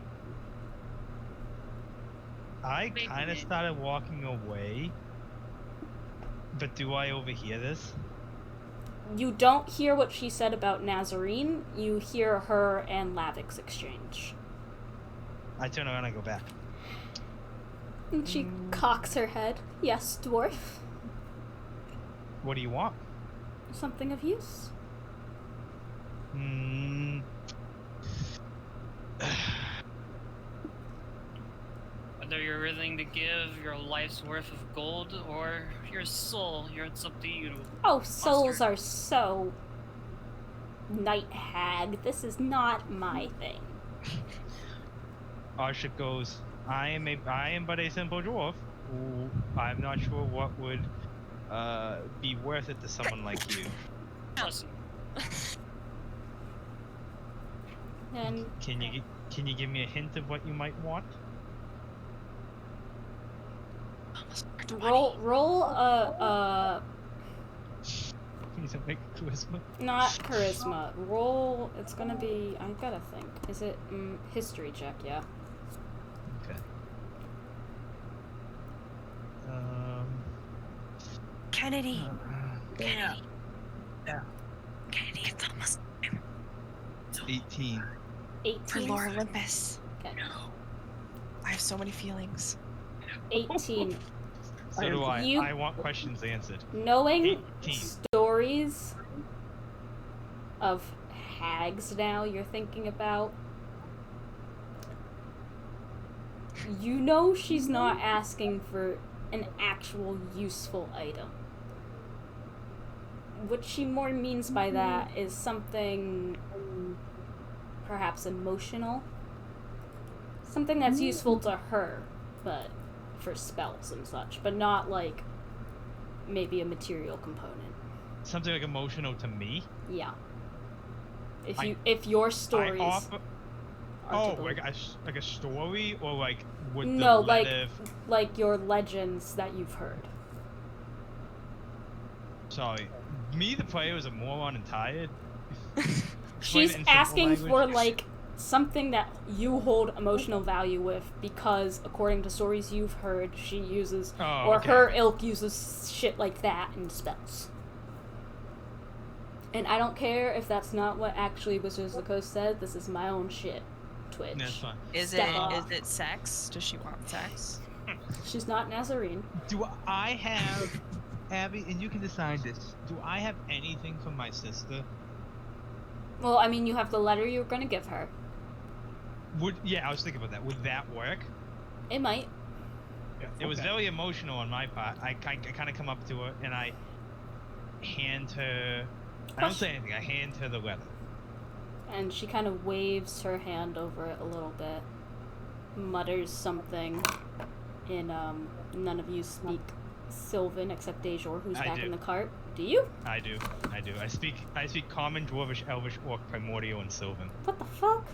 I kind of started walking away, but do I overhear this?
You don't hear what she said about Nazarene. You hear her and Lavik's exchange.
I turn around and I go back.
And she cocks her head. Yes, dwarf.
What do you want?
Something of use.
Whether you're willing to give your life's worth of gold or your soul, it's up to you.
Oh, souls are so night hag. This is not my thing.
Arshik goes, I am but a simple dwarf. Who I'm not sure what would be worth it to someone like you.
Listen,
And
Can you give me a hint of what you might want?
roll
Please don't make charisma.
not charisma. Roll. It's gonna be. I gotta think. Is it history check? Yeah.
Okay.
Kennedy.
Yeah.
Kennedy, it's almost
18.
18.
for Lore Olympus.
Okay.
I have so many feelings.
18.
So do I.
You-
I want questions answered.
Knowing
18.
stories of hags now you're thinking about, you know she's not asking for an actual useful item. What she more means by that is something perhaps emotional. Something that's useful to her, but for spells and such, but not like maybe a material component.
Something like emotional to me.
Yeah. If your stories
I offer.
are
Oh,
to
like
believe.
a story, or like would
No,
the
like
letter?
like your legends that you've heard.
Sorry, me the player is a moron and tired. Explain
She's
it in simple
asking
language.
for like something that you hold emotional value with because according to stories you've heard, she uses
Oh,
or
okay.
her ilk uses shit like that in spells. And I don't care if that's not what actually Wizards of the Coast said. This is my own shit. Twitch.
That's fine.
Is
Step
it
off.
is it sex? Does she want sex?
She's not Nazarene.
Do I have, Abby, and you can decide this, do I have anything from my sister?
Well, I mean, you have the letter you're gonna give her.
Yeah, I was thinking about that. Would that work?
It might.
It was very emotional on my part. I kind of come up to her and I hand her. I don't say anything. I hand her the letter.
And she kind of waves her hand over it a little bit, mutters something in, none of you speak Sylvan except Dejor, who's
I
back
do.
in the cart. Do you?
I do. I speak Common, Dwarvish, Elvish, Orc, Primordial, and Sylvan.
What the fuck?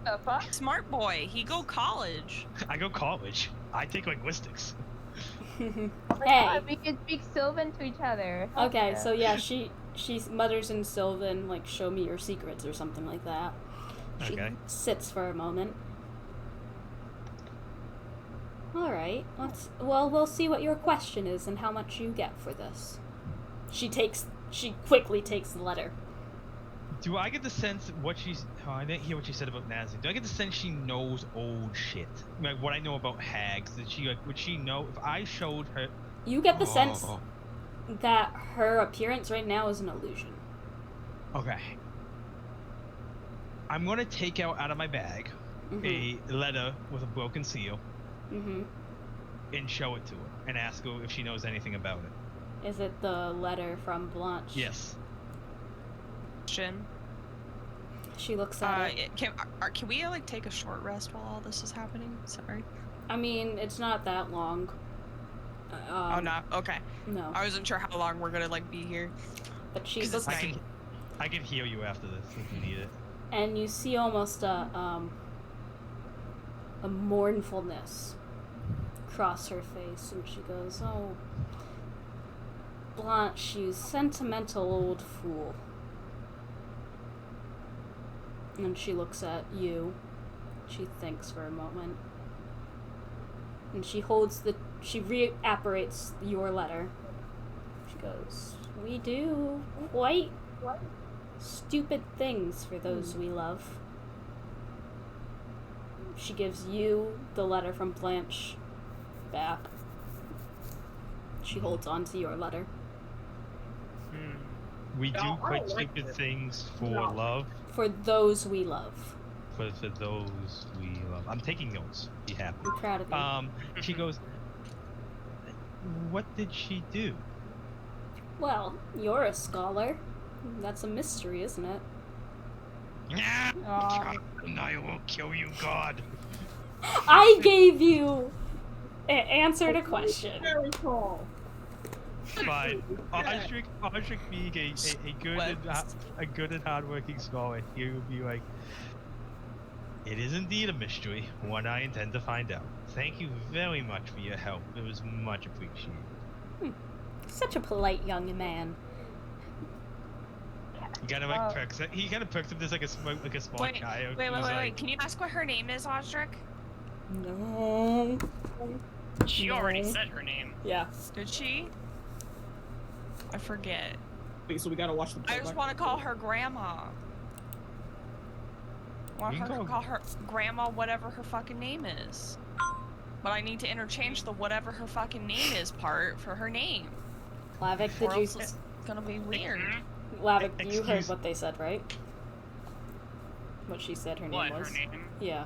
The fuck?
Smart boy. He go college.
I go college. I take linguistics.
Hey.
We can speak Sylvan to each other.
Okay, so yeah, she mutters in Sylvan, like, show me your secrets or something like that. She
Okay.
sits for a moment. Alright, we'll see what your question is and how much you get for this. She quickly takes the letter.
Do I get the sense what she's? Oh, I didn't hear what she said about Nazi. Do I get the sense she knows old shit? Like what I know about hags? That she would she know if I showed her?
You get the sense
Oh,
that her appearance right now is an illusion.
Okay. I'm gonna take out of my bag a letter with a broken seal
Mm-hmm.
and show it to her and ask her if she knows anything about it.
Is it the letter from Blanche?
Yes.
Question.
She looks at it.
Can we like take a short rest while all this is happening? Sorry.
I mean, it's not that long.
Oh no. Okay.
No.
I wasn't sure how long we're gonna like be here.
But she
'Cause
looks,
it's
I can heal you after this if you need it.
and you see almost a a mournfulness cross her face, and she goes, "Oh, Blanche, you sentimental old fool." And she looks at you. She thinks for a moment. And she reapparates your letter. She goes, "We do quite stupid things for those we love." She gives you the letter from Blanche back. She holds on to your letter.
We do
No, I
quite
don't like
stupid
this.
things for
No.
love.
For those we love.
For those we love. I'm taking notes. Be happy.
I'm proud of you.
She goes, "What did she do?"
Well, you're a scholar. That's a mystery, isn't it?
And I will kill you, God.
I gave you an answer to question.
Very tall.
Fine. Osric being a good and hardworking scholar, he would be like, "It is indeed a mystery, one I intend to find out. Thank you very much for your help. It was much appreciated."
Such a polite young man.
He kind of like perks. He kind of perks up this like a small
Wait,
child.
wait,
who's like,
Can you ask what her name is, Osric?
No.
She already said her name.
Yeah.
Did she? I forget.
Wait, so we gotta watch the
I just want to call her Grandma. Want
You
her
can
to
call-
call her Grandma whatever her fucking name is. But I need to interchange the whatever her fucking name is part for her name.
Lavik,
Or
did you...
else it's gonna be weird.
Lavik, you heard
Excuse-
what they said, right? What she said her name
What,
was?
her name?
Yeah.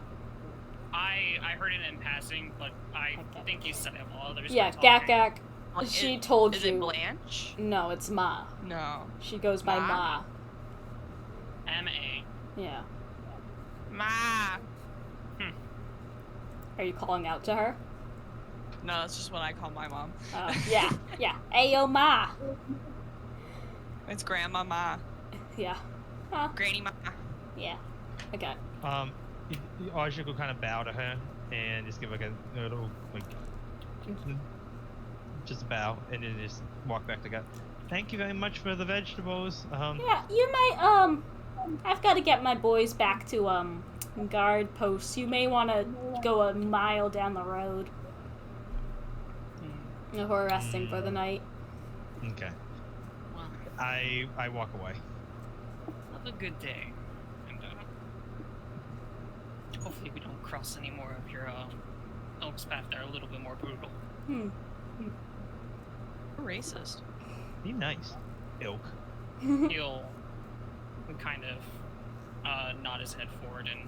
I heard it in passing, but I
Okay.
think you said it while others
Yeah,
were talking.
Gak.
Like,
She told
is
you.
it Blanche?
No, it's Ma.
No.
She goes by
Ma?
Ma.
M.A.
Yeah.
Ma.
Are you calling out to her?
No, that's just what I call my mom.
Yeah. Yeah. Ayo, Ma.
It's Grandma Ma.
Yeah.
Granny Ma.
Yeah. Okay.
Osric will kind of bow to her and just give like a little like just a bow and then just walk back to God. "Thank you very much for the vegetables."
Yeah, you might, I've got to get my boys back to, guard posts. You may want to go a mile down the road. If we're resting for the night.
Okay.
Well,
I walk away.
have a good day. And, hopefully we don't cross any more of your, Elk's path that are a little bit more brutal.
We're racist.
Be nice, ilk.
He'll kind of, nod his head forward and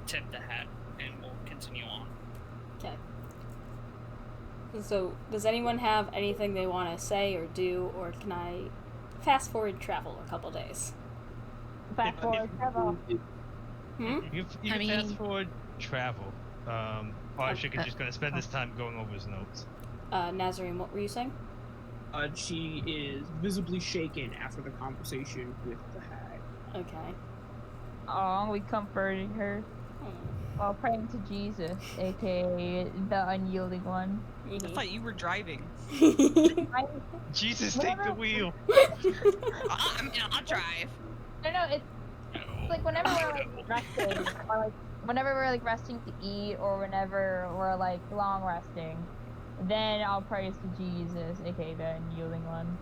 tip the hat, and we'll continue on.
Okay. So, does anyone have anything they want to say or do, or can I fast forward travel a couple days?
Back forward, travel.
Hmm?
You
I
can fast
mean-
forward travel. Osric is just gonna spend this time going over his notes.
Nazarene, what were you saying?
She is visibly shaken after the conversation with the hag.
Okay.
Oh, we comforted her while praying to Jesus, aka the unyielding one.
I thought you were driving.
Jesus, take the wheel.
I mean, I'll drive.
No, it's like whenever we're like resting, or like whenever we're like resting to eat, or whenever we're like long resting, then I'll praise to Jesus, aka the unyielding one.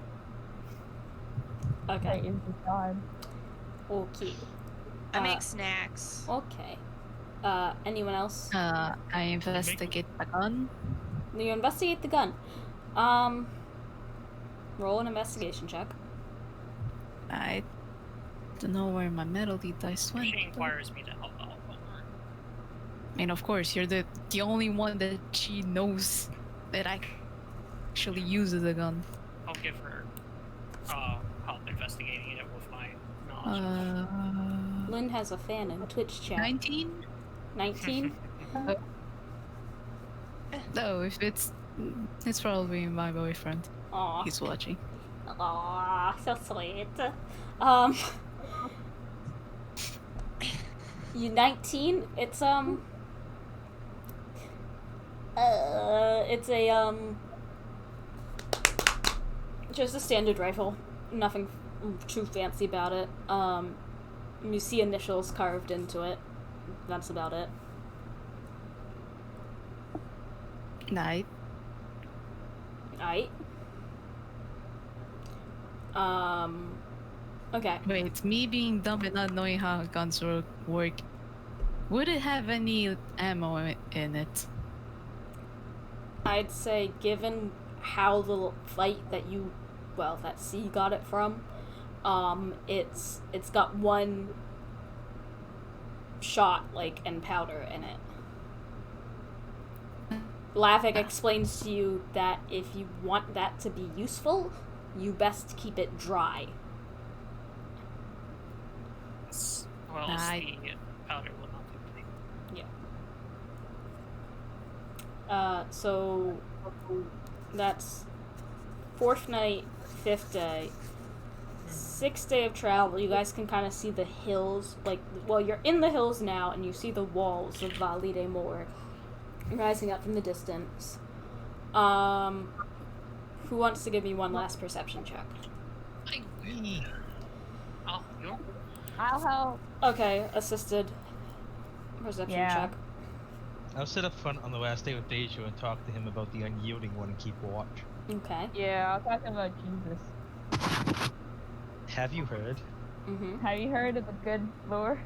Okay.
Praise to God.
Okay.
I make snacks.
Okay. Anyone else?
I investigate the gun.
You investigate the gun. Roll an investigation check.
I don't know where my melody dice went.
She inquires me to help out.
I mean, of course, you're the only one that she knows that actually uses a gun.
I'll give her help investigating it with my knowledge.
Lynn has a fan in Twitch chat.
19?
19?
No, if it's probably my boyfriend.
Aw.
He's watching.
Aw, so sweet. You 19? It's It's a just a standard rifle. Nothing too fancy about it. You see initials carved into it. That's about it.
Night.
Aight. Okay.
Wait, me being dumb and not knowing how guns work, would it have any ammo in it?
I'd say, given how the fight that that C got it from, it's got one shot, and powder in it. Lavik explains to you that if you want that to be useful, you best keep it dry.
Well,
I-
the powder will not be playing.
So that's 4th night, 5th day. 6th day of travel, you guys can kind of see the hills, you're in the hills now, and you see the walls of Va Lide Mor rising up from the distance. Who wants to give me one last perception check?
Oh, you?
I'll help.
Okay, assisted perception
Yeah.
check.
I'll sit up front on the last day with Deja and talk to him about the unyielding one and keep watch.
Okay.
Yeah, I'll talk about Jesus.
Have you heard?
Mm-hmm.
Have you heard of the good Lord?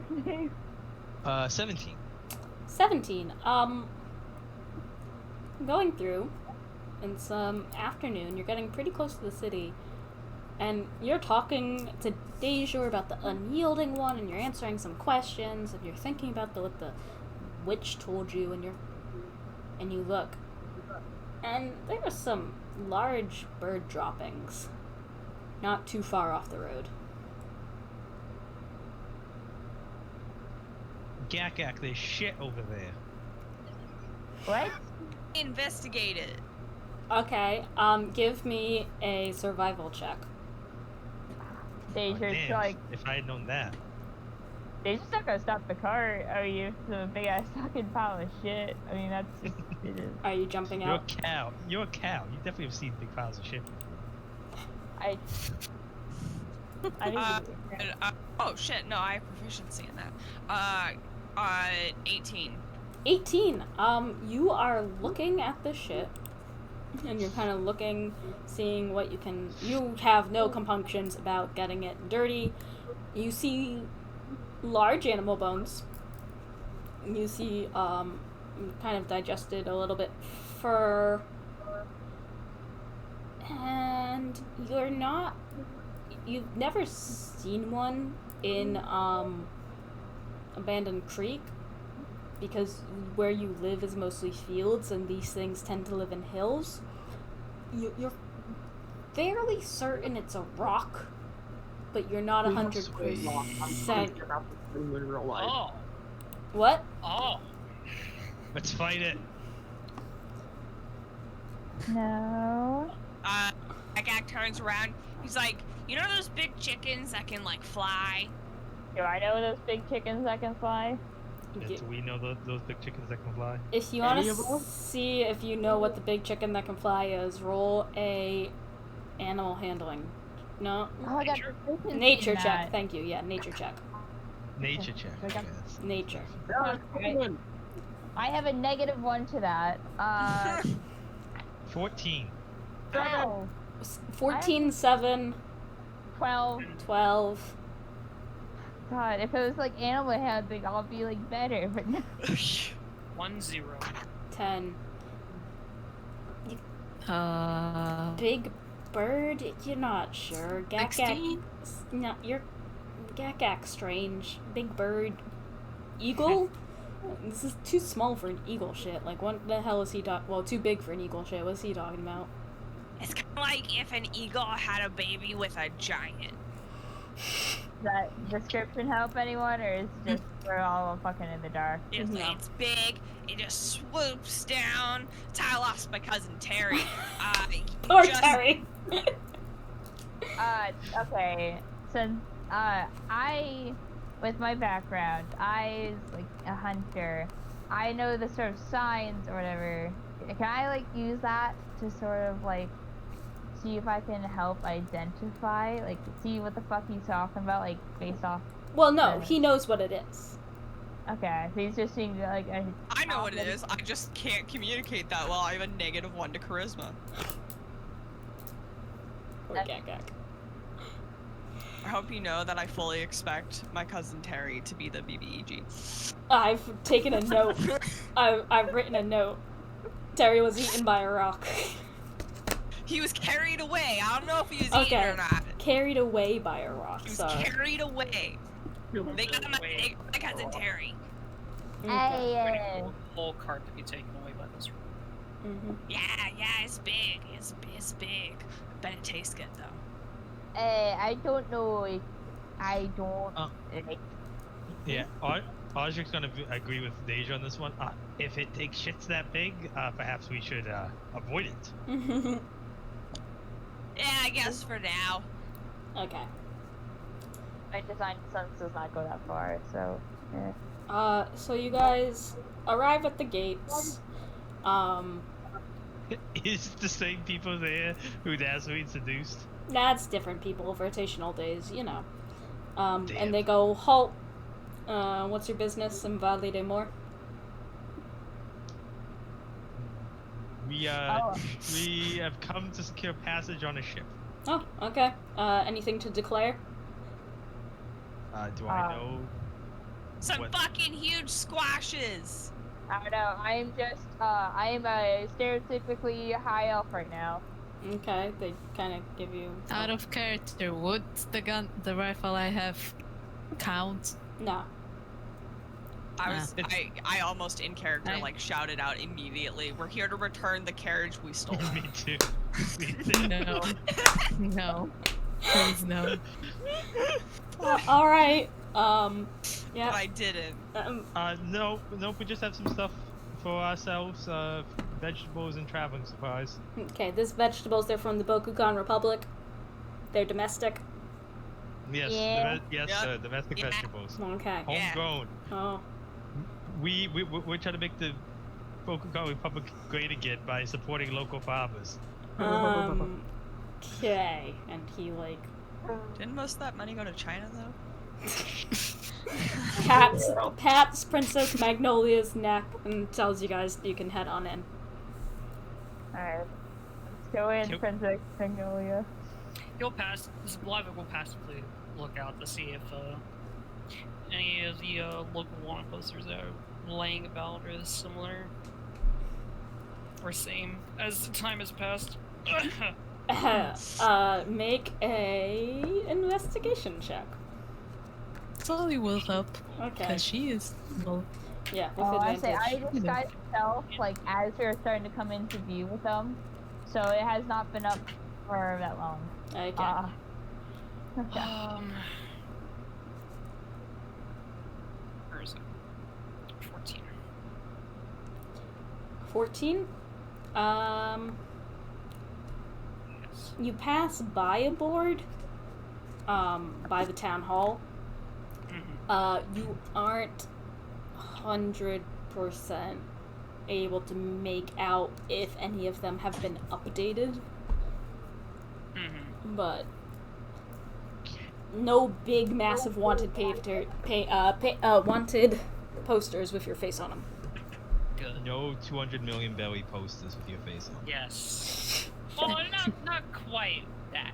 17.
17. Going through, it's afternoon, you're getting pretty close to the city, and you're talking to Deja about the unyielding one, and you're answering some questions, and you're thinking about what the witch told you, and you look, and there are some large bird droppings not too far off the road.
Gak, there's shit over there.
What?
Investigate it.
Okay, give me a survival check.
Deja's
Damn,
like,
if I had known that.
Deja's not gonna stop the car. Oh, you the big ass fucking pile of shit. I mean, that's just, it is.
Are you jumping
You're a
out?
cow. You're a cow. You definitely have seen big piles of shit.
I
Uh,
need
oh shit, no, I have proficiency in that. 18.
18. You are looking at the ship, and you're kind of looking, seeing what you can. You have no compunctions about getting it dirty. You see large animal bones. You see, kind of digested a little bit fur. And you've never seen one in, Abandoned Creek, because where you live is mostly fields, and these things tend to live in hills. You're fairly certain it's a rock, but you're not 100%.
In real life.
Oh,
What?
oh.
Let's fight it.
No.
Agak turns around. He's like, you know those big chickens that can fly?
Do I know those big chickens that can fly?
Do we know those big chickens that can fly?
If you want
Any of
to
them?
see if you know what the big chicken that can fly is, roll a animal handling. No?
Oh, I got
Nature?
proficiency
Nature
in
check.
that.
Thank you. Yeah, nature check.
Nature check, I guess.
Nature.
Yeah, come on.
I have a -1 to that.
14.
12.
14, 7,
12.
12.
God, if it was animal handling, I'll be better. But no.
1-0.
10.
Uh,
Big bird? You're not sure. Gak-gak.
16?
No, you're. Gak-gak strange. Big bird. Eagle? This is too small for an eagle shit. What the hell is he talking? Well, too big for an eagle shit. What's he talking about?
It's kind of like if an eagle had a baby with a giant.
Does that description help anyone, or is it just we're all fucking in the dark?
It's,
No.
it's big. It just swoops down. It's how I lost my cousin Terry.
Poor
just-
Terry!
Okay. Since I, with my background, I was a hunter. I know the sort of signs or whatever can I like use that to sort of like see if I can help identify, like see what the fuck he's talking about, like based off.
Well, no, he knows what it is.
Okay, so he's just seeing like.
I know what it is. I just can't communicate that well. I have a -1 to charisma.
Or Gak.
I hope you know that I fully expect my cousin Terry to be the BBEG.
I've taken a note. I've written a note. Terry was eaten by a rock.
He was carried away. I don't know if he was eaten or not.
Carried away by a rock.
He was
Sorry.
carried away. They got my cousin Terry.
Hey.
Whole cart to be taken away by this room.
Mm-hmm.
Yeah, it's big. It's big. Bet it tastes good though.
I don't know. I don't.
Yeah, Audrey's gonna agree with Deja on this one. If it takes shits that big, perhaps we should avoid it.
Yeah, I guess for now.
Okay.
My design sense does not go that far, so.
So you guys arrive at the gates.
Is it the same people there who Dazzleweed seduced?
That's different people, rotational days, you know.
Damn.
And they go, halt. What's your business in Va Lide Mor?
We have come to secure passage on a ship.
Oh, okay. Anything to declare?
Do I know?
Some
What?
fucking huge squashes.
I don't know. I am just. I am a stereotypically high elf right now.
Okay, they kind of give you...
Out of character, would the rifle I have count?
No.
I almost in character like shouted out immediately. We're here to return the carriage we stole.
Me too.
No. No. Please no.
Alright,
But
yeah.
I didn't.
No, we just have some stuff for ourselves, vegetables and traveling supplies.
Okay, this vegetables, they're from the Bokugan Republic. They're domestic.
Yes,
Yeah.
yes,
Yep.
domestic
Yeah.
vegetables.
Okay.
Yeah.
Homegrown.
Oh.
We're trying to make the Bokugan Republic great again by supporting local farmers.
Okay. And he, like,
Didn't most of that money go to China though?
pats Princess Magnolia's neck and tells you guys you can head on in.
Alright. Let's go in,
Yep.
Princess Magnolia.
You'll pass. Live will passively look out to see if any of the local wanted posters that are laying about are similar or same as the time has passed.
Make a investigation check.
Slowly will help.
Okay.
Because she is. Well,
Yeah, with
I
advantage.
say I disguised myself like as we were starting to come into view with them, so it has not been up for that long.
Okay.
Okay.
Where is it? 14.
14?
Yes.
You pass by a board, by the town hall. You aren't 100% able to make out if any of them have been updated, but no big, massive wanted wanted posters with your face on them.
Good.
No 200 million belly posters with your face on.
Yes. Well, not quite that.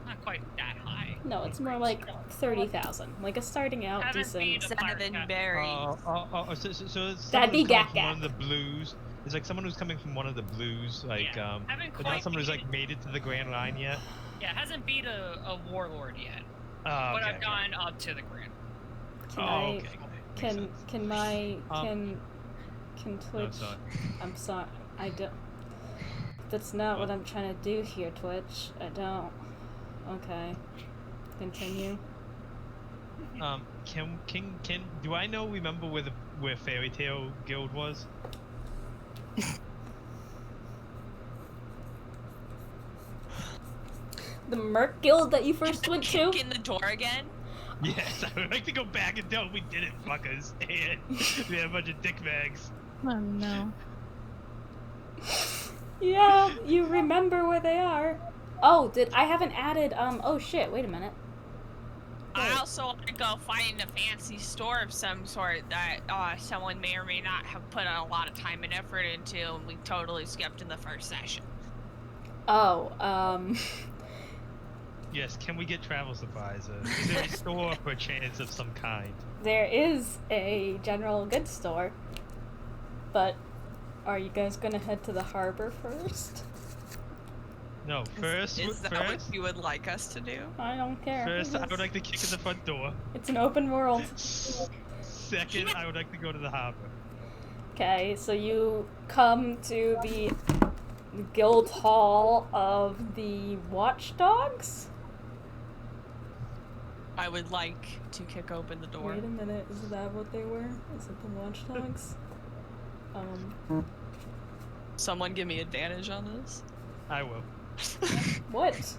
Not quite that high.
No, it's more like 30,000, like a starting out
Haven't
decent.
been-
Seven berries.
So it's
That'd be
someone who's coming
Gak
from
Gak.
one of the blues. It's like someone who's coming from one of the blues, like
Yeah. Haven't
but not
quite
someone who's
beat-
like made it to the Grand Line yet.
Yeah, hasn't beat a warlord yet.
Oh,
But
okay,
I've gone up to the grand.
Can
Oh,
I?
okay. Makes
Can
sense.
can my can
No,
Twitch?
sorry.
I'm sorry. I don't. That's not what I'm trying to do here, Twitch. I don't. Okay. Continue.
Can do I remember where Fairy Tale Guild was?
The Merc Guild that you first went to?
Kick in the door again?
Yes, I would like to go back and tell them we did it, fuckers. And we had a bunch of dick bags.
oh no.
Yeah, you remember where they are. Oh, I haven't added, oh shit, wait a minute.
I also want to go find a fancy store of some sort that someone may or may not have put a lot of time and effort into, and we totally skipped in the first session.
Oh,
Yes, can we get travel supplies? Is there a store for a chance of some kind?
there is a general goods store. But are you guys gonna head to the harbor first?
No, first,
Is that what you would like us to do?
I don't care.
first, I would like to kick in the front door.
It's an open world.
Second, I would like to go to the harbor.
Okay, so you come to the guild hall of the watchdogs?
I would like to kick open the door.
Wait a minute, is that what they were? Is it the watchdogs?
Someone give me advantage on this.
I will.
What?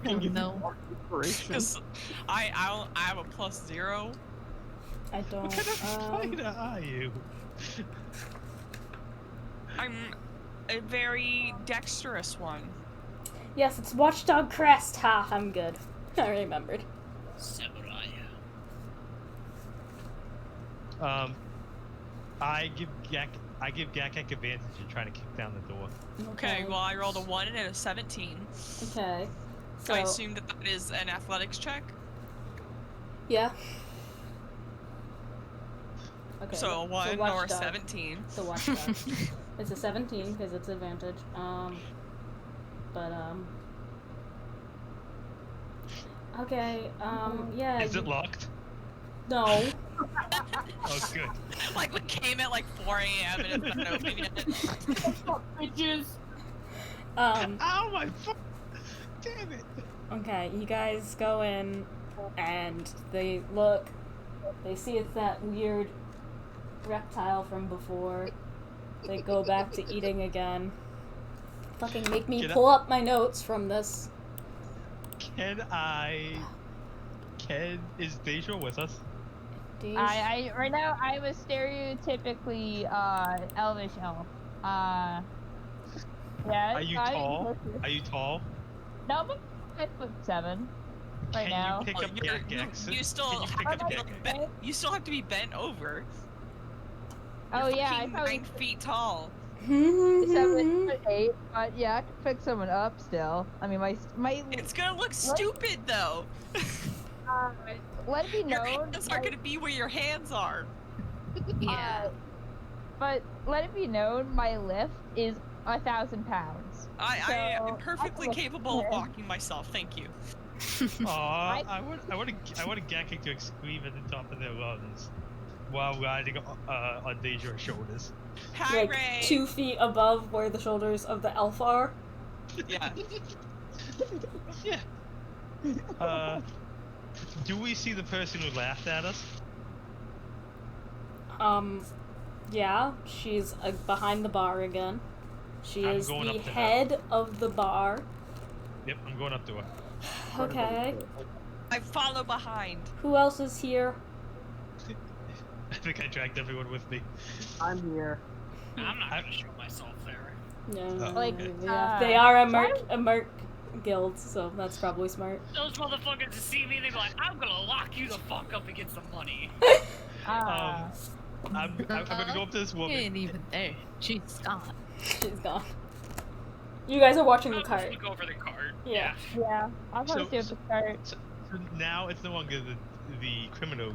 Oh no.
Because I have a +0.
I don't,
What kind of fighter are you?
I'm a very dexterous one.
Yes, it's Watchdog Crest. Ha, I'm good. I remembered.
Samurai.
I give Gakek advantage in trying to kick down the door.
Okay, well I rolled a 1 and a 17.
Okay. So,
I assume that is an athletics check.
yeah. Okay.
So a 1 or a 17.
So Watchdog. It's a 17 because it's advantage. Okay, yeah.
Is it locked?
No.
Oh, good.
Like we came at like 4 a.m. and it's not open yet.
Bitches.
Ow, my fuck! Damn it!
Okay, you guys go in, and they look. They see it's that weird reptile from before. They go back to eating again. Fucking make me pull up my notes from this.
Is Deja with us?
I right now I was stereotypically elvish elf. Yeah.
Are you tall? Are you tall?
No, I'm 5'7" right now.
Can you pick up Gakek?
You still
Can you pick
have
up
to
Gakek?
you still have to be bent over.
Oh
You're
yeah, I
fucking
probably
9 feet tall.
7'8", but yeah, I can pick someone up still. I mean, my
It's gonna look stupid though.
let it be
Your
known.
hands are gonna be where your hands are.
Yeah.
But let it be known, my lift is 1,000 pounds.
I am perfectly
I-
capable of walking myself. Thank you.
Aw, I want a Gakek to scream at the top of their lungs while riding on Deja's shoulders.
Hi,
Like
Ray.
2 feet above where the shoulders of the elf are.
Yeah.
Yeah. Do we see the person who laughed at us?
Yeah, she's behind the bar again. She
I'm
is
going
the
up to her.
head of the bar.
Yep, I'm going up to her.
Okay.
I follow behind.
Who else is here?
I think I dragged everyone with me.
I'm here.
I'm not gonna show myself there.
No.
Like,
yeah. They are a merc guild, so that's probably smart.
Those motherfuckers to see me, they be like, I'm gonna lock you the fuck up and get some money.
I'm gonna go up to this
She
woman.
ain't even there. She's gone.
She's gone. You guys are watching the
I'll just
cart.
look over the cart.
Yeah.
Yeah, I'll probably
So-
stay with the start.
So now it's no longer the criminal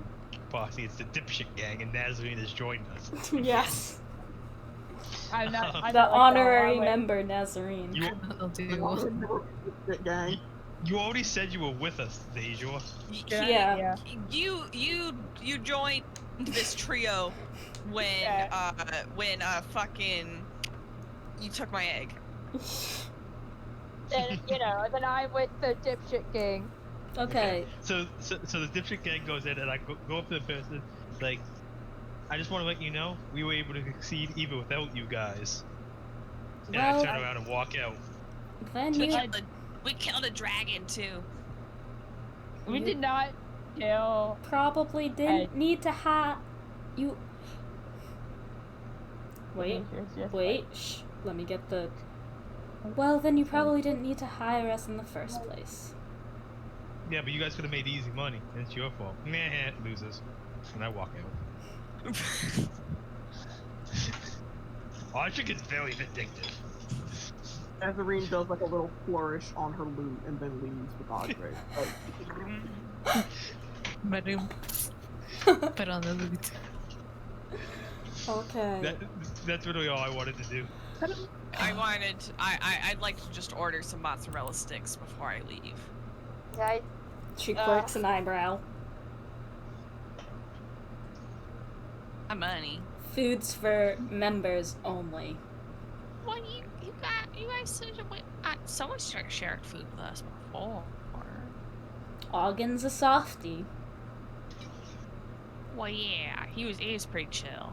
posse, it's the dipshit gang, and Nazarene has joined us.
Yes.
I'm not. I'm
The
not like
honorary
that. I'm like-
member, Nazarene.
I'll do.
Shit gang.
You already said you were with us, Deja.
Yeah.
You joined this trio when fucking you took my egg.
Then then I'm with the dipshit gang.
Okay.
So the dipshit gang goes in, and I go up to the person, like, I just want to let you know we were able to succeed even without you guys. And I
Well,
turn around and walk out.
then
We
you
killed a dragon too.
We
You-
did not kill.
probably didn't need to have you. Wait.
Nature's just
Wait. Shh. let me get the... Well, then you probably didn't need to hire us in the first place.
Yeah, but you guys could have made easy money. And it's your fault. Meh, losers. And I walk out. Archie is very vindictive.
Nazarene does like a little flourish on her lute and then leaves with Audrey. Like,
Madam. Put on the loot.
Okay.
That's really all I wanted to do.
I'd like to just order some mozzarella sticks before I leave.
Yeah,
She quirks an eyebrow.
Money.
Food's for members only.
Well, you guys someone shared food with us before.
Ogden's a softie.
Well, yeah, he was pretty chill.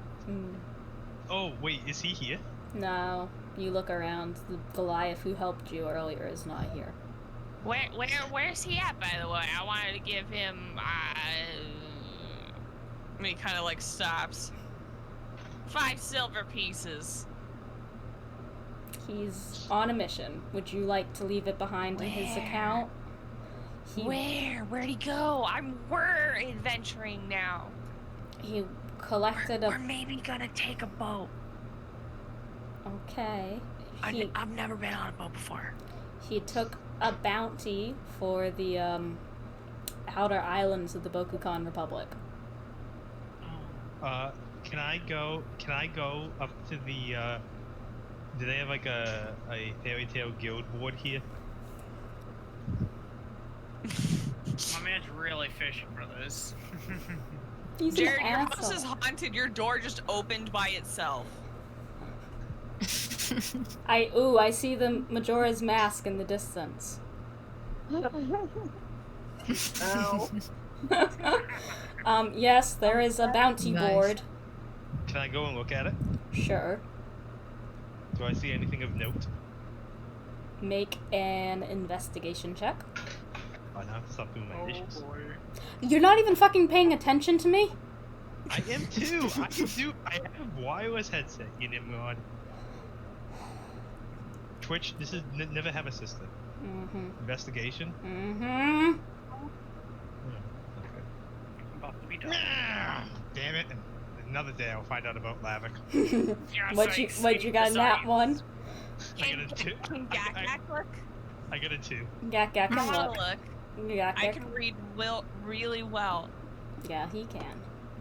Oh, wait, is he here?
No, you look around. The Goliath who helped you earlier is not here.
Where's he at, by the way? I wanted to give him. He kind of like stops. 5 silver pieces.
He's on a mission. Would you like to leave it behind in his account?
Where'd he go? We're adventuring now.
He collected
We're maybe gonna take a boat.
Okay.
I've never been on a boat before.
He took a bounty for the outer islands of the Bokukan Republic.
Can I go up to the, do they have like a fairy tale guild board here?
My man's really fishing for this.
He's
Jared,
an
your house
asshole.
is haunted. Your door just opened by itself.
I see the Majora's Mask in the distance.
ow.
Yes, there is a bounty
Nice.
board.
Can I go and look at it?
Sure.
Do I see anything of note?
Make an investigation check.
Oh, now I have to stop doing my dishes.
boy.
You're not even fucking paying attention to me?
I am too! I have wireless headset, you Nimrod. Twitch, this is never have assistant.
Mm-hmm.
Investigation?
Mm-hmm.
Okay.
About to be done.
Damn it. Another day I'll find out about Lavik.
What you got in that one?
I got a 2.
Can Gak look?
I got a 2.
Gak
I
can
wanna
look.
look.
Gak
I can read really well.
Yeah, he can.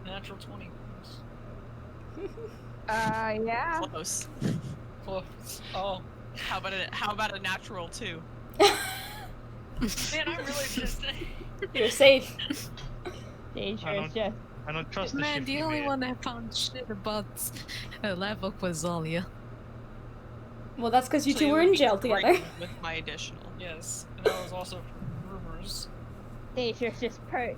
Natural 20.
yeah.
Close.
Close. Oh.
How about a natural 2?
Man, I'm really just.
You're safe.
Dangerous, just.
I don't trust the
Man,
shifty
the only
man.
one that found shit about Lavok was Zalia.
Well, that's because you
So
two were
would
in
be
jail
great
together.
With my additional.
Yes, and that was also rumors.
Dangerous, just like.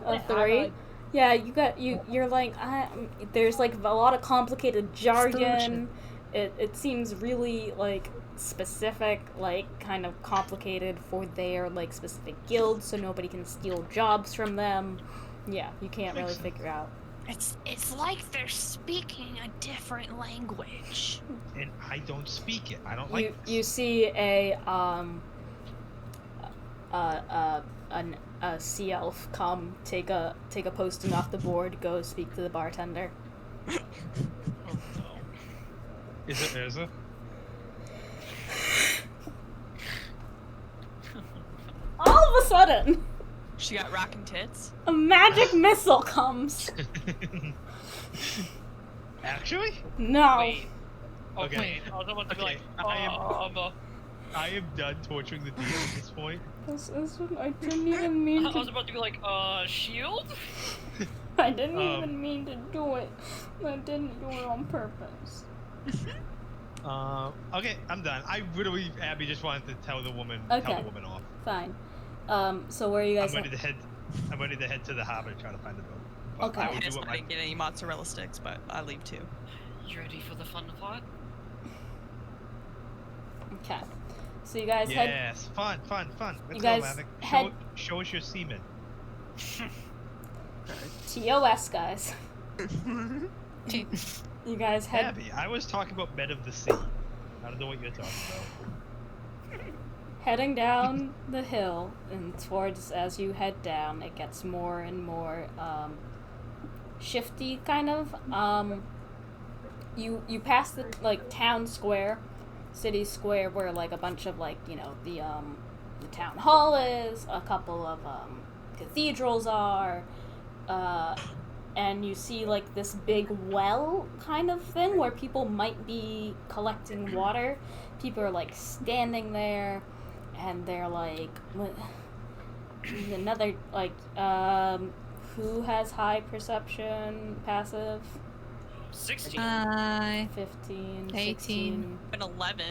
Oh, 3? Yeah, you're like, there's like a lot of complicated jargon. It seems really like specific, like kind of complicated for their like specific guilds, so nobody can steal jobs from them. Yeah, you can't really figure out.
It's like they're speaking a different language.
And I don't speak it. I don't like this.
You see a sea elf come take a posting off the board, go speak to the bartender.
Oh no.
Is it Urza?
All of a sudden,
She got rockin' tits.
a magic missile comes.
Actually?
No.
Wait. Oh,
Okay.
wait. I was about to be
Okay,
like,
I am done torturing the DM at this point.
I didn't even mean
I was
to.
about to be like, shield?
I didn't even mean to do it. I didn't do it on purpose.
Okay, I'm done. I literally, Abby just wanted to tell the woman
Okay.
off.
Fine. So where are you
I'm
guys?
ready to head to the harbor to try to find the boat. But
Okay.
I
I
will do
just
what my
didn't get any mozzarella sticks, but I leave too.
You ready for the fun plot?
Okay. So you guys head.
Yes, fun. Let's
You
go,
guys
Lavik.
head-
Show us your semen.
TOS, guys. You guys head
Abby, I was talking about men of the sea. I don't know what you're talking about.
heading down the hill, and towards as you head down, it gets more and more shifty, kind of. You pass the like town square, city square, where like a bunch of like the town hall is, a couple of cathedrals are, and you see like this big well kind of thing where people might be collecting water. People are like standing there, and they're like, another like, who has high perception, passive?
16.
15,
18.
16.
An 11.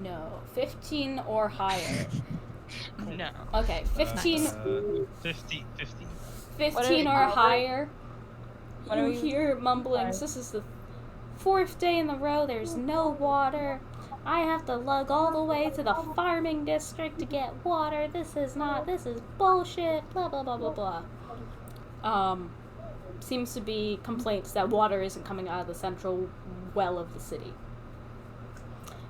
No, 15 or higher.
No.
Okay, 15,
50.
15 or higher.
What are
You
we-
hear mumblings.
Sorry.
This is the 4th day in a row. There's no water. I have to lug all the way to the farming district to get water. This is bullshit. Blah blah blah blah blah. Seems to be complaints that water isn't coming out of the central well of the city.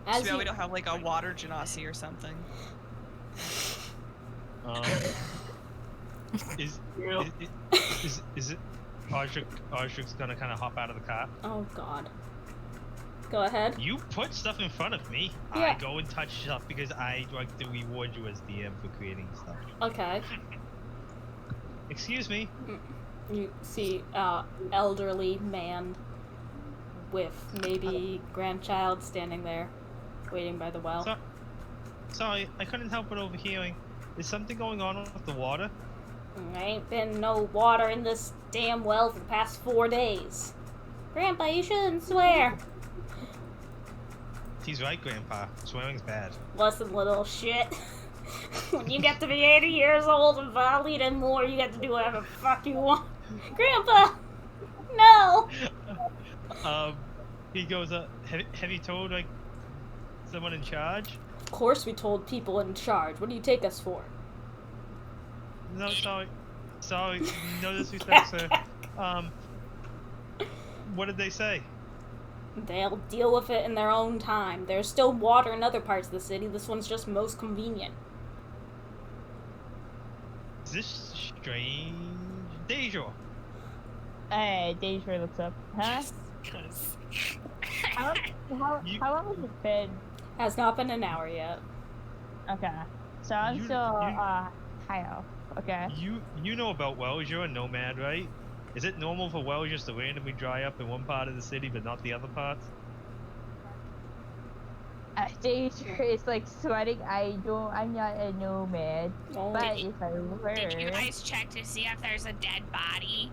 As
Too bad
you,
we don't have like a water genasi or something.
Is it Audric's gonna kind of hop out of the car?
oh god. Go ahead.
You put stuff in front of me.
Yeah.
I go and touch stuff because I like to reward you as DM for creating stuff.
Okay.
Excuse me.
You see elderly man with maybe grandchild standing there, waiting by the well.
Sorry, I couldn't help but overhearing. Is something going on with the water?
There ain't been no water in this damn well for the past 4 days. Grandpa, you shouldn't swear.
He's right, Grandpa. Swearing's bad.
Listen, little shit. When you get to be 80 years old and Va Lide Mor, you get to do whatever the fuck you want. Grandpa! No!
He goes, have you told, like, someone in charge?
Of course we told people in charge. What do you take us for?
No, sorry, no disrespect, sir. What did they say?
They'll deal with it in their own time. There's still water in other parts of the city. This one's just most convenient.
Is this strange? Deja.
Hey, Deja looks up. Huh?
Because
How long has it been?
Has not been an hour yet.
Okay. So I'm
You-
still
you-
high elf. Okay.
You know about wells. You're a nomad, right? Is it normal for wells just to randomly dry up in one part of the city but not the other parts?
Deja is like sweating. I'm not a nomad.
Oh,
But if I were,
Did you guys check to see if there's a dead body?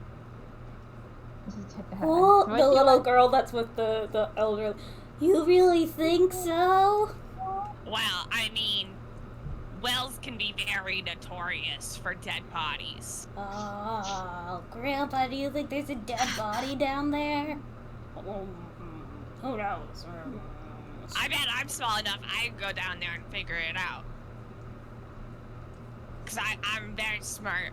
oh,
What
the
do
little
I-
girl that's with the elder. You really think so?
Well, I mean, wells can be very notorious for dead bodies.
Oh, Grandpa, do you think there's a dead body down there? Who knows?
I bet I'm small enough I can go down there and figure it out. Because I'm very smart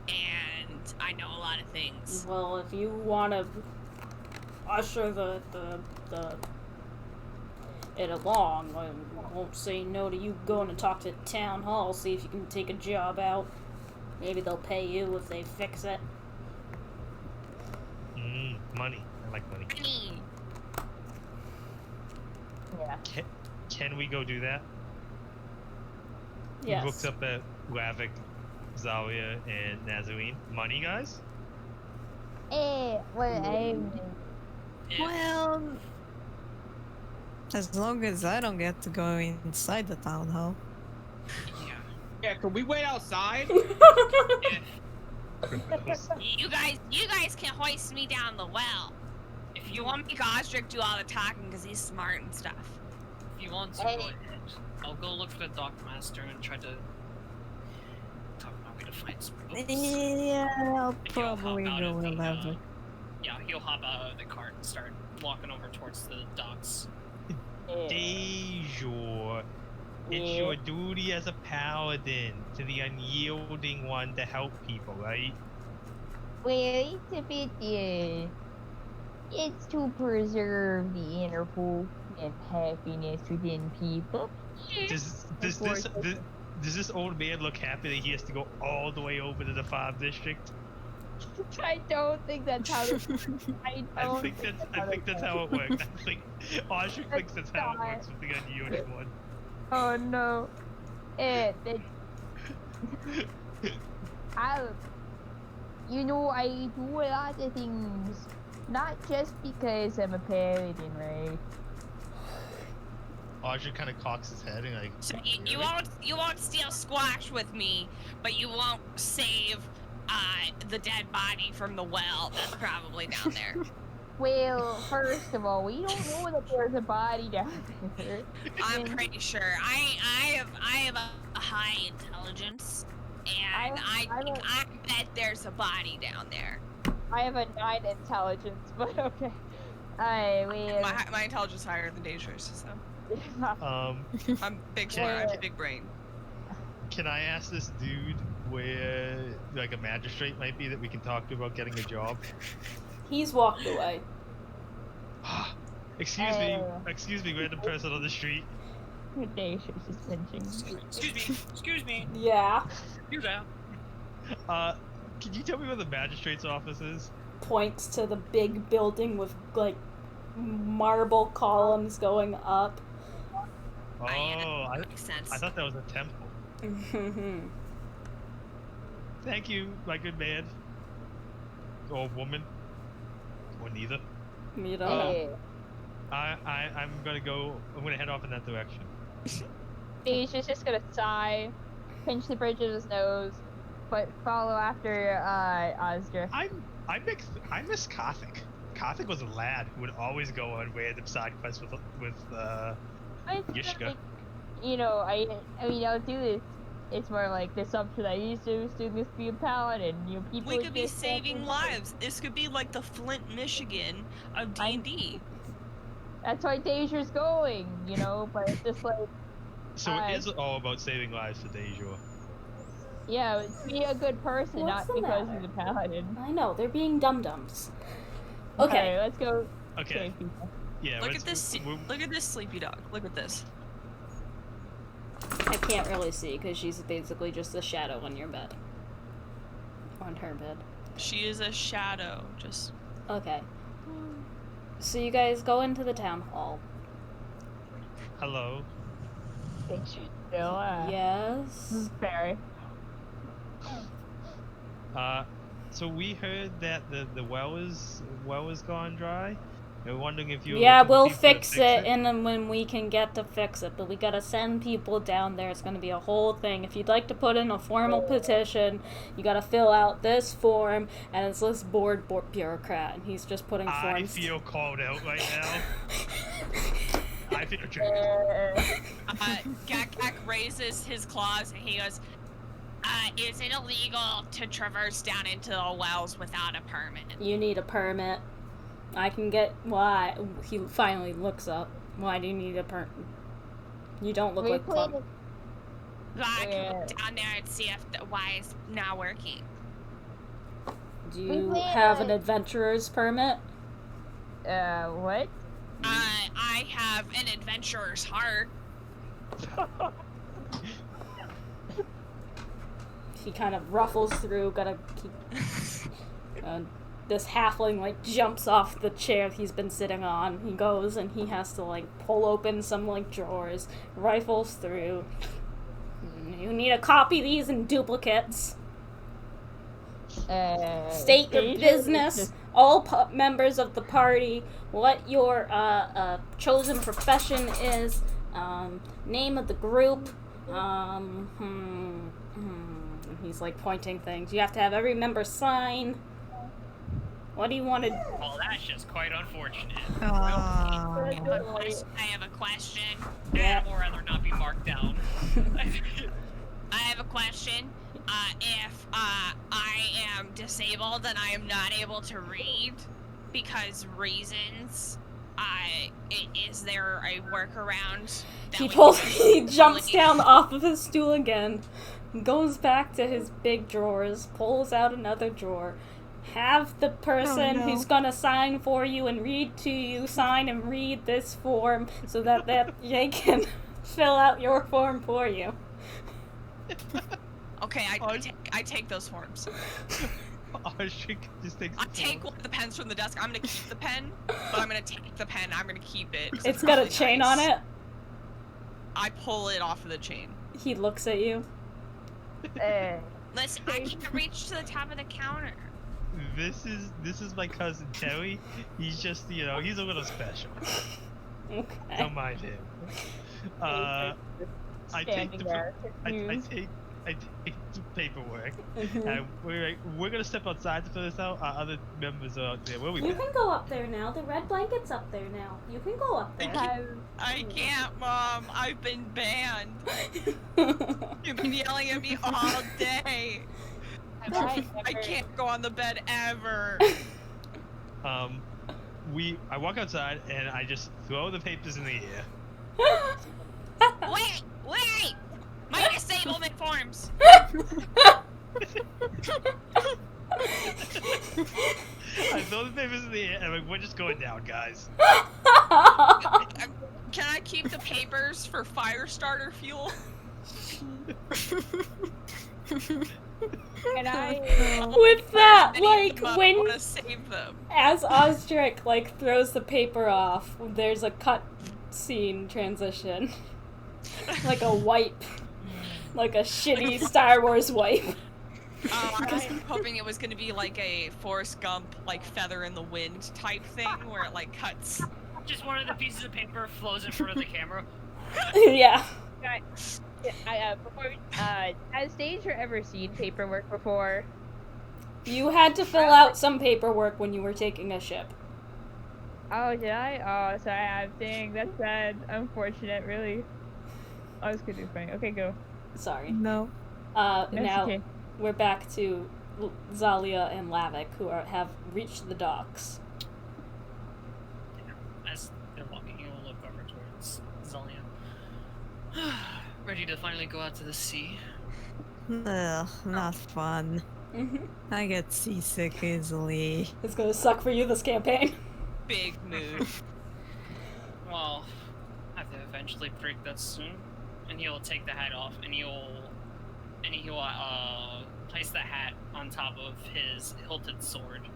and I know a lot of things.
Well, if you want to usher it along, I won't say no to you going to talk to town hall, see if you can take a job out. Maybe they'll pay you if they fix it.
Money. I like money.
Honey,
Yeah.
Can we go do that?
Yes.
He looks up at Lavik, Zalia, and Nazarene. Money, guys?
Well,
Well, as long as I don't get to go inside the town hall.
yeah.
Yeah, can we wait outside?
you guys can hoist me down the well. If you want to make Osric do all the talking because he's smart and stuff.
If you want to,
Hey.
go ahead. I'll go look for the dock master and try to talk my way to find some boats.
Yeah, I'll
He'll hop
probably
out
go
of
with
the,
Lavik.
Yeah, he'll hop out of the cart and start walking over towards the docks.
Deja. It's your duty as a paladin to the unyielding one to help people, right?
Wait a bit, yeah. It's to preserve the inner hope and happiness within people.
Does
course.
this old man look happy that he has to go all the way over to the farm district?
I don't think that's how.
I think that's how it works. I think Audrey thinks that's how it works with the unusual one.
Oh no. I do a lot of things, not just because I'm a paladin, right?
Audrey kind of cocks his head and like.
So
really?
you won't steal squash with me, but you won't save the dead body from the well that's probably down there.
Well, first of all, we don't know that there's a body down there.
I'm pretty sure. I have a high intelligence, and I bet there's a body down there.
I have a 9 intelligence, but okay.
My intelligence is higher than Deja's, so I'm big smart. I have a big brain.
Can I ask this dude where like a magistrate might be that we can talk to about getting a job?
He's walked away.
Excuse me, random person on the street.
Deja's just pinching.
Excuse me.
Yeah.
You there?
Can you tell me where the magistrate's office is?
Points to the big building with like marble columns going up.
Oh,
Makes sense.
I thought that was a temple. Thank you, my good man. Or woman. Or neither.
You don't know.
I'm gonna head off in that direction.
Deja's just gonna sigh, pinch the bridge of his nose, but follow after Ozra.
I miss Karthik. Karthik was a lad who would always go on random side quests with Yishka.
I mean, I'll do this. It's more like the assumption I used to do this be a paladin. People.
We could be saving lives. This could be like the Flint, Michigan of D&D.
That's why Deja's going, but it's just like.
So it is all about saving lives for Deja.
Yeah, be a good person,
What's
not
the
because
matter?
he's a paladin.
I know, they're being dum-dums. Okay.
Alright, let's go.
Okay.
Save people.
Yeah.
Look at this. Look at this sleepy dog. Look at this.
I can't really see because she's basically just a shadow on your bed. On her bed.
She is a shadow. Just.
Okay. So you guys go into the town hall.
Hello.
Deja's still.
Yes.
Barry.
So we heard that the well is gone dry. We're wondering if you.
Yeah, we'll fix it, and then when we can get to fix it. But we gotta send people down there. It's gonna be a whole thing. If you'd like to put in a formal petition, you gotta fill out this form, and it's this board bureaucrat, and he's just putting forms.
I feel called out right now. I feel
Gak raises his claws and he goes, is it illegal to traverse down into the wells without a permit?
You need a permit. I can get why. He finally looks up. Why do you need a permit? You don't look like fun.
I can look down there and see if why it's not working.
Do you have an adventurer's permit?
What?
I have an adventurer's heart.
He kind of ruffles through, gotta keep... this halfling, jumps off the chair he's been sitting on. He goes and he has to, pull open some, drawers, rifles through. You need to copy these in duplicates. State your business, all members of the party, what your chosen profession is, name of the group, he's pointing things. You have to have every member sign. What do you want to...
Well, that's just quite unfortunate.
I have a question.
Yeah.
Or rather not be marked down.
I have a question. If I am disabled and I am not able to read because reasons, is there a workaround?
He jumps down off of his stool again, goes back to his big drawers, pulls out another drawer, have the person
no.
who's gonna sign for you and read to you sign and read this form so that they can fill out your form for you.
Okay, I take those forms.
Ostrich just takes
I
the
take
form.
one of the pens from the desk. I'm gonna keep the pen, but I'm gonna take the pen. I'm gonna keep it. 'cause
It's got a
really
chain
nice.
on it.
I pull it off of the chain.
He looks at you.
Listen, I can't reach to the top of the counter.
This is my cousin Terry. He's just he's a little special.
Okay.
Don't mind him. I take the I take the paperwork.
Mhm.
And we're gonna step outside to fill this out. Our other members are out there. Where we
You
been?
can go up there now. The red blanket's up there now. You can go up there.
I can't, Mom. I've been banned. You've been yelling at me all day. I can't go on the bed ever.
I walk outside and I just throw the papers in the air.
Wait! My disablement forms!
I throw the papers in the air and I'm like, we're just going down, guys.
Can I keep the papers for fire starter fuel?
And I
With that,
Many
like,
of them, I
when
wanna save them.
as Ostrich like throws the paper off, there's a cut scene transition, like a wipe, like a shitty Star Wars wipe.
I was hoping it was gonna be like a Forrest Gump, like feather in the wind type thing, where it like cuts.
Just one of the pieces of paper flows in front of the camera.
Yeah.
before, has Danger ever seen paperwork before?
You had to fill out some paperwork when you were taking a ship.
Oh, did I? Oh, sorry, I'm dang, that's sad. Unfortunate, really. I was gonna do funny. Okay, go.
Sorry.
No.
That's
Now
okay.
we're back to Zalia and Lavik, who have reached the docks.
As they're walking, you'll look over towards Zalian. Ready to finally go out to the sea.
Ugh, not fun.
Mm-hmm.
I get seasick easily.
It's gonna suck for you this campaign.
Big move.
Well, I have to eventually break that soon. And he'll take the hat off, and he'll place the hat on top of his hilted sword.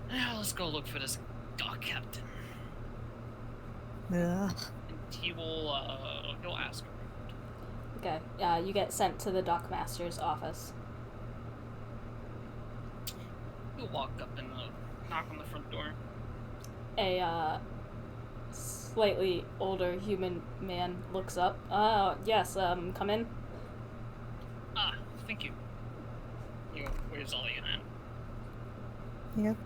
Now let's go look for this dock captain.
Ugh.
And he'll ask around.
Okay, you get sent to the dockmaster's office.
He'll walk up and knock on the front door.
A slightly older human man looks up. Yes, come in.
Ah, thank you. You waves all you in.
Yep.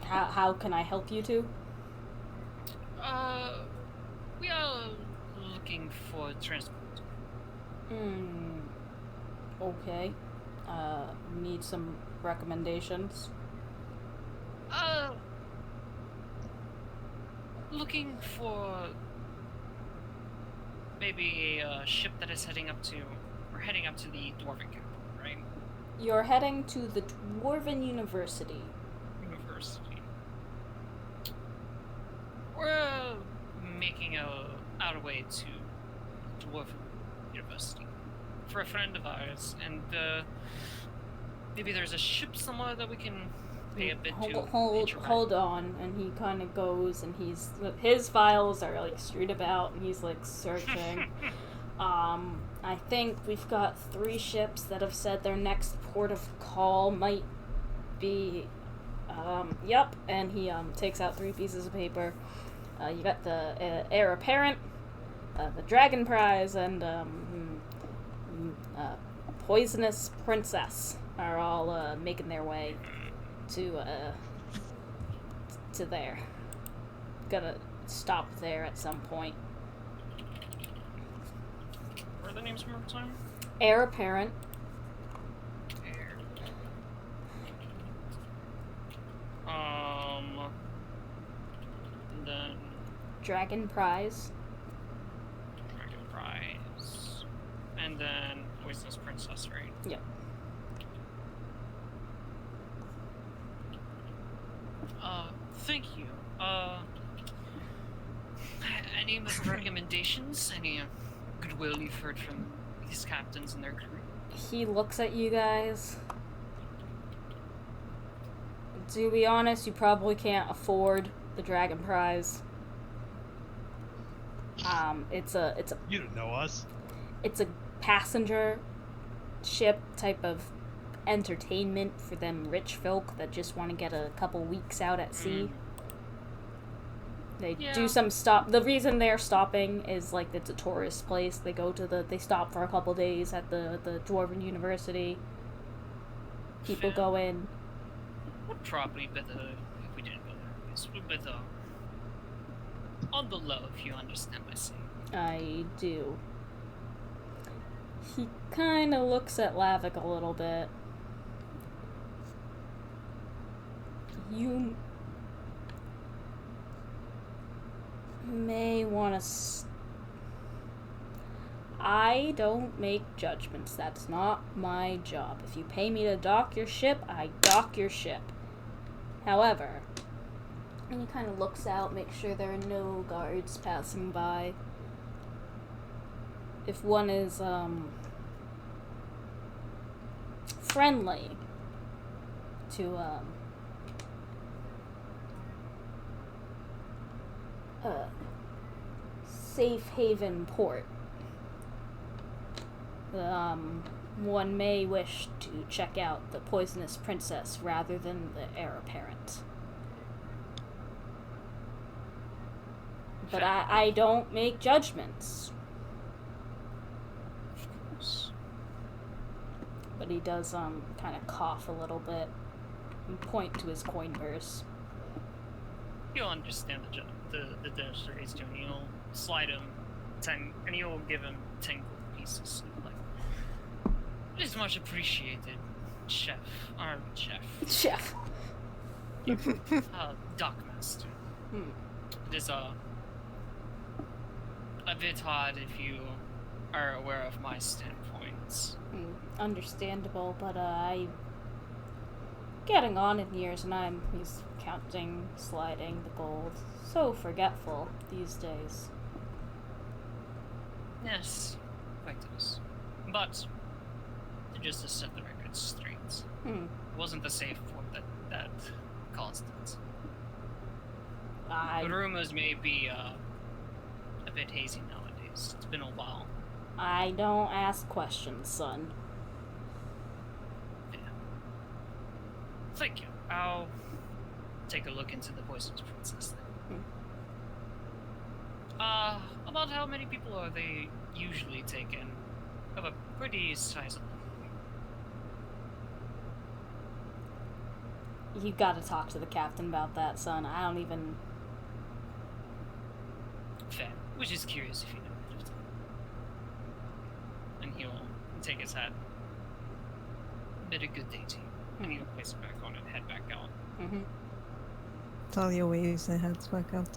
How can I help you two?
We are looking for transport.
Okay. Need some recommendations.
Looking for maybe a ship that is heading up to the Dwarven capital, right?
You're heading to the Dwarven University.
We're making out a way to Dwarven University for a friend of ours, and maybe there's a ship somewhere that we can pay a bit to.
Hold on, and he kind of goes, and his files are like strewn about, and he's like searching. I think we've got 3 ships that have said their next port of call might be. Yep, and he takes out 3 pieces of paper. You got the Heir Apparent, the Dragon Prize, and Poisonous Princess are all making their way to there. Gonna stop there at some point.
What are the names one more time?
Heir Apparent,
and then
Dragon Prize,
Dragon Prize, and then Poisonous Princess, right?
Yep.
Thank you. Any recommendations? Any goodwill you've heard from these captains and their crew?
He looks at you guys. To be honest, you probably can't afford the Dragon Prize. It's a
You don't know us.
it's a passenger ship type of entertainment for them rich folk that just want to get a couple weeks out at sea. They
Yeah.
do some stop. The reason they're stopping is like it's a tourist place. They go to they stop for a couple days at the Dwarven University. People
Fair.
go in.
Would probably better if we didn't go there. It's a bit on the low, if you understand my saying.
I do. He kind of looks at Lavik a little bit. You may want to. I don't make judgments. That's not my job. If you pay me to dock your ship, I dock your ship. However, and he kind of looks out, makes sure there are no guards passing by. If one is friendly to safe haven port, one may wish to check out the Poisonous Princess rather than the Heir Apparent. But I don't make judgments.
Of course.
But he does kind of cough a little bit and point to his coin purse.
You'll understand the gesture he's doing. You'll slide him 10, and you'll give him 10 gold pieces. Like, it is much appreciated, chef.
Chef.
Dockmaster.
Hmm.
It is a bit odd if you are aware of my standpoints.
Understandable, but I getting on in years, and he's counting, sliding the gold. So forgetful these days.
Yes, quite is. But just to set the record straight, it wasn't the safe port that caused it. The rumors may be a bit hazy nowadays. It's been a while.
I don't ask questions, son.
Yeah. Thank you. I'll take a look into the Poisonous Princess then. About how many people are they usually taken? Have a pretty sizable.
You gotta talk to the captain about that, son. I don't even...
Fair. Was just curious if you know ahead of time. And he'll take his hat. Bid a good day to you. And he'll place it back on and head back out.
Talia waves and heads back out.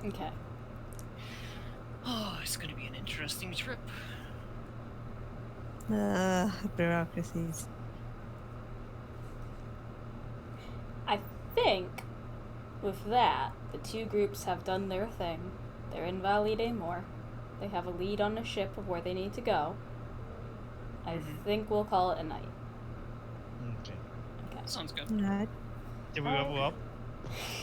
Okay.
Oh, it's gonna be an interesting trip.
Bureaucracies.
I think with that, the two groups have done their thing. They're in Va Lide Mor. They have a lead on the ship of where they need to go. I think we'll call it a night.
Okay.
Okay.
Sounds good.
Right.
Did we level up?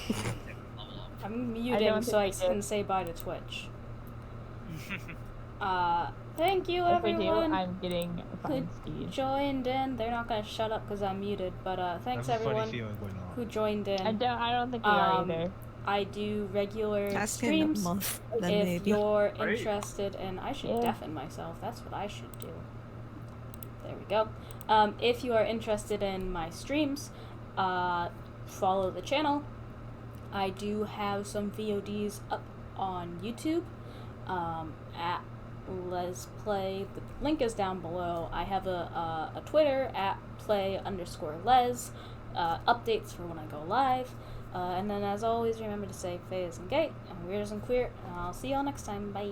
Level up.
I'm
I
muting
don't
so I
think we
can
did.
say bye to Twitch. Thank you
If we do,
everyone
I'm getting a fine speed.
joined in. They're not gonna shut up because I'm muted, but thanks
That's a funny
everyone
feeling going on.
who joined in.
I don't think we are either.
I do regular
Ask in a
streams.
month, then
If
maybe.
you're
Right.
interested, and I should
Yeah.
deafen myself. That's what I should do. There we go. If you are interested in my streams, follow the channel. I do have some VODs up on YouTube at Les Play. The link is down below. I have a Twitter at play_les. Updates for when I go live. And then, as always, remember to say Faye isn't gay, and weird isn't queer. And I'll see y'all next time. Bye.